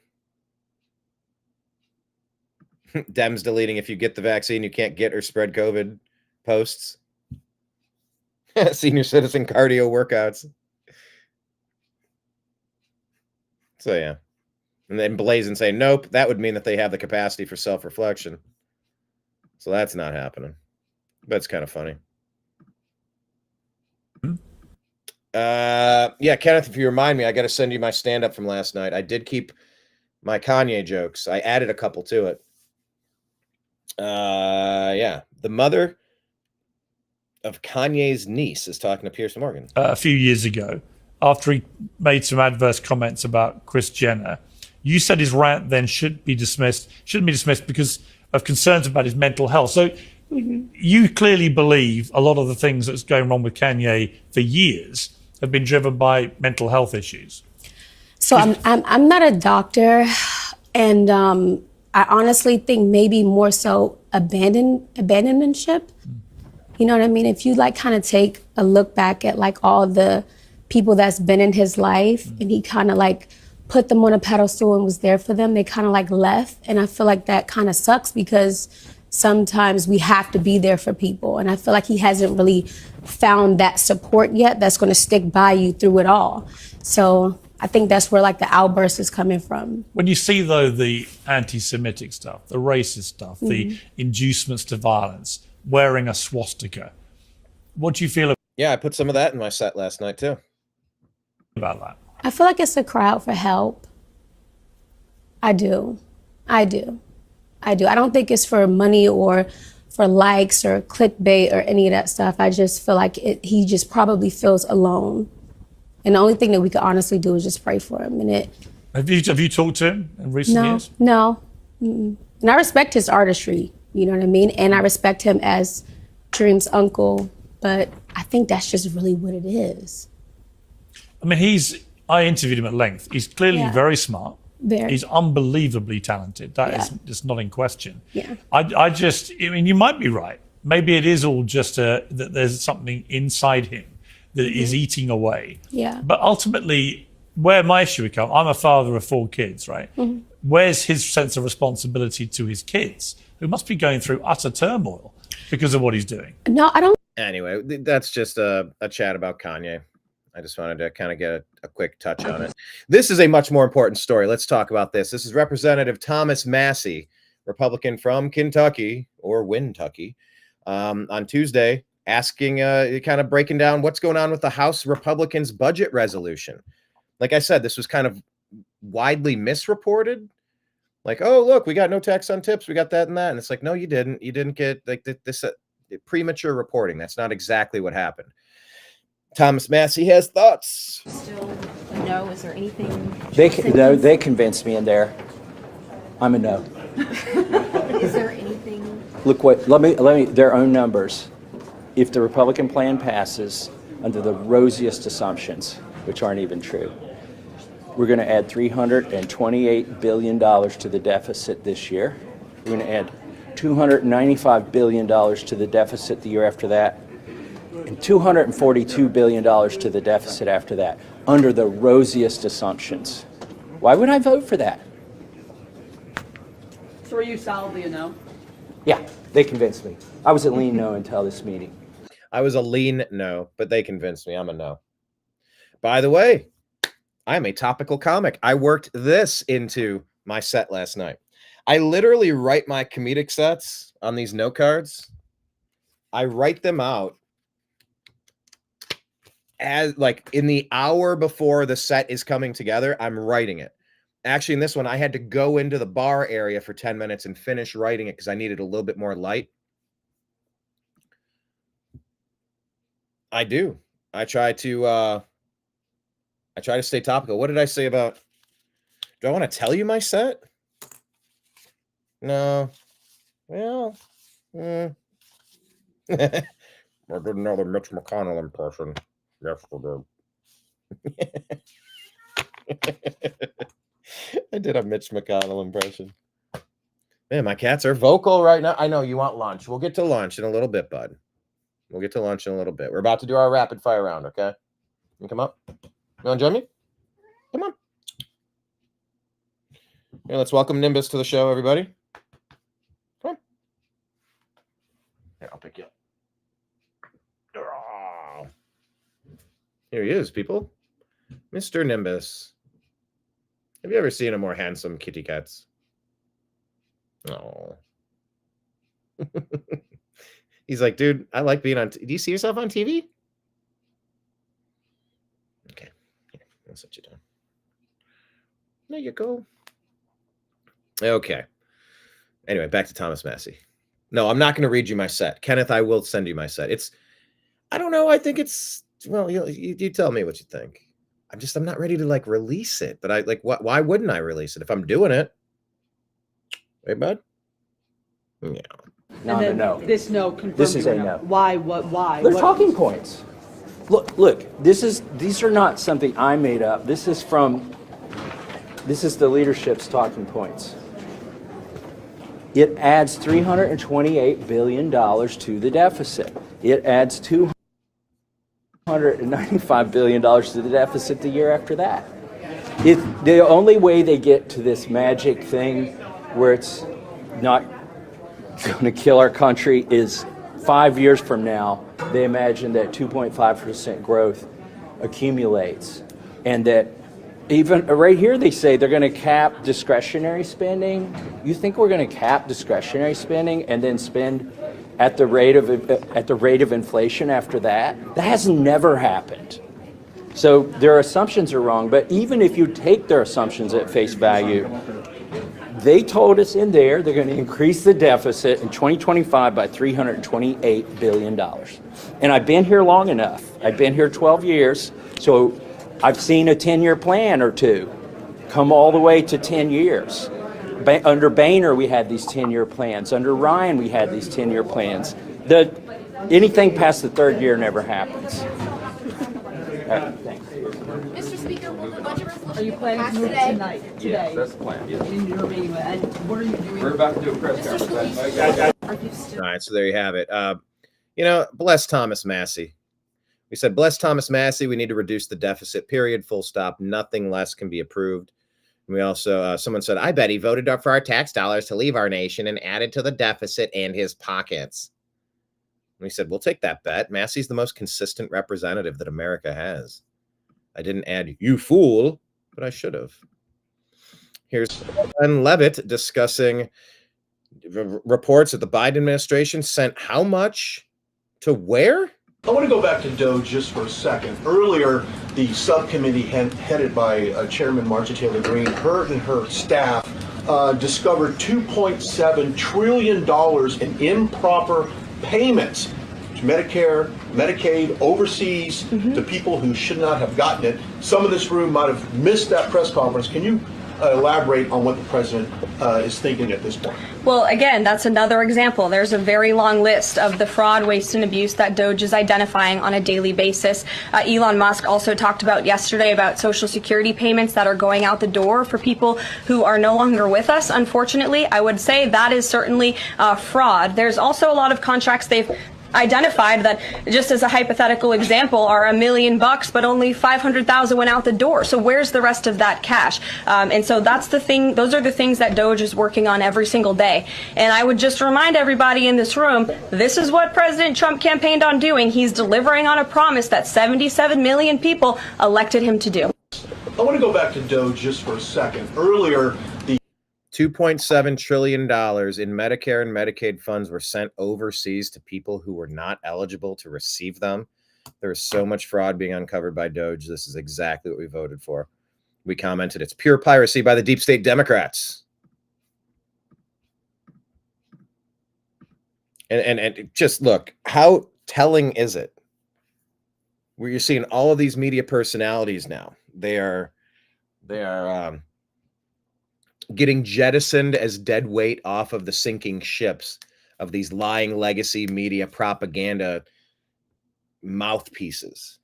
Speaker 1: Dems deleting "if you get the vaccine, you can't get or spread COVID" posts. Senior citizen cardio workouts. So, yeah. And then Blazin saying, nope, that would mean that they have the capacity for self-reflection. So that's not happening. But it's kind of funny. Yeah, Kenneth, if you remind me, I got to send you my stand-up from last night. I did keep my Kanye jokes. I added a couple to it. Yeah. The mother of Kanye's niece is talking to Piers Morgan.
Speaker 13: A few years ago, after he made some adverse comments about Kris Jenner, you said his rant then shouldn't be dismissed because of concerns about his mental health. So you clearly believe a lot of the things that's going wrong with Kanye for years have been driven by mental health issues.
Speaker 15: So I'm not a doctor, and I honestly think maybe more so abandonmentship. You know what I mean? If you like kind of take a look back at like all the people that's been in his life, and he kind of like put them on a pedestal and was there for them, they kind of like left. And I feel like that kind of sucks because sometimes we have to be there for people. And I feel like he hasn't really found that support yet that's going to stick by you through it all. So I think that's where like the outburst is coming from.
Speaker 13: When you see though the anti-Semitic stuff, the racist stuff, the inducements to violence, wearing a swastika, what do you feel?
Speaker 1: Yeah, I put some of that in my set last night too.
Speaker 13: About that?
Speaker 15: I feel like it's a cry out for help. I do. I don't think it's for money or for likes or clickbait or any of that stuff. I just feel like he just probably feels alone. And the only thing that we could honestly do is just pray for him. And
Speaker 13: Have you talked to him in recent years?
Speaker 15: No. And I respect his artistry, you know what I mean? And I respect him as Dream's uncle, but I think that's just really what it is.
Speaker 13: I mean, I interviewed him at length. He's clearly very smart. He's unbelievably talented. That is just not in question.
Speaker 15: Yeah.
Speaker 13: I mean, you might be right. maybe it is all just that there's something inside him that is eating away.
Speaker 15: Yeah.
Speaker 13: But ultimately, where my issue would come, I'm a father of 4 kids, right? Where's his sense of responsibility to his kids, who must be going through utter turmoil because of what he's doing?
Speaker 15: No, I don't.
Speaker 1: Anyway, that's just a chat about Kanye. I just wanted to kind of get a quick touch on it. This is a much more important story. Let's talk about this. This is Representative Thomas Massie, Republican from Kentucky or Wintucky, on Tuesday, asking, kind of breaking down what's going on with the House Republicans' budget resolution. Like I said, this was kind of widely misreported. Like, oh, look, we got no tax on tips. We got that and that. And it's like, no, you didn't. You didn't get like this premature reporting. That's not exactly what happened. Thomas Massie has thoughts.
Speaker 6: Still a no. Is there anything?
Speaker 16: They convinced me in there. I'm a no.
Speaker 6: Is there anything?
Speaker 16: Look what, let me, their own numbers. If the Republican plan passes under the rosiest assumptions, which aren't even true, we're going to add $328 billion to the deficit this year. We're going to add $295 billion to the deficit the year after that, and $242 billion to the deficit after that, under the rosiest assumptions. Why would I vote for that?
Speaker 17: So are you solidly a no?
Speaker 16: Yeah, they convinced me. I was a lean no until this meeting.
Speaker 1: I was a lean no, but they convinced me I'm a no. By the way, I'm a topical comic. I worked this into my set last night. I literally write my comedic sets on these note cards. I write them out as like in the hour before the set is coming together. I'm writing it. Actually, in this one, I had to go into the bar area for 10 minutes and finish writing it because I needed a little bit more light. I do. I try to stay topical. What did I say about? Do I want to tell you my set? No. Well, I did another Mitch McConnell impression yesterday. I did a Mitch McConnell impression. Man, my cats are vocal right now. I know you want lunch. We'll get to lunch in a little bit, bud. We'll get to lunch in a little bit. We're about to do our rapid fire round, okay? You come up. You want to join me? Come on. Here, let's welcome Nimbus to the show, everybody. Come on. Here, I'll pick you up. Oh. Here he is, people. Mr. Nimbus. Have you ever seen a more handsome kitty cats? Oh. He's like, dude, I like being on. Do you see yourself on TV? Okay. Here, I'll set you down. There you go. Okay. Anyway, back to Thomas Massie. No, I'm not going to read you my set. Kenneth, I will send you my set. I don't know. I think it's, well, you tell me what you think. I'm not ready to like release it, but why wouldn't I release it if I'm doing it? Right, bud? Yeah.
Speaker 16: No.
Speaker 17: This no confirmed.
Speaker 16: This is a no.
Speaker 17: Why? Why?
Speaker 16: They're talking points. Look. These are not something I made up. This is the leadership's talking points. It adds $328 billion to the deficit. It adds $295 billion to the deficit the year after that. The only way they get to this magic thing where it's not going to kill our country is 5 years from now, they imagine that 2.5% growth accumulates. And that even right here, they say they're going to cap discretionary spending. You think we're going to cap discretionary spending and then spend at the rate of inflation after that? That has never happened. So their assumptions are wrong. But even if you take their assumptions at face value, they told us in there they're going to increase the deficit in 2025 by $328 billion. And I've been here long enough. I've been here 12 years. So I've seen a 10-year plan or two come all the way to 10 years. Under Boehner, we had these 10-year plans. Under Ryan, we had these 10-year plans. Anything past the third year never happens. Thanks.
Speaker 6: Mr. Speaker, will the budget resolution
Speaker 17: Are you planning to move it tonight? Today?
Speaker 16: Yes, that's the plan. Yes.
Speaker 17: In your meeting, and what are you doing?
Speaker 16: We're about to do a press conference.
Speaker 1: All right, so there you have it. Bless Thomas Massie. We said, bless Thomas Massie. We need to reduce the deficit, period, full stop. Nothing less can be approved. And we also, someone said, I bet he voted for our tax dollars to leave our nation and added to the deficit and his pockets. And we said, we'll take that bet. Massie's the most consistent representative that America has. I didn't add, you fool, but I should have. Here's Glenn Levitt discussing reports that the Biden administration sent how much to where?
Speaker 19: I want to go back to Doge just for a second. Earlier, the subcommittee headed by Chairman Marjorie Taylor Greene, her and her staff discovered $2.7 trillion in improper payments to Medicare, Medicaid, overseas, to people who should not have gotten it. Some of this room might have missed that press conference. Can you elaborate on what the president is thinking at this point?
Speaker 21: Well, again, that's another example. There's a very long list of the fraud, waste, and abuse that Doge is identifying on a daily basis. Elon Musk also talked about yesterday about Social Security payments that are going out the door for people who are no longer with us. Unfortunately, I would say that is certainly fraud. There's also a lot of contracts they've identified that, just as a hypothetical example, are $1 million, but only 500,000 went out the door. So where's the rest of that cash? And so that's the thing. Those are the things that Doge is working on every single day. And I would just remind everybody in this room, this is what President Trump campaigned on doing. He's delivering on a promise that 77 million people elected him to do.
Speaker 19: I want to go back to Doge just for a second. Earlier, the
Speaker 1: $2.7 trillion in Medicare and Medicaid funds were sent overseas to people who were not eligible to receive them. There is so much fraud being uncovered by Doge. This is exactly what we voted for. We commented, it's pure piracy by the deep state Democrats. And just look, how telling is it? Where you're seeing all of these media personalities now. They are getting jettisoned as dead weight off of the sinking ships of these lying legacy media propaganda mouthpieces.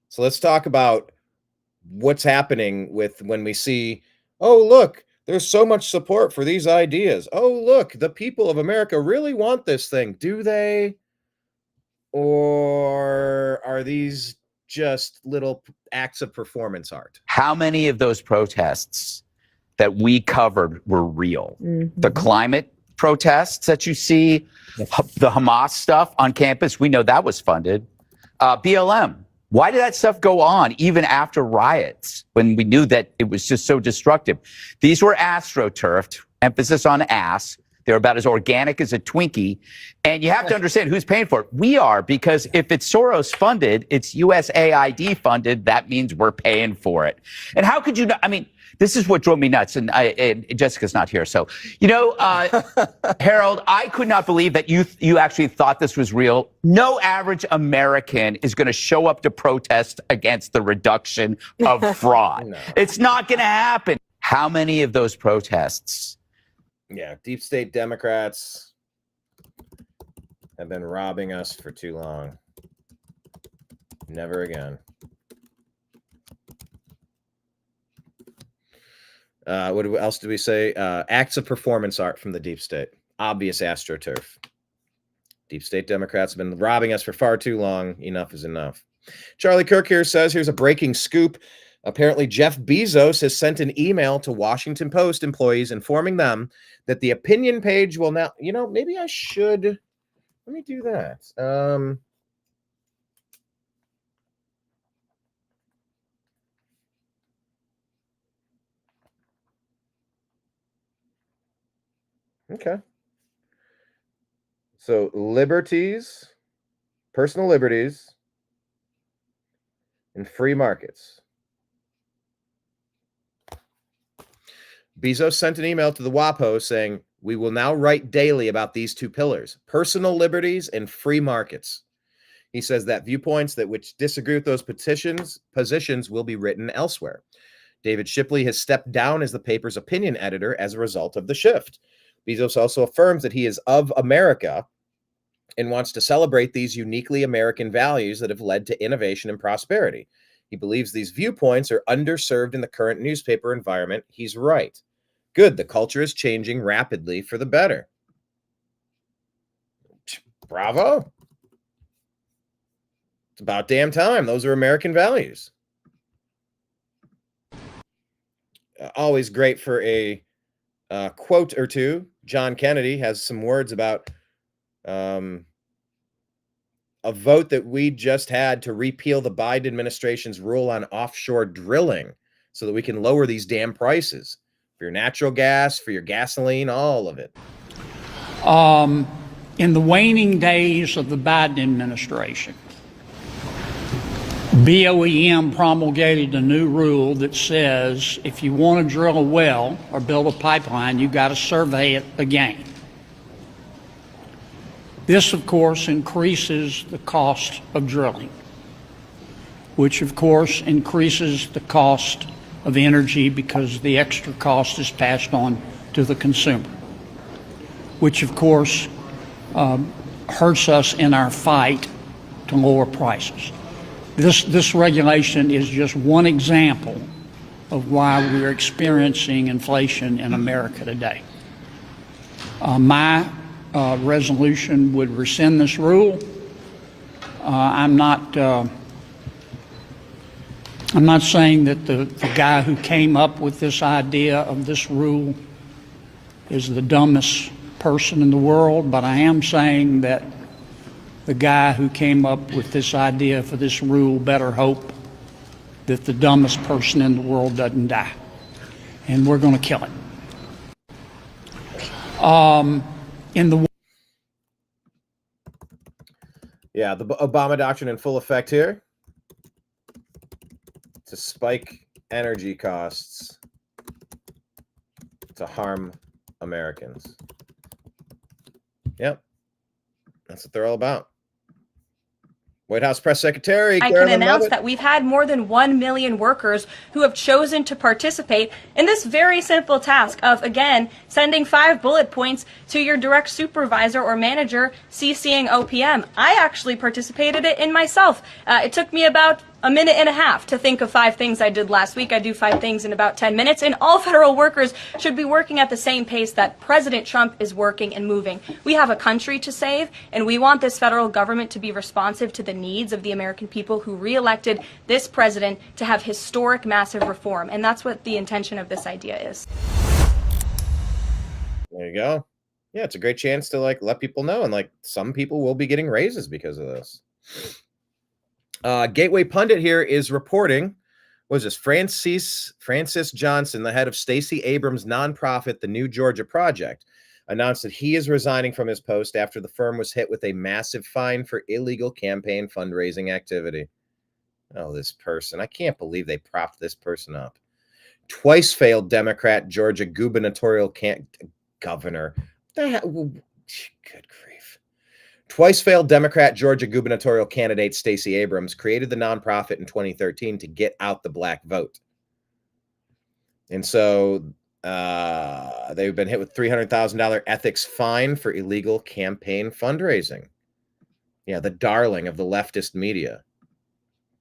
Speaker 1: So let's talk about what's happening with when we see, oh, look, there's so much support for these ideas. Oh, look, the people of America really want this thing. Do they? Or are these just little acts of performance art?
Speaker 22: How many of those protests that we covered were real? The climate protests that you see, the Hamas stuff on campus, we know that was funded. BLM, why did that stuff go on even after riots when we knew that it was just so destructive? These were astroturfed, emphasis on ass. They're about as organic as a Twinkie. And you have to understand who's paying for it. We are, because if it's Soros funded, it's USAID funded. That means we're paying for it. And how could you not? I mean, this is what drove me nuts. And Jessica's not here. So, Harold, I could not believe that you actually thought this was real. No average American is going to show up to protest against the reduction of fraud. No. It's not going to happen. How many of those protests?
Speaker 1: Yeah, deep state Democrats have been robbing us for too long. Never again. What else did we say? Acts of performance art from the deep state. Obvious astroturf. Deep state Democrats have been robbing us for far too long. Enough is enough. Charlie Kirk here says, here's a breaking scoop. Apparently, Jeff Bezos has sent an email to Washington Post employees informing them that the opinion page will now, maybe I should, let me do that. Okay. So liberties, personal liberties, and free markets. Bezos sent an email to the WAPO saying, we will now write daily about these two pillars, personal liberties and free markets. He says that viewpoints which disagree with those positions will be written elsewhere. David Shipley has stepped down as the paper's opinion editor as a result of the shift. Bezos also affirms that he is of America and wants to celebrate these uniquely American values that have led to innovation and prosperity. He believes these viewpoints are underserved in the current newspaper environment. He's right. Good. The culture is changing rapidly for the better. Bravo. It's about damn time. Those are American values. Always great for a quote or two. John Kennedy has some words about a vote that we just had to repeal the Biden administration's rule on offshore drilling so that we can lower these damn prices for your natural gas, for your gasoline, all of it.
Speaker 3: In the waning days of the Biden administration, BOEM promulgated a new rule that says if you want to drill a well or build a pipeline, you've got to survey it again. This, of course, increases the cost of drilling, which, of course, increases the cost of energy because the extra cost is passed on to the consumer, which, of course, hurts us in our fight to lower prices. This regulation is just one example of why we're experiencing inflation in America today. My resolution would rescind this rule. I'm not saying that the guy who came up with this idea of this rule is the dumbest person in the world, but I am saying that the guy who came up with this idea for this rule better hope that the dumbest person in the world doesn't die. And we're going to kill it.
Speaker 1: Yeah, the Obama doctrine in full effect here. To spike energy costs to harm Americans. Yep. That's what they're all about. White House Press Secretary
Speaker 21: I can announce that we've had more than 1 million workers who have chosen to participate in this very simple task of, again, sending 5 bullet points to your direct supervisor or manager, CCing OPM. I actually participated in myself. It took me about a minute and a half to think of 5 things I did last week. I do 5 things in about 10 minutes, and all federal workers should be working at the same pace that President Trump is working and moving. We have a country to save, and we want this federal government to be responsive to the needs of the American people who re-elected this president to have historic, massive reform, and that's what the intention of this idea is.
Speaker 1: There you go. Yeah, it's a great chance to let people know, and some people will be getting raises because of this. Gateway Pundit here is reporting, what is this, Francis Johnson, the head of Stacey Abrams' nonprofit, the New Georgia Project, announced that he is resigning from his post after the firm was hit with a massive fine for illegal campaign fundraising activity. Oh, this person. I can't believe they propped this person up. Twice failed Democrat Georgia gubernatorial governor. Good grief. Twice failed Democrat Georgia gubernatorial candidate Stacey Abrams created the nonprofit in 2013 to get out the black vote. And so they've been hit with $300,000 ethics fine for illegal campaign fundraising. Yeah, the darling of the leftist media.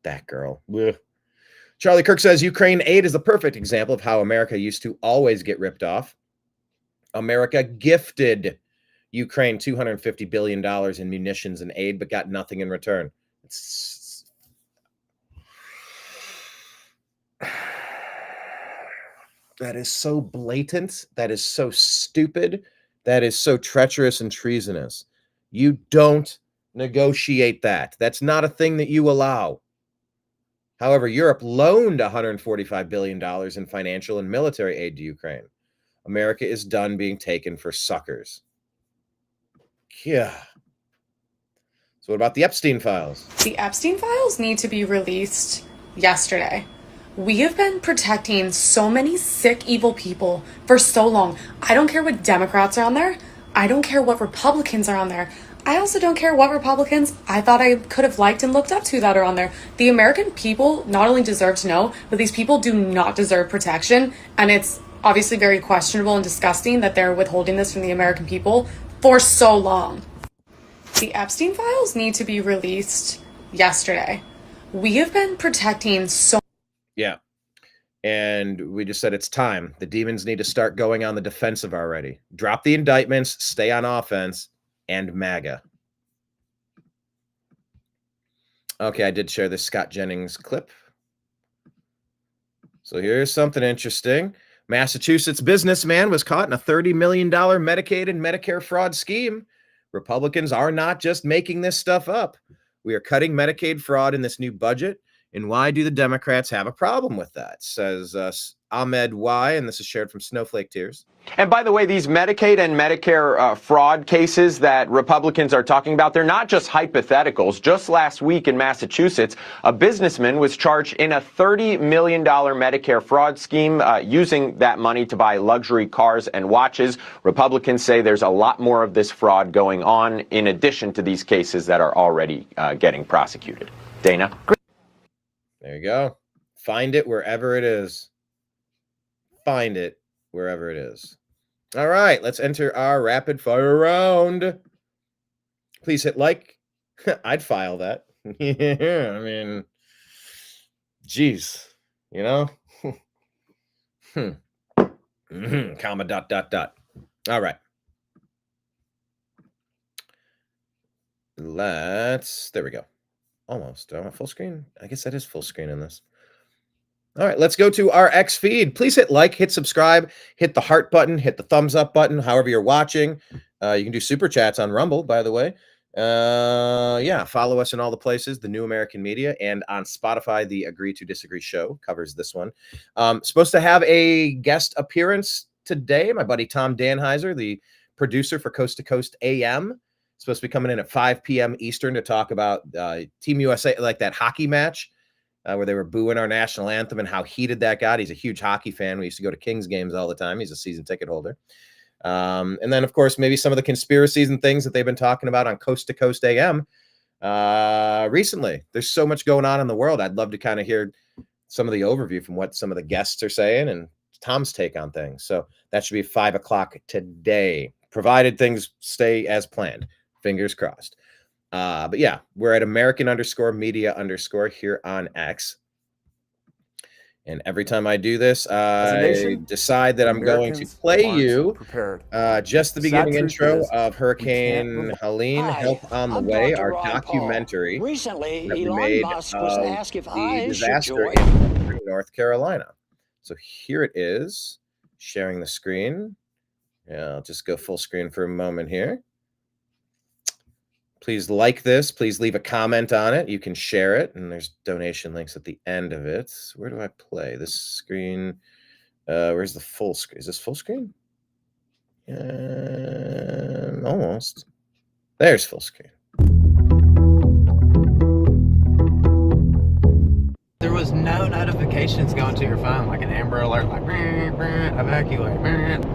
Speaker 1: That girl. Ugh. Charlie Kirk says Ukraine aid is the perfect example of how America used to always get ripped off. America gifted Ukraine $250 billion in munitions and aid, but got nothing in return. That is so blatant. That is so stupid. That is so treacherous and treasonous. You don't negotiate that. That's not a thing that you allow. However, Europe loaned $145 billion in financial and military aid to Ukraine. America is done being taken for suckers. Yeah. So what about the Epstein files?
Speaker 4: The Epstein files need to be released yesterday. We have been protecting so many sick, evil people for so long. I don't care what Democrats are on there. I don't care what Republicans are on there. I also don't care what Republicans I thought I could have liked and looked up to that are on there. The American people not only deserve to know, but these people do not deserve protection. And it's obviously very questionable and disgusting that they're withholding this from the American people for so long. The Epstein files need to be released yesterday. We have been protecting so...
Speaker 1: Yeah. And we just said it's time. The demons need to start going on the defensive already. Drop the indictments, stay on offense, and MAGA. Okay, I did share this Scott Jennings clip. So here's something interesting. Massachusetts businessman was caught in a $30 million Medicaid and Medicare fraud scheme. Republicans are not just making this stuff up. We are cutting Medicaid fraud in this new budget. And why do the Democrats have a problem with that? Says Ahmed Y, and this is shared from Snowflake Tears.
Speaker 5: And by the way, these Medicaid and Medicare fraud cases that Republicans are talking about, they're not just hypotheticals. Just last week in Massachusetts, a businessman was charged in a $30 million Medicare fraud scheme using that money to buy luxury cars and watches. Republicans say there's a lot more of this fraud going on in addition to these cases that are already getting prosecuted. Dana?
Speaker 1: There you go. Find it wherever it is. Find it wherever it is. All right, let's enter our rapid fire round. Please hit like. I'd file that. Yeah, I mean, geez, you know? Comma, dot. All right. There we go. Almost. Do I want full screen? I guess that is full screen in this. All right, let's go to our X feed. Please hit like, hit subscribe, hit the heart button, hit the thumbs up button, however you're watching. You can do super chats on Rumble, by the way. Yeah, follow us in all the places, the New American Media, and on Spotify, the Agree to Disagree show covers this one. Supposed to have a guest appearance today. My buddy Tom Danheiser, the producer for Coast to Coast AM, supposed to be coming in at 5 p.m. Eastern to talk about Team USA, like that hockey match where they were booing our national anthem and how heated that got. He's a huge hockey fan. We used to go to Kings games all the time. He's a season ticket holder. And then, of course, maybe some of the conspiracies and things that they've been talking about on Coast to Coast AM recently. There's so much going on in the world. I'd love to kind of hear some of the overview from what some of the guests are saying and Tom's take on things. So that should be 5 o'clock today, provided things stay as planned. Fingers crossed. But yeah, we're at American_media_ here on X. And every time I do this, I decide that I'm going to play you just the beginning intro of Hurricane Helene, Help on the Way, our documentary
Speaker 8: Recently,
Speaker 1: that we
Speaker 8: Elon
Speaker 1: made
Speaker 8: Musk was
Speaker 1: of
Speaker 8: asked if
Speaker 1: the
Speaker 8: I should
Speaker 1: disaster
Speaker 8: join.
Speaker 1: in North Carolina. So here it is, sharing the screen. Yeah, I'll just go full screen for a moment here. Please like this. Please leave a comment on it. You can share it, and there's donation links at the end of it. Where do I play this screen? Where's the full screen? Is this full screen? Almost. There's full screen.
Speaker 20: There was no notifications going to your phone, like an Amber Alert, like evacuate.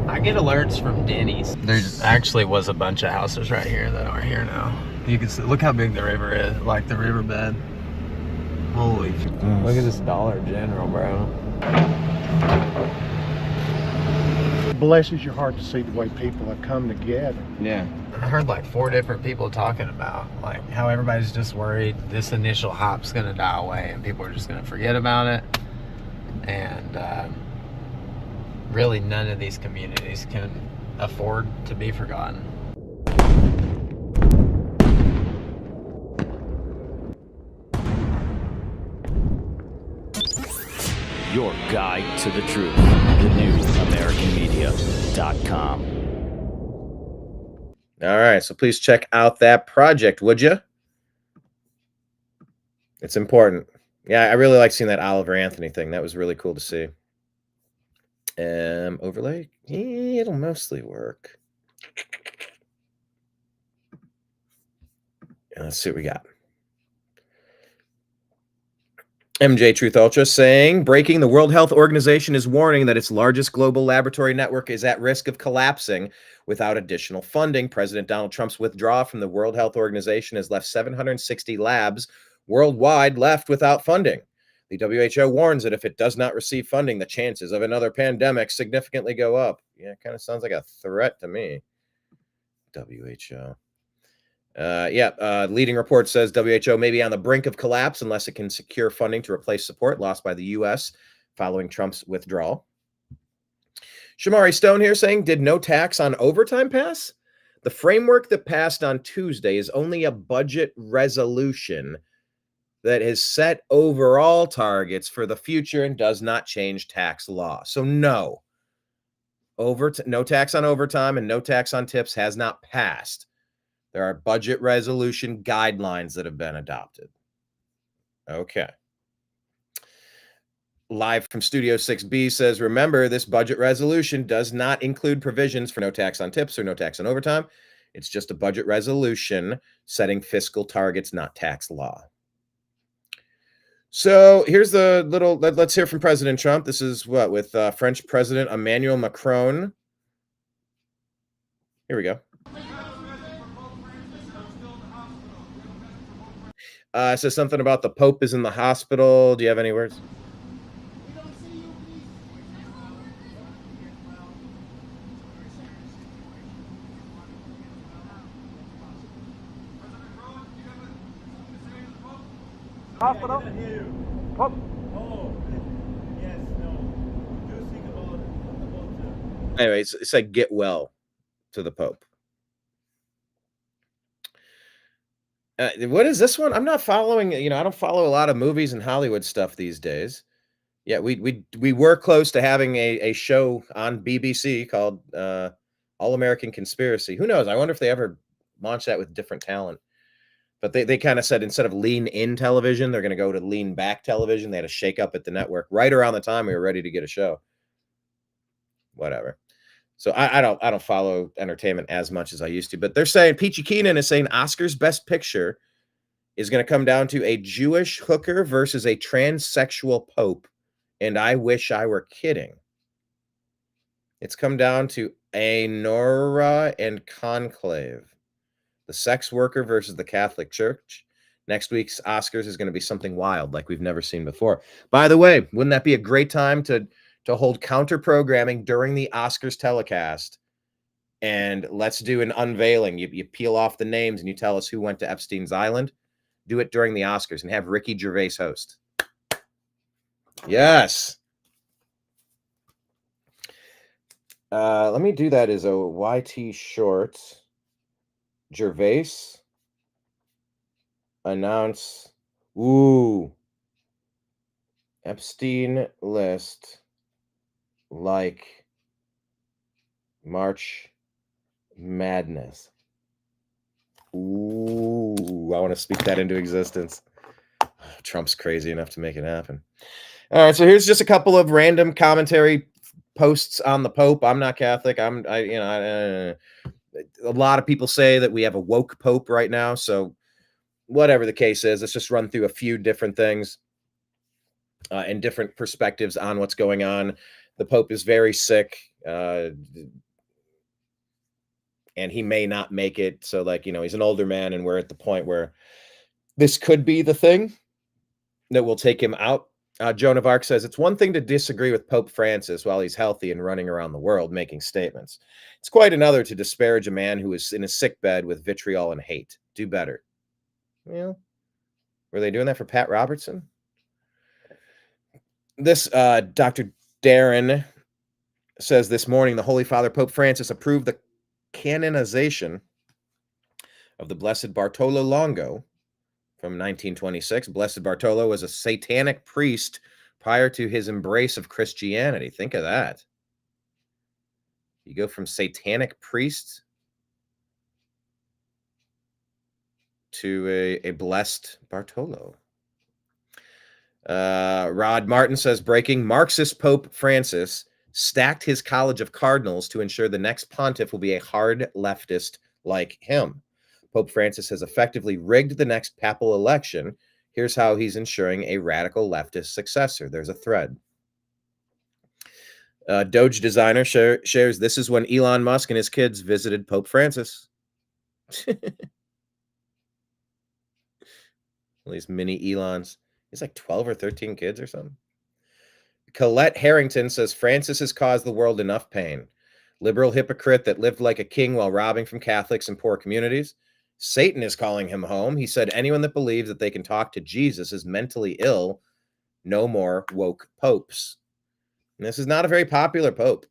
Speaker 20: I get alerts from Denny's. There actually was a bunch of houses right here that aren't here now. You can see, look how big the river is, like the riverbed. Holy, look at this Dollar General, bro.
Speaker 23: It blesses your heart to see the way people have come together.
Speaker 20: Yeah. I heard like 4 different people talking about like how everybody's just worried this initial hop's gonna die away and people are just gonna forget about it. And really none of these communities can afford to be forgotten.
Speaker 25: Your guide to the truth. TheNewAmericanMedia.com.
Speaker 1: All right, so please check out that project, would you? It's important. Yeah, I really like seeing that Oliver Anthony thing. That was really cool to see. Overlay? Yeah, it'll mostly work. Let's see what we got. MJ Truth Ultra saying, breaking, the World Health Organization is warning that its largest global laboratory network is at risk of collapsing without additional funding. President Donald Trump's withdrawal from the World Health Organization has left 760 labs worldwide left without funding. The WHO warns that if it does not receive funding, the chances of another pandemic significantly go up. Yeah, it kind of sounds like a threat to me. WHO. Leading report says WHO may be on the brink of collapse unless it can secure funding to replace support lost by the U.S. following Trump's withdrawal. Shamari Stone here saying, did no tax on overtime pass? The framework that passed on Tuesday is only a budget resolution that has set overall targets for the future and does not change tax law. So no, no tax on overtime and no tax on tips has not passed. There are budget resolution guidelines that have been adopted. Okay. Live from Studio 6B says, remember, this budget resolution does not include provisions for no tax on tips or no tax on overtime. It's just a budget resolution setting fiscal targets, not tax law. So here's the little, let's hear from President Trump. This is what, with French President Emmanuel Macron. Here we go. It says something about the Pope is in the hospital. Do you have any words?
Speaker 2: Hospital? Pope?
Speaker 1: Anyway, it's like get well to the Pope. What is this one? I'm not following, I don't follow a lot of movies and Hollywood stuff these days. Yeah, we were close to having a show on BBC called All American Conspiracy. Who knows? I wonder if they ever launch that with different talent. But they kind of said instead of lean in television, they're going to go to lean back television. They had a shake up at the network right around the time we were ready to get a show. Whatever. So I don't follow entertainment as much as I used to. But they're saying, Peachy Keenan is saying Oscar's Best Picture is going to come down to a Jewish hooker versus a transsexual pope. And I wish I were kidding. It's come down to Nora and Conclave. The sex worker versus the Catholic Church. Next week's Oscars is going to be something wild like we've never seen before. By the way, wouldn't that be a great time to hold counter programming during the Oscars telecast? And let's do an unveiling. You peel off the names and you tell us who went to Epstein's Island. Do it during the Oscars and have Ricky Gervais host. Yes. Let me do that as a YT short. Gervais announce Epstein list like March Madness. I want to speak that into existence. Trump's crazy enough to make it happen. All right, so here's just a couple of random commentary posts on the Pope. I'm not Catholic. A lot of people say that we have a woke Pope right now. So whatever the case is, let's just run through a few different things and different perspectives on what's going on. The Pope is very sick and he may not make it. So he's an older man and we're at the point where this could be the thing that will take him out. Joan of Arc says, it's one thing to disagree with Pope Francis while he's healthy and running around the world making statements. It's quite another to disparage a man who is in a sick bed with vitriol and hate. Do better. Well, were they doing that for Pat Robertson? This Dr. Darren says this morning, the Holy Father Pope Francis approved the canonization of the Blessed Bartolo Longo from 1926. Blessed Bartolo was a satanic priest prior to his embrace of Christianity. Think of that. You go from satanic priest to a blessed Bartolo. Rod Martin says, breaking, Marxist Pope Francis stacked his college of cardinals to ensure the next pontiff will be a hard leftist like him. Pope Francis has effectively rigged the next papal election. Here's how he's ensuring a radical leftist successor. There's a thread. Doge Designer shares, this is when Elon Musk and his kids visited Pope Francis. All these mini Elons. He's like 12 or 13 kids or something. Colette Harrington says, Francis has caused the world enough pain. Liberal hypocrite that lived like a king while robbing from Catholics and poor communities. Satan is calling him home. He said, anyone that believes that they can talk to Jesus is mentally ill. No more woke popes. And this is not a very popular pope.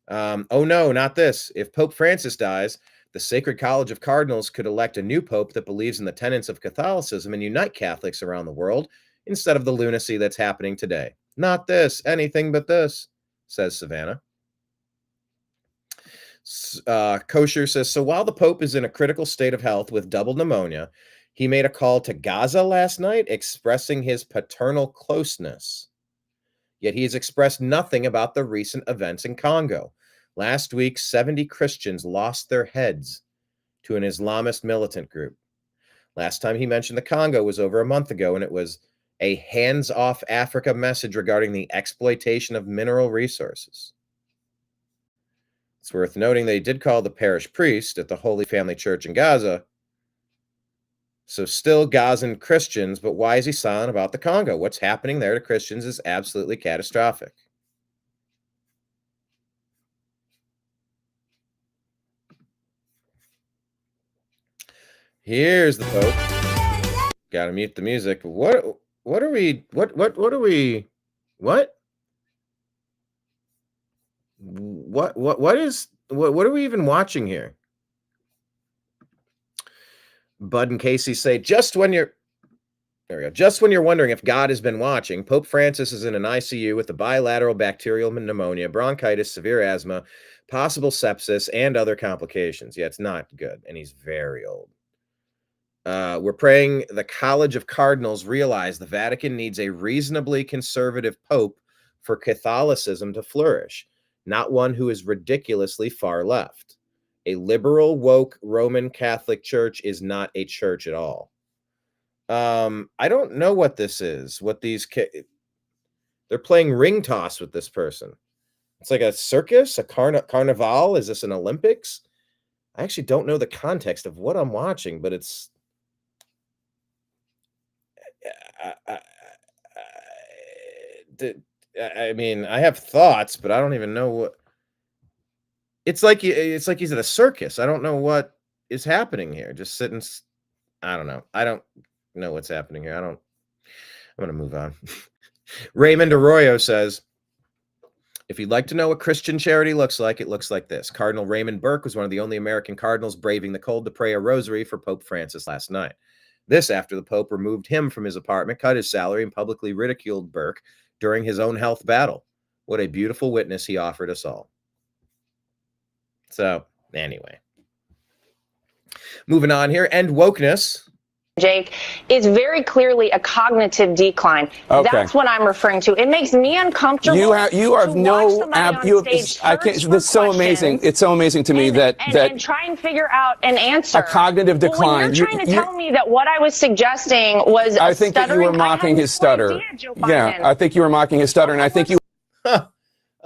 Speaker 1: Oh no, not this. If Pope Francis dies, The Sacred College of Cardinals could elect a new pope that believes in the tenets of Catholicism and unite Catholics around the world instead of the lunacy that's happening today. Not this, anything but this, says Savannah. Kosher says, so while the Pope is in a critical state of health with double pneumonia, he made a call to Gaza last night expressing his paternal closeness. Yet he has expressed nothing about the recent events in Congo. Last week, 70 Christians lost their heads to an Islamist militant group. Last time he mentioned the Congo was over a month ago, and it was a hands-off Africa message regarding the exploitation of mineral resources. It's worth noting they did call the parish priest at the Holy Family Church in Gaza. So still Gazan Christians, but why is he silent about the Congo? What's happening there to Christians is absolutely catastrophic. Here's the Pope. Gotta mute the music. What are we what are we even watching here? Bud and Casey say, just when you're wondering if God has been watching, Pope Francis is in an ICU with a bilateral bacterial pneumonia, bronchitis, severe asthma, possible sepsis, and other complications. Yeah, it's not good, and he's very old. We're praying the College of Cardinals realize the Vatican needs a reasonably conservative pope for Catholicism to flourish, not one who is ridiculously far left. A liberal, woke Roman Catholic Church is not a church at all. I don't know what this is. What these they're playing ring toss with this person. It's like a circus, a carnival. Is this an Olympics? I actually don't know the context of what I'm watching, but it's I mean, I have thoughts, but I don't even know what. It's like he's at a circus. I don't know what is happening here. Just sitting. I don't know. I don't know what's happening here. I'm going to move on. Raymond Arroyo says, if you'd like to know what Christian charity looks like, it looks like this. Cardinal Raymond Burke was one of the only American cardinals braving the cold to pray a rosary for Pope Francis last night. This after the Pope removed him from his apartment, cut his salary, and publicly ridiculed Burke during his own health battle. What a beautiful witness he offered us all. So, anyway. Moving on here. End wokeness.
Speaker 8: Jake, is very clearly a cognitive decline.
Speaker 9: Okay.
Speaker 8: That's what I'm referring to. It makes me uncomfortable.
Speaker 9: You have no. I can't. That's so amazing. It's so amazing to me that
Speaker 8: and try and figure out an answer.
Speaker 9: A cognitive decline.
Speaker 8: Well, when you're trying to tell me that what I was suggesting was
Speaker 9: I think that you were mocking his stutter. Yeah, I think you were mocking his stutter, and I think you.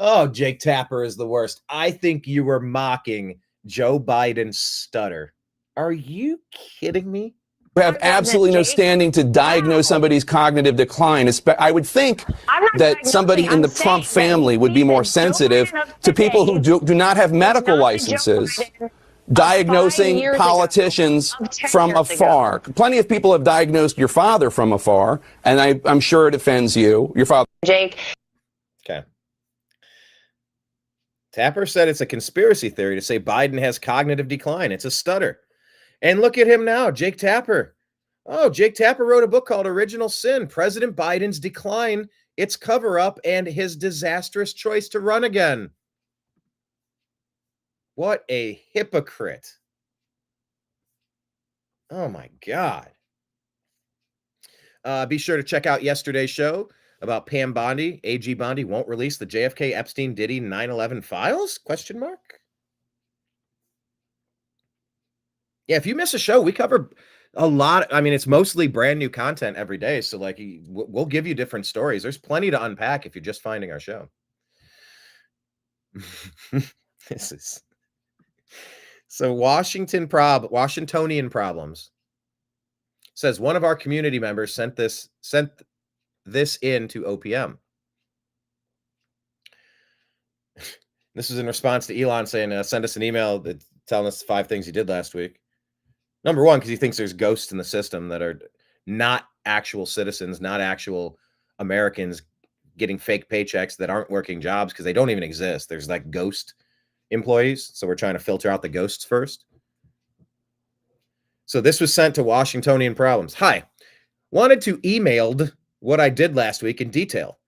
Speaker 1: Oh, Jake Tapper is the worst. I think you were mocking Joe Biden's stutter. Are you kidding me?
Speaker 9: You have absolutely no standing to diagnose somebody's cognitive decline. I would think that somebody in the Trump family would be more sensitive to people who do not have medical licenses diagnosing politicians from afar. Plenty of people have diagnosed your father from afar, and I'm sure it offends you. Your father.
Speaker 8: Jake.
Speaker 1: Okay. Tapper said it's a conspiracy theory to say Biden has cognitive decline. It's a stutter. And look at him now, Jake Tapper. Oh, Jake Tapper wrote a book called Original Sin, President Biden's Decline, Its Cover-Up, and His Disastrous Choice to Run Again. What a hypocrite. Oh, my God. Be sure to check out yesterday's show about Pam Bondi. AG Bondi won't release the JFK, Epstein, Diddy, 9/11 files? Question mark. Yeah, if you miss a show, we cover a lot. I mean, it's mostly brand new content every day. So, like, we'll give you different stories. There's plenty to unpack if you're just finding our show. This is so Washingtonian problems. Says one of our community members sent this in to OPM. This is in response to Elon saying, send us an email telling us 5 things he did last week. Number one, because he thinks there's ghosts in the system that are not actual citizens, not actual Americans getting fake paychecks that aren't working jobs because they don't even exist. There's like ghost employees. So we're trying to filter out the ghosts first. So this was sent to Washingtonian Problems. Hi, wanted to emailed what I did last week in detail.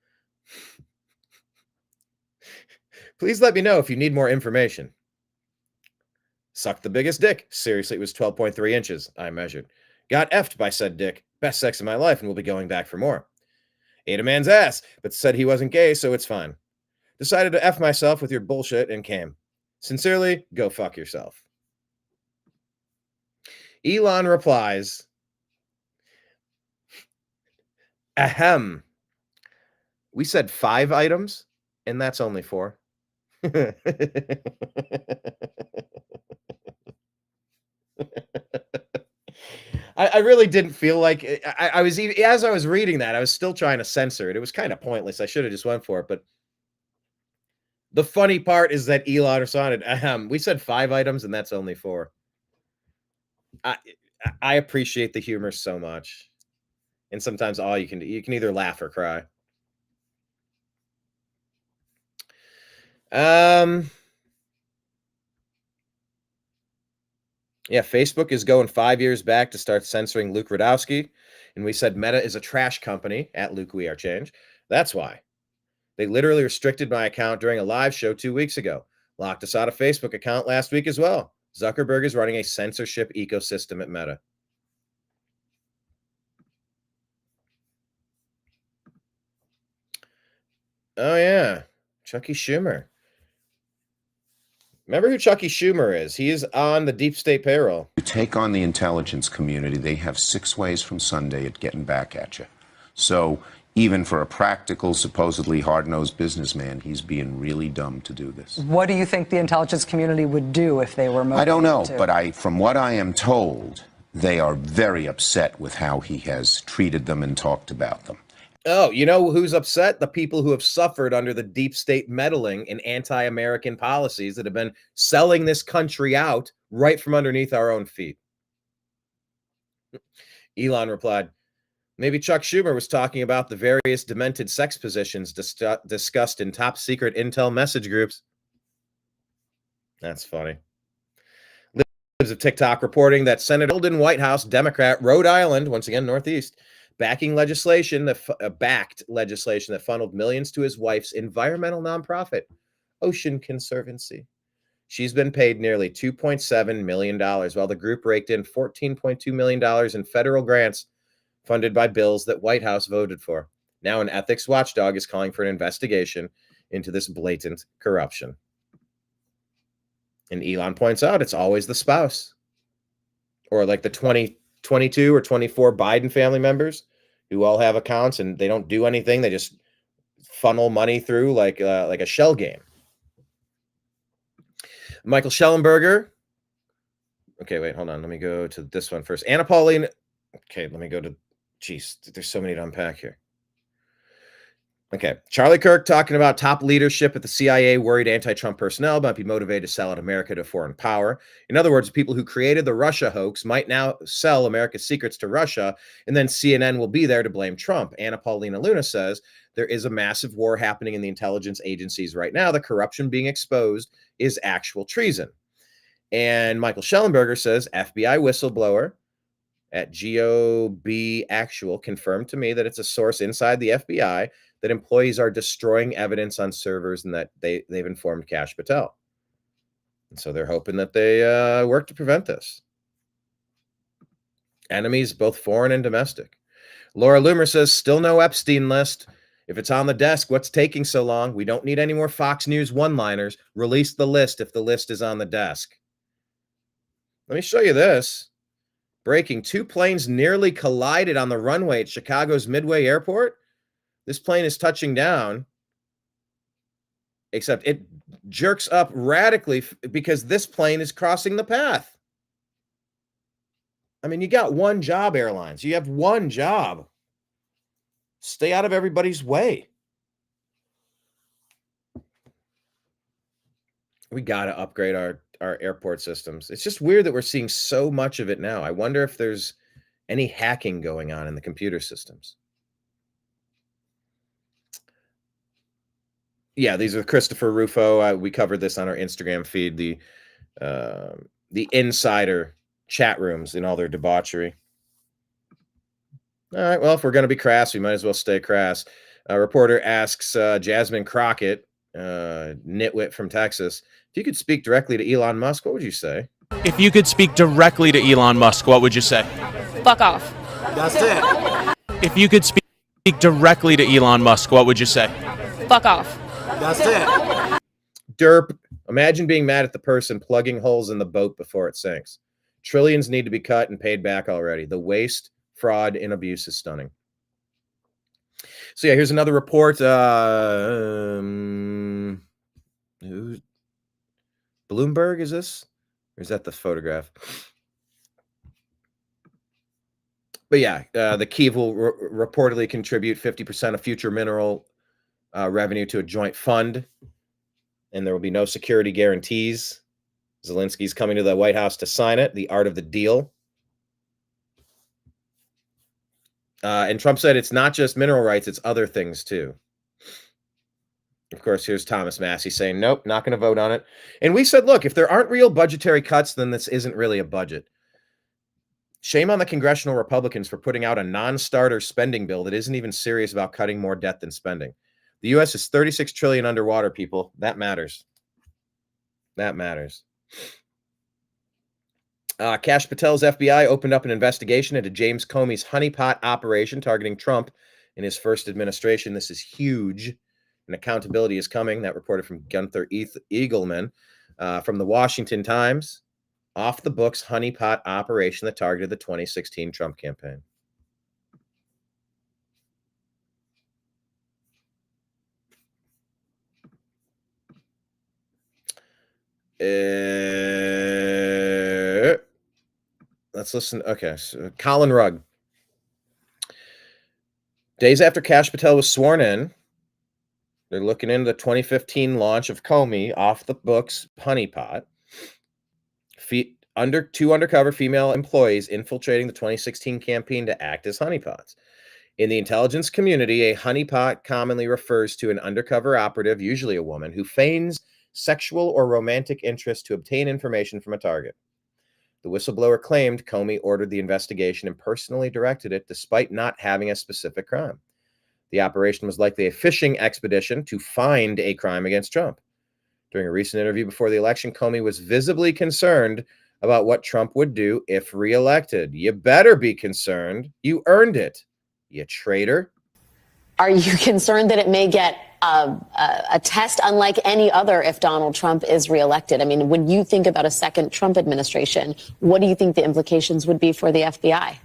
Speaker 1: Please let me know if you need more information. Sucked the biggest dick. Seriously, it was 12.3 inches. I measured. Got effed by said dick. Best sex of my life and will be going back for more. Ate a man's ass, but said he wasn't gay, so it's fine. Decided to F myself with your bullshit and came. Sincerely, go fuck yourself. Elon replies, ahem. We said 5 items, and that's only 4. I really didn't feel like I was even as I was reading that, I was still trying to censor it. It was kind of pointless. I should have just went for it. But the funny part is that Elon responded, we said 5 items and that's only 4. I appreciate the humor so much. And sometimes all you can do, you can either laugh or cry. Yeah, Facebook is going 5 years back to start censoring Luke Rudkowski. And we said Meta is a trash company at Luke We Are Change. That's why. They literally restricted my account during a live show 2 weeks ago. Locked us out of Facebook account last week as well. Zuckerberg is running a censorship ecosystem at Meta. Oh, yeah. Chucky Schumer. Remember who Chucky Schumer is? He is on the deep state payroll.
Speaker 10: You take on the intelligence community, they have 6 ways from Sunday at getting back at you. So even for a practical, supposedly hard-nosed businessman, he's being really dumb to do this.
Speaker 11: What do you think the intelligence community would do if they were motivated?
Speaker 10: I don't know,
Speaker 11: to?
Speaker 10: but from what I am told, they are very upset with how he has treated them and talked about them.
Speaker 1: Oh, you know who's upset? The people who have suffered under the deep state meddling and anti-American policies that have been selling this country out right from underneath our own feet. Elon replied, maybe Chuck Schumer was talking about the various demented sex positions discussed in top secret intel message groups. That's funny. Libs of TikTok reporting that Senator Eldon White House Democrat, Rhode Island, once again, Northeast, backed legislation that funneled millions to his wife's environmental nonprofit, Ocean Conservancy. She's been paid nearly $2.7 million, while the group raked in $14.2 million in federal grants funded by bills that White House voted for. Now an ethics watchdog is calling for an investigation into this blatant corruption. And Elon points out it's always the spouse, or like the 22 or 24 Biden family members who all have accounts and they don't do anything. They just funnel money through like a shell game. Michael Schellenberger. Okay, wait, hold on. Let me go to this one first. Anna Pauline. Okay, let me go to, geez, there's so many to unpack here. Okay, Charlie Kirk talking about top leadership at the CIA worried anti-Trump personnel might be motivated to sell out America to foreign power. In other words, people who created the Russia hoax might now sell America's secrets to Russia, and then CNN will be there to blame Trump. Anna Paulina Luna says there is a massive war happening in the intelligence agencies right now. The corruption being exposed is actual treason. And Michael Schellenberger says FBI whistleblower at GOB Actual confirmed to me that it's a source inside the FBI that employees are destroying evidence on servers and that they've informed Kash Patel. And so they're hoping that they work to prevent this. Enemies, both foreign and domestic. Laura Loomer says, still no Epstein list. If it's on the desk, what's taking so long? We don't need any more Fox News one-liners. Release the list if the list is on the desk. Let me show you this. Breaking, 2 planes nearly collided on the runway at Chicago's Midway Airport. This plane is touching down, except it jerks up radically because this plane is crossing the path. I mean, you got one job, airlines. You have one job. Stay out of everybody's way. We got to upgrade our airport systems. It's just weird that we're seeing so much of it now. I wonder if there's any hacking going on in the computer systems. Yeah, these are Christopher Rufo. We covered this on our Instagram feed. The insider chat rooms in all their debauchery. All right, well, if we're going to be crass, we might as well stay crass. A reporter asks Jasmine Crockett, nitwit from Texas, if you could speak directly to Elon Musk, what would you say?
Speaker 7: If you could speak directly to Elon Musk, what would you say?
Speaker 6: Fuck off.
Speaker 7: That's it. If you could speak directly to Elon Musk, what would you say?
Speaker 6: Fuck off.
Speaker 7: That's it.
Speaker 1: Derp. Imagine being mad at the person plugging holes in the boat before it sinks. Trillions need to be cut and paid back already. The waste, fraud, and abuse is stunning. So yeah, here's another report. Bloomberg, is this? Or is that the photograph? But yeah, the Kyiv will reportedly contribute 50% of future mineral revenue to a joint fund, and there will be no security guarantees. Zelensky's coming to the White House to sign it, the art of the deal. And Trump said it's not just mineral rights, it's other things too. Of course, here's Thomas Massie saying, nope, not going to vote on it. And we said, look, if there aren't real budgetary cuts, then this isn't really a budget. Shame on the congressional Republicans for putting out a non-starter spending bill that isn't even serious about cutting more debt than spending. The U.S. is 36 trillion underwater, people. That matters. That matters. Kash Patel's FBI opened up an investigation into James Comey's honeypot operation targeting Trump in his first administration. This is huge, and accountability is coming. That reported from Gunther Eagleman from the Washington Times. Off the books honeypot operation that targeted the 2016 Trump campaign. Let's listen. Okay, so Colin Rugg. Days after Kash Patel was sworn in, they're looking into the 2015 launch of Comey off the books honeypot. Two undercover female employees infiltrating the 2016 campaign to act as honeypots. In the intelligence community, a honeypot commonly refers to an undercover operative, usually a woman, who feigns sexual or romantic interest to obtain information from a target. The whistleblower claimed Comey ordered the investigation and personally directed it despite not having a specific crime. The operation was likely a fishing expedition to find a crime against Trump. During a recent interview before the election, Comey was visibly concerned about what Trump would do if reelected. You better be concerned. You earned it, you traitor.
Speaker 12: Are you concerned that it may get a test unlike any other if Donald Trump is reelected? I mean, when you think about a second Trump administration, what do you think the implications would be for the FBI?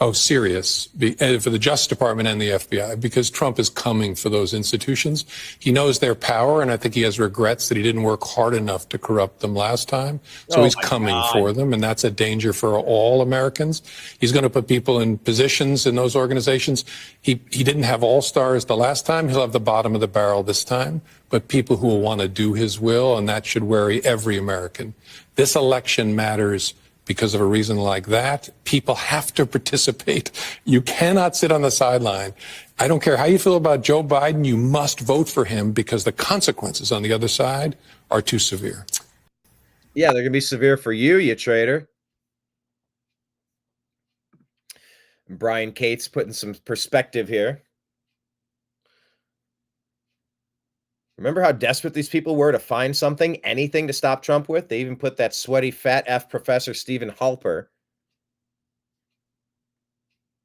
Speaker 14: Oh, serious, for the Justice Department and the FBI, because Trump is coming for those institutions. He knows their power, and I think he has regrets that he didn't work hard enough to corrupt them last time. So he's coming for them, and that's a danger for all Americans. He's going to put people in positions in those organizations. He didn't have all-stars the last time. He'll have the bottom of the barrel this time, but people who will want to do his will, and that should worry every American. This election matters. Because of a reason like that, people have to participate. You cannot sit on the sideline. I don't care how you feel about Joe Biden, you must vote for him because the consequences on the other side are too severe.
Speaker 1: Yeah, they're going to be severe for you, you traitor. Brian Cates putting some perspective here. Remember how desperate these people were to find something, anything to stop Trump with? They even put that sweaty fat F Professor Stephen Halper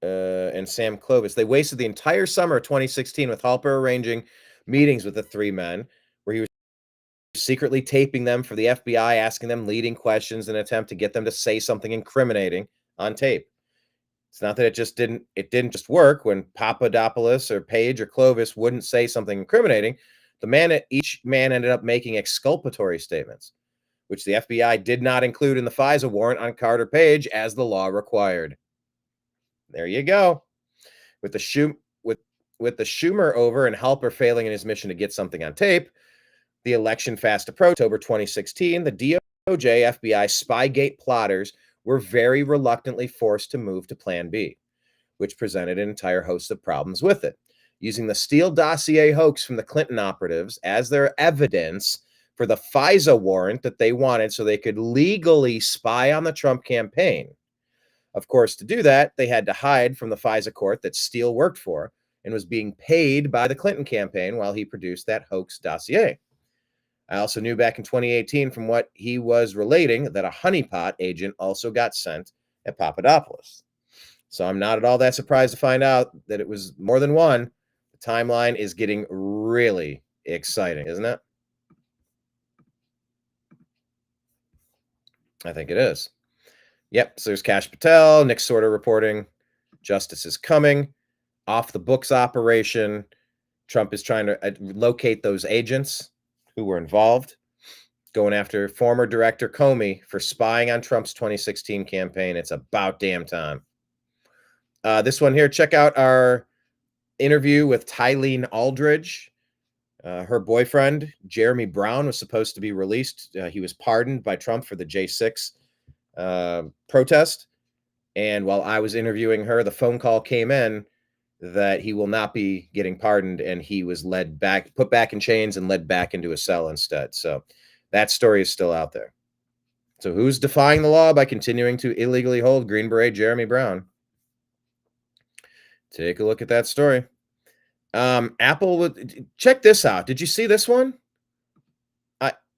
Speaker 1: and Sam Clovis. They wasted the entire summer of 2016 with Halper arranging meetings with the three men where he was secretly taping them for the FBI, asking them leading questions in an attempt to get them to say something incriminating on tape. It's not that it didn't just work when Papadopoulos or Page or Clovis wouldn't say something incriminating. Each man ended up making exculpatory statements, which the FBI did not include in the FISA warrant on Carter Page as the law required. There you go. With the Schumer over and Halper failing in his mission to get something on tape, the election fast approached. October 2016, the DOJ FBI Spygate plotters were very reluctantly forced to move to Plan B, which presented an entire host of problems with it. Using the Steele dossier hoax from the Clinton operatives as their evidence, for the FISA warrant that they wanted so they could legally spy on the Trump campaign. Of course, to do that, they had to hide from the FISA court that Steele worked for and was being paid by the Clinton campaign while he produced that hoax dossier. I also knew back in 2018 from what he was relating that a honeypot agent also got sent at Papadopoulos. So I'm not at all that surprised to find out that it was more than one. The timeline is getting really exciting, isn't it? I think it is. Yep, so there's Kash Patel, Nick Sorter reporting, justice is coming, off the books operation. Trump is trying to locate those agents who were involved, going after former director Comey for spying on Trump's 2016 campaign. It's about damn time. This one here, check out our interview with Tylene Aldridge. Her boyfriend, Jeremy Brown, was supposed to be released. He was pardoned by Trump for the J6 protest. And while I was interviewing her, the phone call came in that he will not be getting pardoned, and he was put back in chains and led back into a cell instead. So that story is still out there. So who's defying the law by continuing to illegally hold Green Beret Jeremy Brown? Take a look at that story. Apple, check this out. Did you see this one?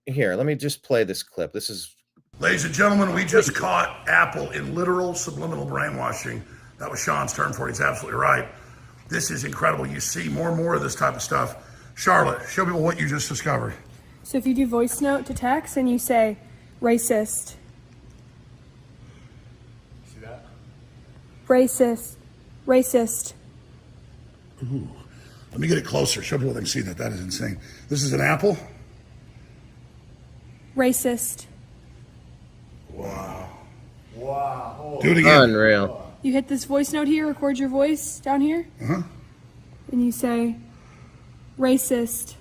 Speaker 1: Here, let me just play this clip. This is...
Speaker 13: Ladies and gentlemen, we just caught Apple in literal subliminal brainwashing. That was Sean's term for it. He's absolutely right. This is incredible. You see more and more of this type of stuff. Charlotte, show people what you just discovered.
Speaker 15: So if you do voice note to text and you say racist. See that? Racist. Racist.
Speaker 13: Ooh. Let me get it closer. Show people they can see that. That is insane. This is an Apple?
Speaker 15: Racist.
Speaker 13: Wow. Wow. Do it again.
Speaker 1: Unreal.
Speaker 15: You hit this voice note here, record your voice down here.
Speaker 13: Uh-huh.
Speaker 15: And you say racist.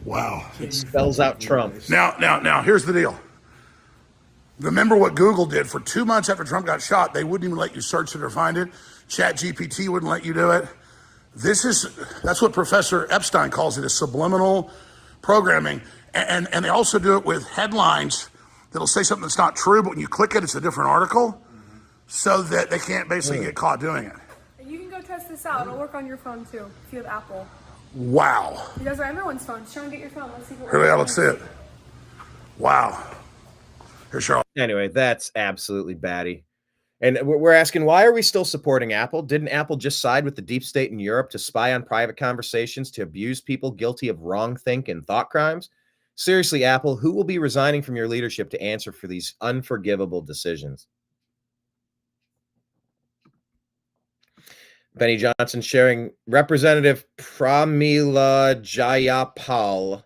Speaker 13: Wow.
Speaker 1: It spells out Trump.
Speaker 13: Now, here's the deal. Remember what Google did for 2 months after Trump got shot? They wouldn't even let you search it or find it. ChatGPT wouldn't let you do it. That's what Professor Epstein calls it, a subliminal programming. And they also do it with headlines that'll say something that's not true, but when you click it, it's a different article, so that they can't basically get caught doing it.
Speaker 15: You can go test this out. It'll work on your phone too, if you have Apple.
Speaker 13: Wow.
Speaker 15: It does on everyone's phone. Sean, get your phone. Let's see what
Speaker 13: Here we are. Let's see it. Wow. Here's Charlotte.
Speaker 1: Anyway, that's absolutely batty. And we're asking, why are we still supporting Apple? Didn't Apple just side with the deep state in Europe to spy on private conversations to abuse people guilty of wrongthink and thought crimes? Seriously, Apple, who will be resigning from your leadership to answer for these unforgivable decisions? Benny Johnson sharing Representative Pramila Jayapal.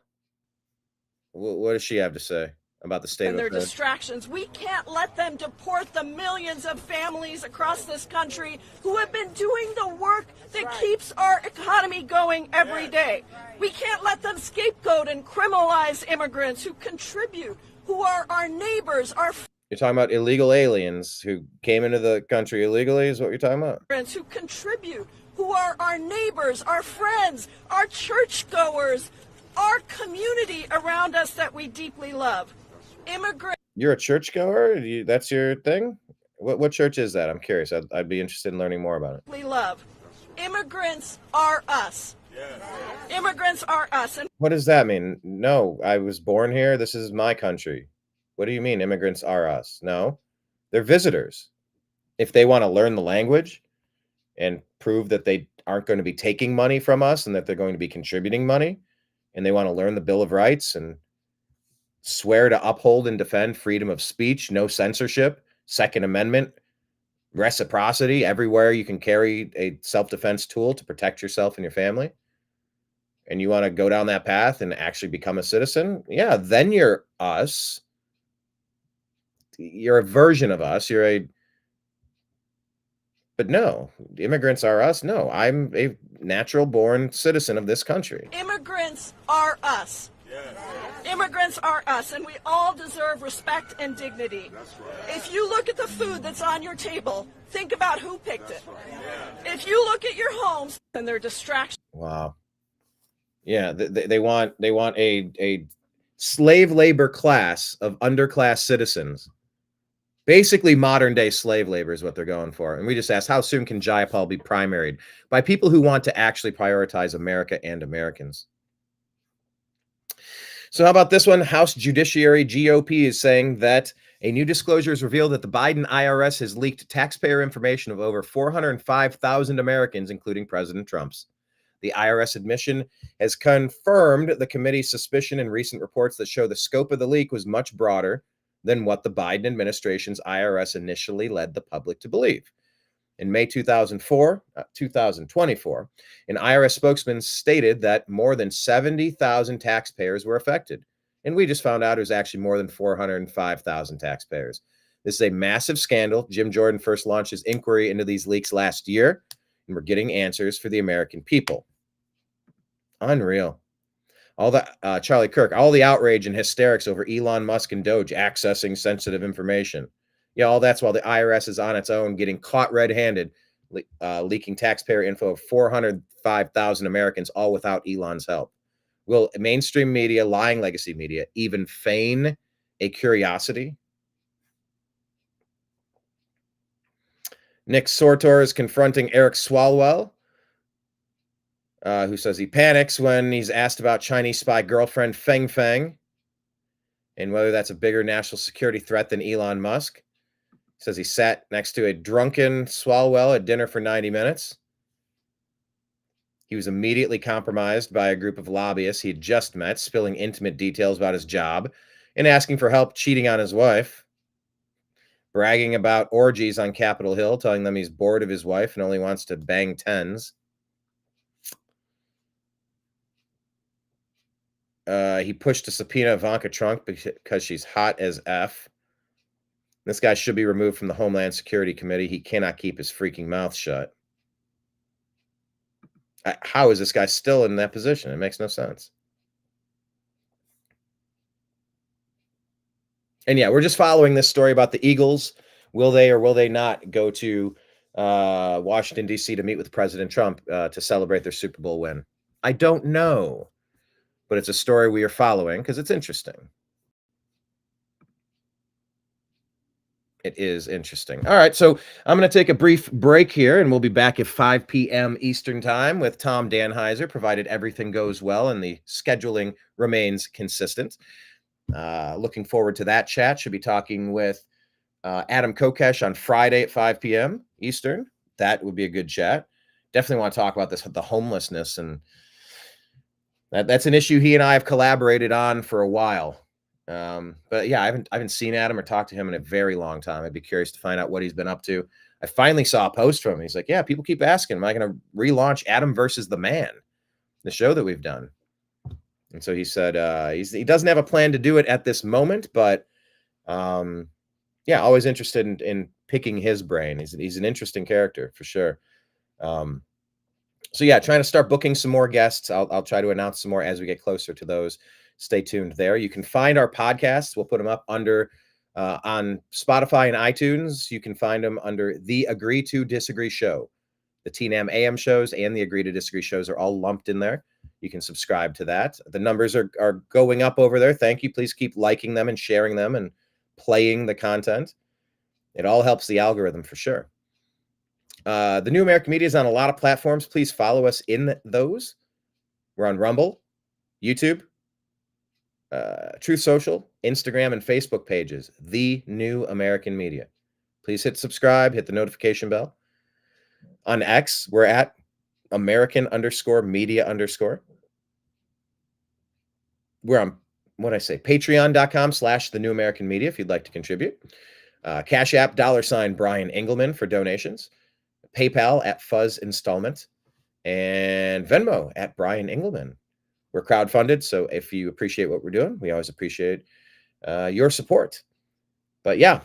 Speaker 1: What does she have to say about the state
Speaker 17: and
Speaker 1: of
Speaker 17: their
Speaker 1: affairs?
Speaker 17: distractions? We can't let them deport the millions of families across this country who have been doing the work that keeps our economy going every day. We can't let them scapegoat and criminalize immigrants who contribute, who are our neighbors, our
Speaker 1: You're talking about illegal aliens who came into the country illegally is what you're talking about?
Speaker 17: friends who contribute, who are our neighbors, our friends, our churchgoers, our community around us that we deeply love. Immigrants.
Speaker 1: You're a churchgoer? That's your thing? What church is that? I'm curious. I'd be interested in learning more about it.
Speaker 17: We love. Immigrants are us. Immigrants are us. And
Speaker 1: What does that mean? No, I was born here. This is my country. What do you mean immigrants are us? No, they're visitors. If they want to learn the language and prove that they aren't going to be taking money from us and that they're going to be contributing money, and they want to learn the Bill of Rights and swear to uphold and defend freedom of speech, no censorship, Second Amendment, reciprocity, everywhere you can carry a self-defense tool to protect yourself and your family, and you want to go down that path and actually become a citizen, yeah, then you're us. You're a version of us. But no, immigrants are us. No, I'm a natural born citizen of this country.
Speaker 17: immigrants are us. Immigrants are us, and we all deserve respect and dignity. If you look at the food that's on your table, think about who picked it. If you look at your homes and their distractions.
Speaker 1: Wow. Yeah, they want a slave labor class of underclass citizens. Basically, modern day slave labor is what they're going for. And we just asked, how soon can Jayapal be primaried? By people who want to actually prioritize America and Americans. So how about this one? House Judiciary GOP is saying that a new disclosure has revealed that the Biden IRS has leaked taxpayer information of over 405,000 Americans, including President Trump's. The IRS admission has confirmed the committee's suspicion in recent reports that show the scope of the leak was much broader than what the Biden administration's IRS initially led the public to believe. In May 2024, an IRS spokesman stated that more than 70,000 taxpayers were affected. And we just found out it was actually more than 405,000 taxpayers. This is a massive scandal. Jim Jordan first launched his inquiry into these leaks last year, and we're getting answers for the American people. Unreal. All the Charlie Kirk, all the outrage and hysterics over Elon Musk and Doge accessing sensitive information. Yeah, all that's while the IRS is on its own, getting caught red-handed, leaking taxpayer info of 405,000 Americans, all without Elon's help. Will mainstream media, lying legacy media, even feign a curiosity? Nick Sortor is confronting Eric Swalwell, who says he panics when he's asked about Chinese spy girlfriend Feng Feng and whether that's a bigger national security threat than Elon Musk. He says he sat next to a drunken Swalwell at dinner for 90 minutes. He was immediately compromised by a group of lobbyists he had just met, spilling intimate details about his job and asking for help cheating on his wife, bragging about orgies on Capitol Hill, telling them he's bored of his wife and only wants to bang tens. He pushed to subpoena Ivanka Trump because she's hot as F. This guy should be removed from the Homeland Security Committee. He cannot keep his freaking mouth shut. How is this guy still in that position? It makes no sense. And yeah, we're just following this story about the Eagles. Will they or will they not go to Washington, D.C. to meet with President Trump to celebrate their Super Bowl win? I don't know. But it's a story we are following because it's interesting. It is interesting. All right, so I'm going to take a brief break here, and we'll be back at 5 p.m. Eastern Time with Tom Danheiser, provided everything goes well and the scheduling remains consistent. Looking forward to that chat. Should be talking with Adam Kokesh on Friday at 5 p.m. Eastern. That would be a good chat. Definitely want to talk about the homelessness, and that's an issue he and I have collaborated on for a while. But yeah, I haven't seen Adam or talked to him in a very long time. I'd be curious to find out what he's been up to. I finally saw a post from him. He's like, yeah, people keep asking, am I going to relaunch Adam versus the Man, the show that we've done? And so he said he doesn't have a plan to do it at this moment, but yeah, always interested in picking his brain. He's an interesting character for sure. So yeah, trying to start booking some more guests. I'll try to announce some more as we get closer to those. Stay tuned there. You can find our podcasts. We'll put them up under on Spotify and iTunes. You can find them under the Agree to Disagree Show. The TNAM AM shows and the Agree to Disagree shows are all lumped in there. You can subscribe to that. The numbers are going up over there. Thank you. Please keep liking them and sharing them and playing the content. It all helps the algorithm for sure. The New American Media is on a lot of platforms. Please follow us in those. We're on Rumble, YouTube, Truth Social, Instagram, and Facebook pages. The New American Media. Please hit subscribe, hit the notification bell. On X, we're at American_media_. We're on, patreon.com/the New American Media if you'd like to contribute. Cash App, $Brian Engelman for donations. PayPal at Fuzz Installment, and Venmo at Brian Engelman. We're crowdfunded, so if you appreciate what we're doing, we always appreciate your support. But yeah,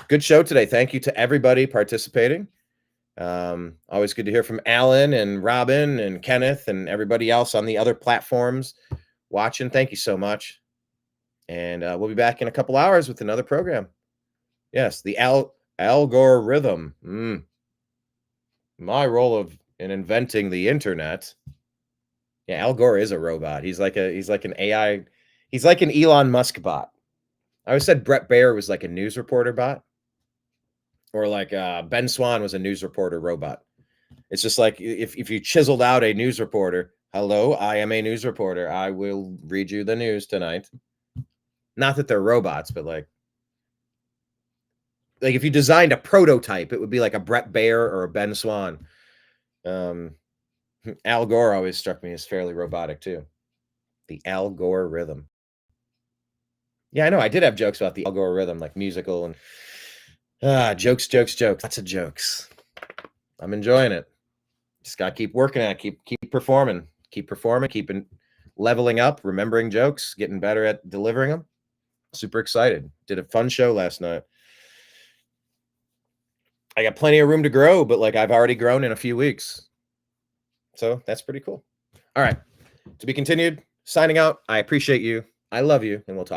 Speaker 1: good show today. Thank you to everybody participating. Always good to hear from Alan and Robin and Kenneth and everybody else on the other platforms watching. Thank you so much. And we'll be back in a couple hours with another program. Yes, the algorithm. My role in inventing the internet. Yeah, Al Gore is a robot. He's like an AI. He's like an Elon Musk bot. I always said Brett Baer was like a news reporter bot, or like Ben Swan was a news reporter robot. It's just like if you chiseled out a news reporter. Hello, I am a news reporter. I will read you the news tonight. Not that they're robots, but like if you designed a prototype, it would be like a Brett Baer or a Ben Swan. Al Gore always struck me as fairly robotic too. The Al Gore rhythm. Yeah, I know. I did have jokes about the Al Gore rhythm, like musical and jokes. Lots of jokes. I'm enjoying it. Just gotta keep working at it. Keep performing, keeping leveling up, remembering jokes, getting better at delivering them. Super excited. Did a fun show last night. I got plenty of room to grow, but like I've already grown in a few weeks. So that's pretty cool. All right. To be continued. Signing out. I appreciate you. I love you, and we'll talk.